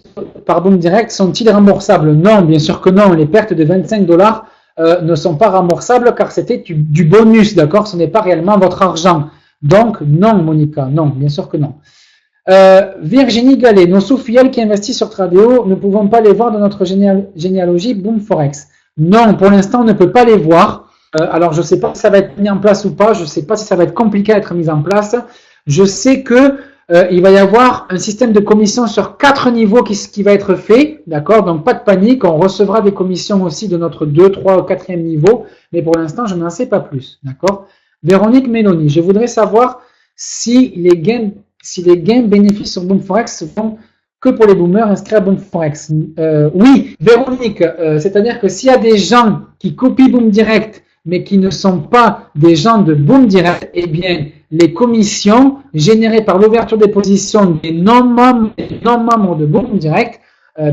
[SPEAKER 1] par Boom Direct sont-ils remboursables? Non, bien sûr que non. Les pertes de 25 $ ne sont pas remboursables car c'était du bonus, d'accord? Ce n'est pas réellement votre argent. Donc, non, Monica, non, bien sûr que non. Virginie Gallet, nos sous-filiales qui investissent sur Tradeo, ne pouvons pas les voir dans notre généalogie Boom Forex. Non, pour l'instant, on ne peut pas les voir. Alors, je ne sais pas si ça va être mis en place ou pas. Je ne sais pas si ça va être compliqué à être mis en place. Je sais que il va y avoir un système de commission sur 4 niveaux qui va être fait, d'accord? Donc pas de panique, on recevra des commissions aussi de notre 2, 3 ou 4e niveau, mais pour l'instant je n'en sais pas plus, d'accord? Véronique Mélanie, je voudrais savoir si les gains bénéfices sur Boom Forex se font que pour les boomers inscrits à Boom Forex. Oui, Véronique, c'est-à-dire que s'il y a des gens qui copient Boom Direct mais qui ne sont pas des gens de Boom Direct, eh bien, les commissions générées par l'ouverture des positions des non-membres de Boom Direct,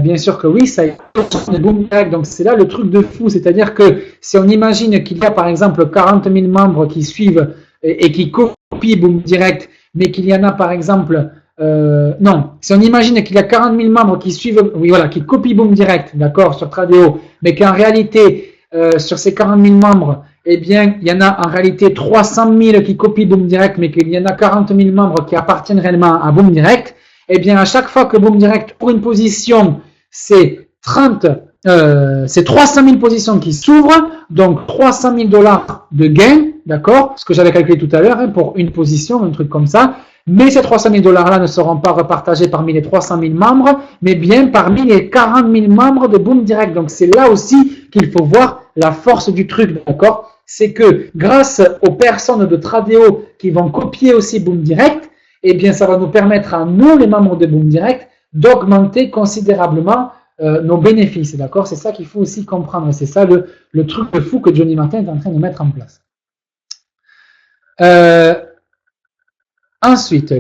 [SPEAKER 1] bien sûr que oui, ça est de Boom Direct. Donc, c'est là le truc de fou. C'est-à-dire que si on imagine qu'il y a, par exemple, 40 000 membres qui suivent et qui copient Boom Direct, mais qu'il y en a, par exemple, non, si on imagine qu'il y a 40 000 membres qui suivent, oui, voilà, qui copient Boom Direct, d'accord, sur Tradeo, mais qu'en réalité, sur ces 40 000 membres, eh bien, il y en a en réalité 300 000 qui copient Boom Direct, mais qu'il y en a 40 000 membres qui appartiennent réellement à Boom Direct. Eh bien, à chaque fois que Boom Direct ouvre une position, c'est 300 000 positions qui s'ouvrent, donc 300 000 $ de gain, d'accord, ce que j'avais calculé tout à l'heure, hein, pour une position, un truc comme ça. Mais ces 300 000 $ là ne seront pas repartagés parmi les 300 000 membres, mais bien parmi les 40 000 membres de Boom Direct. Donc, c'est là aussi qu'il faut voir la force du truc, d'accord? C'est que grâce aux personnes de Tradeo qui vont copier aussi Boom Direct, eh bien, ça va nous permettre à nous, les membres de Boom Direct, d'augmenter considérablement nos bénéfices, d'accord? C'est ça qu'il faut aussi comprendre. C'est ça le truc de fou que Johnny Martin est en train de mettre en place. Ensuite,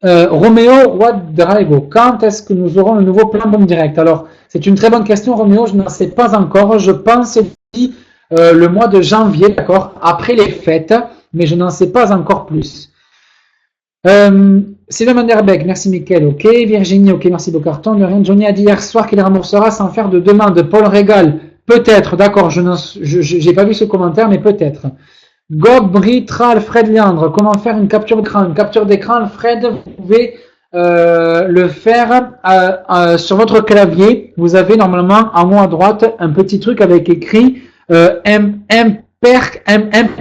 [SPEAKER 1] Roméo Ouadrago, quand est-ce que nous aurons le nouveau plan Boom Direct? Alors, c'est une très bonne question, Roméo, je n'en sais pas encore. Je pense le mois de janvier, d'accord, après les fêtes, mais je n'en sais pas encore plus. Sylvain Manderbeck, merci Mickaël, ok. Virginie, ok, merci Beaucarton. Johnny a dit hier soir qu'il remboursera sans faire de demande. Paul Régal, peut-être, d'accord, je n'ai pas vu ce commentaire, mais peut-être. Gobritral, Fred Leandre, comment faire une capture d'écran? Une capture d'écran, Fred, vous pouvez le faire sur votre clavier. Vous avez normalement en haut à droite un petit truc avec écrit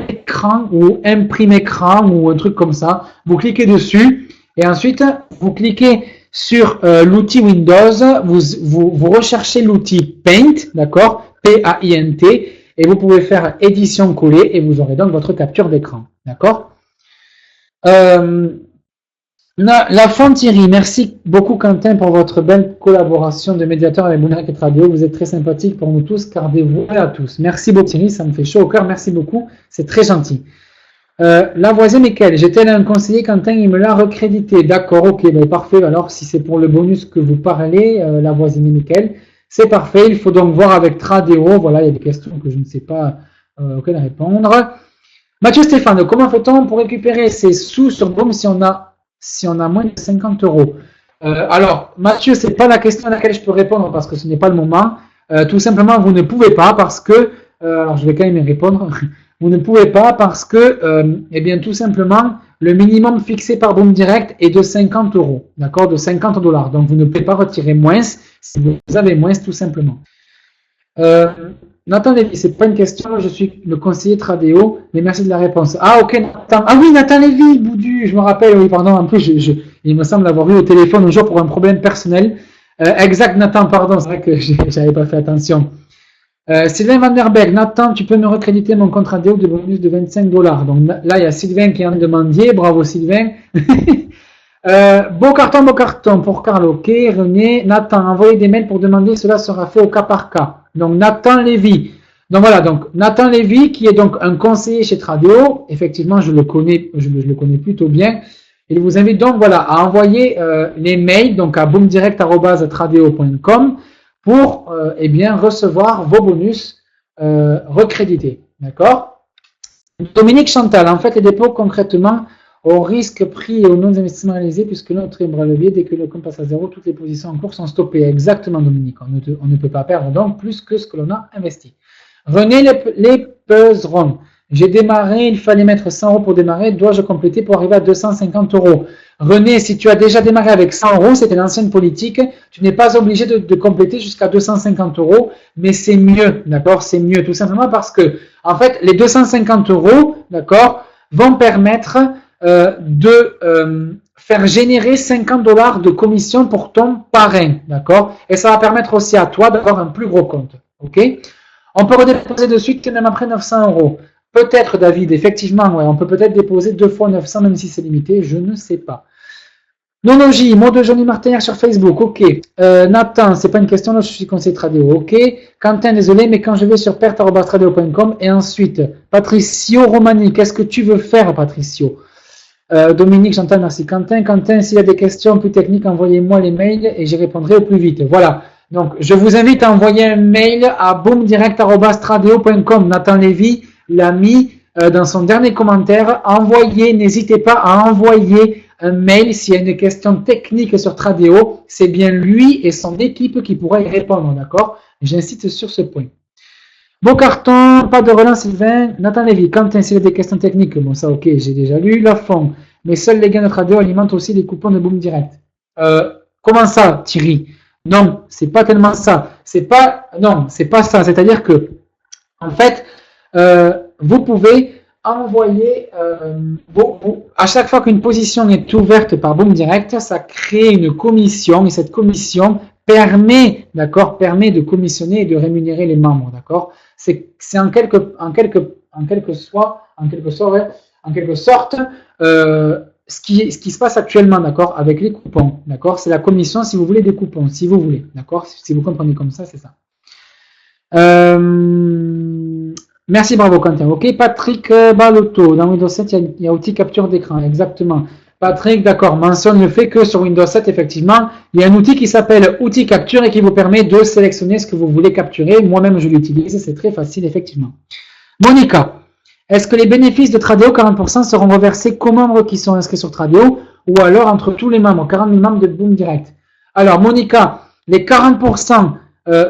[SPEAKER 1] écran ou imprime écran ou un truc comme ça. Vous cliquez dessus et ensuite vous cliquez sur l'outil Windows. Vous recherchez l'outil Paint, d'accord, P-A-I-N-T. Et vous pouvez faire édition coller et vous aurez donc votre capture d'écran. D'accord? La Thierry, merci beaucoup Quentin pour votre belle collaboration de médiateur avec Boom Direct et Tradeo. Vous êtes très sympathique pour nous tous, car dévoué à tous. Merci beaucoup Thierry, ça me fait chaud au cœur. Merci beaucoup, c'est très gentil. Lavoisier Mickaël, j'étais là un conseiller, Quentin, il me l'a recrédité. D'accord, ok, ben, parfait. Alors, si c'est pour le bonus que vous parlez, Lavoisier Mickaël, c'est parfait. Il faut donc voir avec Tradeo. Voilà, il y a des questions que je ne sais pas auxquelles répondre. Mathieu Stéphane, comment fait-on pour récupérer ces sous sur Boom si on a moins de 50 €? Alors, Mathieu, c'est pas la question à laquelle je peux répondre parce que ce n'est pas le moment. Tout simplement, vous ne pouvez pas parce que, alors je vais quand même y répondre, vous ne pouvez pas parce que, eh bien, tout simplement, le minimum fixé par Boom Direct est de 50 €, d'accord, de 50 $. Donc, vous ne pouvez pas retirer moins si vous avez moins, tout simplement. Nathan Lévy, c'est pas une question, je suis le conseiller Tradeo, mais merci de la réponse. Ah, ok, Nathan. Ah oui, Nathan Lévy, Boudu, je me rappelle, oui, pardon, en plus, il me semble l'avoir eu au téléphone un jour pour un problème personnel. Exact, Nathan, pardon, c'est vrai que j'avais pas fait attention. Sylvain Van Der Berg, Nathan, tu peux me recréditer mon compte Tradeo de bonus de 25 $. Donc là, il y a Sylvain qui en demandier, bravo Sylvain. Beau carton pour Carl, ok. René, Nathan, envoyez des mails pour demander, cela sera fait au cas par cas. Donc Nathan Lévy. Donc voilà, donc Nathan Lévy, qui est donc un conseiller chez Tradeo, effectivement, je le connais plutôt bien. Il vous invite donc voilà à envoyer les mails donc à boomdirect@tradeo.com pour eh bien recevoir vos bonus recrédités. D'accord? Dominique Chantal, en fait, les dépôts concrètement au risque pris et aux non-investissements réalisés, puisque notre bras levier, dès que le compte passe à zéro, toutes les positions en cours sont stoppées. Exactement, Dominique. On ne peut pas perdre donc plus que ce que l'on a investi. René les Peserons. J'ai démarré, il fallait mettre 100 € pour démarrer. Dois-je compléter pour arriver à 250 €? René, si tu as déjà démarré avec 100 €, c'était l'ancienne politique. Tu n'es pas obligé de compléter jusqu'à 250 €, mais c'est mieux, d'accord? C'est mieux, tout simplement parce que, en fait, les 250 €, d'accord, vont permettre de faire générer 50 $ de commission pour ton parrain, d'accord? Et ça va permettre aussi à toi d'avoir un plus gros compte, ok? On peut redéposer de suite même après 900 €. Peut-être, David, effectivement, ouais, on peut peut-être déposer 2 fois 900, même si c'est limité, je ne sais pas. Nonoji, mot de Johnny Martinière sur Facebook, ok. Nathan, c'est pas une question, là je suis conseiller Tradeo, ok. Quentin, désolé, mais quand je vais sur perte@tradeo.com et ensuite, Patricio Romani, qu'est-ce que tu veux faire, Patricio? Dominique, j'entends, merci. Quentin, s'il y a des questions plus techniques, envoyez-moi les mails et j'y répondrai au plus vite. Voilà. Donc, je vous invite à envoyer un mail à boomdirect@tradeo.com. Nathan Lévy l'a mis dans son dernier commentaire. N'hésitez pas à envoyer un mail s'il y a une question technique sur Tradeo. C'est bien lui et son équipe qui pourra y répondre, d'accord? J'insiste sur ce point. Beau carton, pas de relance Sylvain. Nathan Lévy, Quentin, s'il y a des questions techniques, bon ça ok, j'ai déjà lu. Lafond, mais seuls les gains de Tradeo alimentent aussi les coupons de Boom Direct. Comment ça, Thierry? Non, c'est pas tellement ça. C'est pas ça. C'est-à-dire que, en fait, vous pouvez envoyer, à chaque fois qu'une position est ouverte par Boom Direct, ça crée une commission et cette commission permet de commissionner et de rémunérer les membres, d'accord? C'est en quelque sorte ce qui se passe actuellement, d'accord, avec les coupons, d'accord? C'est la commission si vous voulez des coupons, si vous voulez, d'accord? Si vous comprenez comme ça, c'est ça. Merci, bravo Quentin. Ok, Patrick Balotto, dans Windows 7, il y a outil capture d'écran, exactement. Patrick, d'accord, mentionne le fait que sur Windows 7, effectivement, il y a un outil qui s'appelle outil capture et qui vous permet de sélectionner ce que vous voulez capturer. Moi-même, je l'utilise, c'est très facile, effectivement. Monica, est-ce que les bénéfices de Tradeo 40% seront reversés qu'aux membres qui sont inscrits sur Tradeo ou alors entre tous les membres, 40 000 membres de Boom Direct? Alors, Monica, les 40%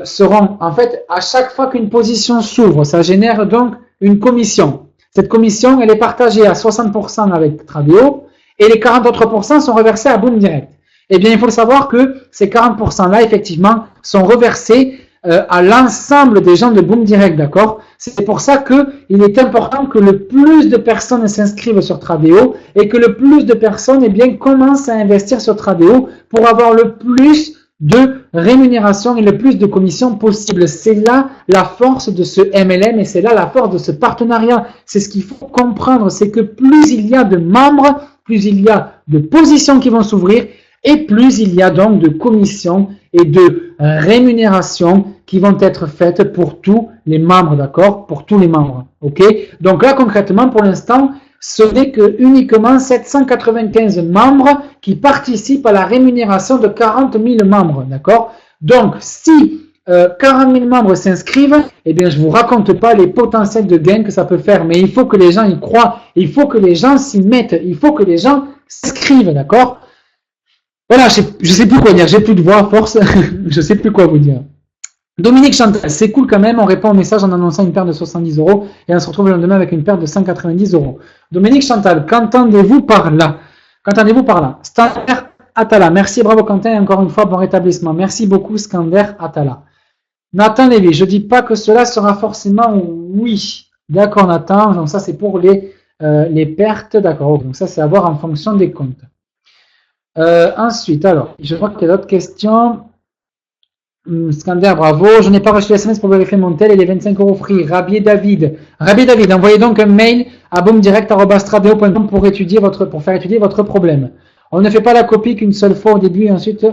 [SPEAKER 1] seront, en fait, à chaque fois qu'une position s'ouvre, ça génère donc une commission. Cette commission, elle est partagée à 60% avec Tradeo et les 40 autres pourcents sont reversés à Boom Direct. Eh bien, il faut le savoir que ces 40%-là, effectivement, sont reversés à l'ensemble des gens de Boom Direct, d'accord? C'est pour ça qu'il est important que le plus de personnes s'inscrivent sur Tradeo et que le plus de personnes, eh bien, commencent à investir sur Tradeo pour avoir le plus de rémunération et le plus de commissions possible. C'est là la force de ce MLM et c'est là la force de ce partenariat. C'est ce qu'il faut comprendre, c'est que plus il y a de membres, plus il y a de positions qui vont s'ouvrir et plus il y a donc de commissions et de rémunérations qui vont être faites pour tous les membres, d'accord? Pour tous les membres, ok? Donc là, concrètement, pour l'instant, ce n'est que uniquement 795 membres qui participent à la rémunération de 40 000 membres, d'accord? Donc, si 40 000 membres s'inscrivent, eh bien, je ne vous raconte pas les potentiels de gains que ça peut faire, mais il faut que les gens y croient, il faut que les gens s'y mettent, il faut que les gens s'inscrivent, d'accord? Voilà, je ne sais plus quoi dire, j'ai plus de voix à force, je ne sais plus quoi vous dire. Dominique Chantal, c'est cool quand même, on répond au message en annonçant une perte de 70 € et on se retrouve le lendemain avec une perte de 190 €. Dominique Chantal, qu'entendez-vous par là? Qu'entendez-vous par là? Skander Atala, merci, bravo Quentin, et encore une fois, bon rétablissement. Merci beaucoup Skander Atala. Nathan Lévy, je dis pas que cela sera forcément oui. D'accord, Nathan. Donc ça, c'est pour les pertes. D'accord. Donc ça, c'est à voir en fonction des comptes. Ensuite, alors, je vois qu'il y a d'autres questions. Scander, bravo. Je n'ai pas reçu le SMS pour vérifier mon tel et les 25 euros free. Rabier David. Rabier David, envoyez donc un mail à boomdirect@stradeo.com pour faire étudier votre problème. On ne fait pas la copie qu'une seule fois au début et ensuite,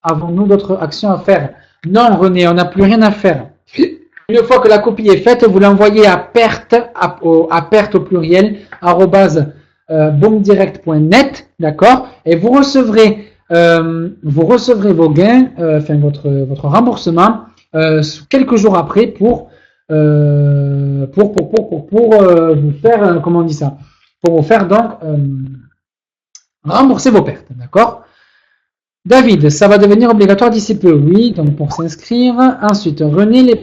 [SPEAKER 1] avons-nous d'autres actions à faire? Non, René, on n'a plus rien à faire. Une fois que la copie est faite, vous l'envoyez à perte au pluriel, boomdirect.net, d'accord? Et vous recevrez vos gains, enfin votre remboursement sous quelques jours après pour vous faire, comment on dit ça? Pour vous faire donc rembourser vos pertes, d'accord? David, ça va devenir obligatoire d'ici peu, oui, donc pour s'inscrire. Ensuite, René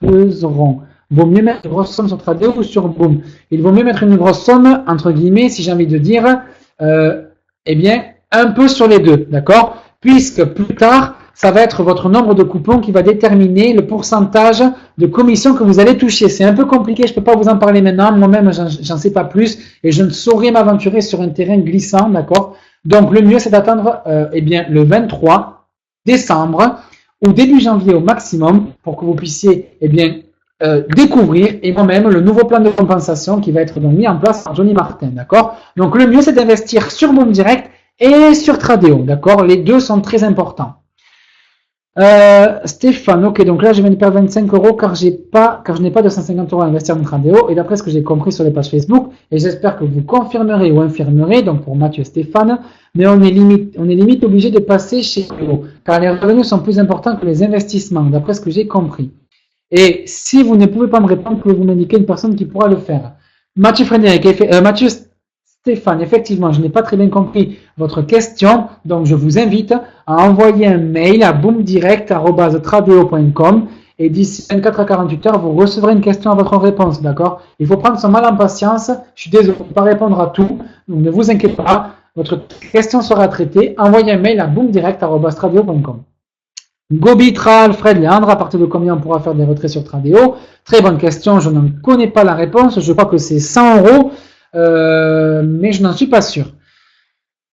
[SPEAKER 1] Lepezeron. Vaut mieux mettre une grosse somme sur Tradeo ou sur Boom? Il vaut mieux mettre une grosse somme, entre guillemets, si j'ai envie de dire, eh bien, un peu sur les deux, d'accord? Puisque plus tard, ça va être votre nombre de coupons qui va déterminer le pourcentage de commission que vous allez toucher. C'est un peu compliqué, je ne peux pas vous en parler maintenant, moi-même, j'en sais pas plus, et je ne saurais m'aventurer sur un terrain glissant, d'accord? Donc, le mieux, c'est d'attendre eh bien, le 23 décembre ou début janvier au maximum pour que vous puissiez eh bien, découvrir et moi-même le nouveau plan de compensation qui va être donc mis en place par Johnny Martin. D'accord? Donc, le mieux, c'est d'investir sur Boom Direct et sur Tradeo. D'accord? Les deux sont très importants. Stéphane, ok, donc là je viens de perdre 25 euros car je n'ai pas de 150 euros à investir dans Tradeo et d'après ce que j'ai compris sur les pages Facebook, et j'espère que vous confirmerez ou infirmerez, donc pour Mathieu et Stéphane, mais on est limite obligé de passer chez Tradeo car les revenus sont plus importants que les investissements, d'après ce que j'ai compris. Et si vous ne pouvez pas me répondre, pouvez-vous m'indiquer une personne qui pourra le faire? Mathieu Stéphane, effectivement, je n'ai pas très bien compris votre question, donc je vous invite à envoyer un mail à boomdirect@tradeo.com et d'ici 24 à 48 heures, vous recevrez une question à votre réponse, d'accord? Il faut prendre son mal en patience, je suis désolé, je ne peux pas répondre à tout, donc ne vous inquiétez pas, votre question sera traitée, envoyez un mail à boomdirect@tradeo.com. Gobitra, Alfred, Léandre, à partir de combien on pourra faire des retraits sur Tradeo? Très bonne question, je n'en connais pas la réponse, je crois que c'est 100 euros. Mais je n'en suis pas sûr.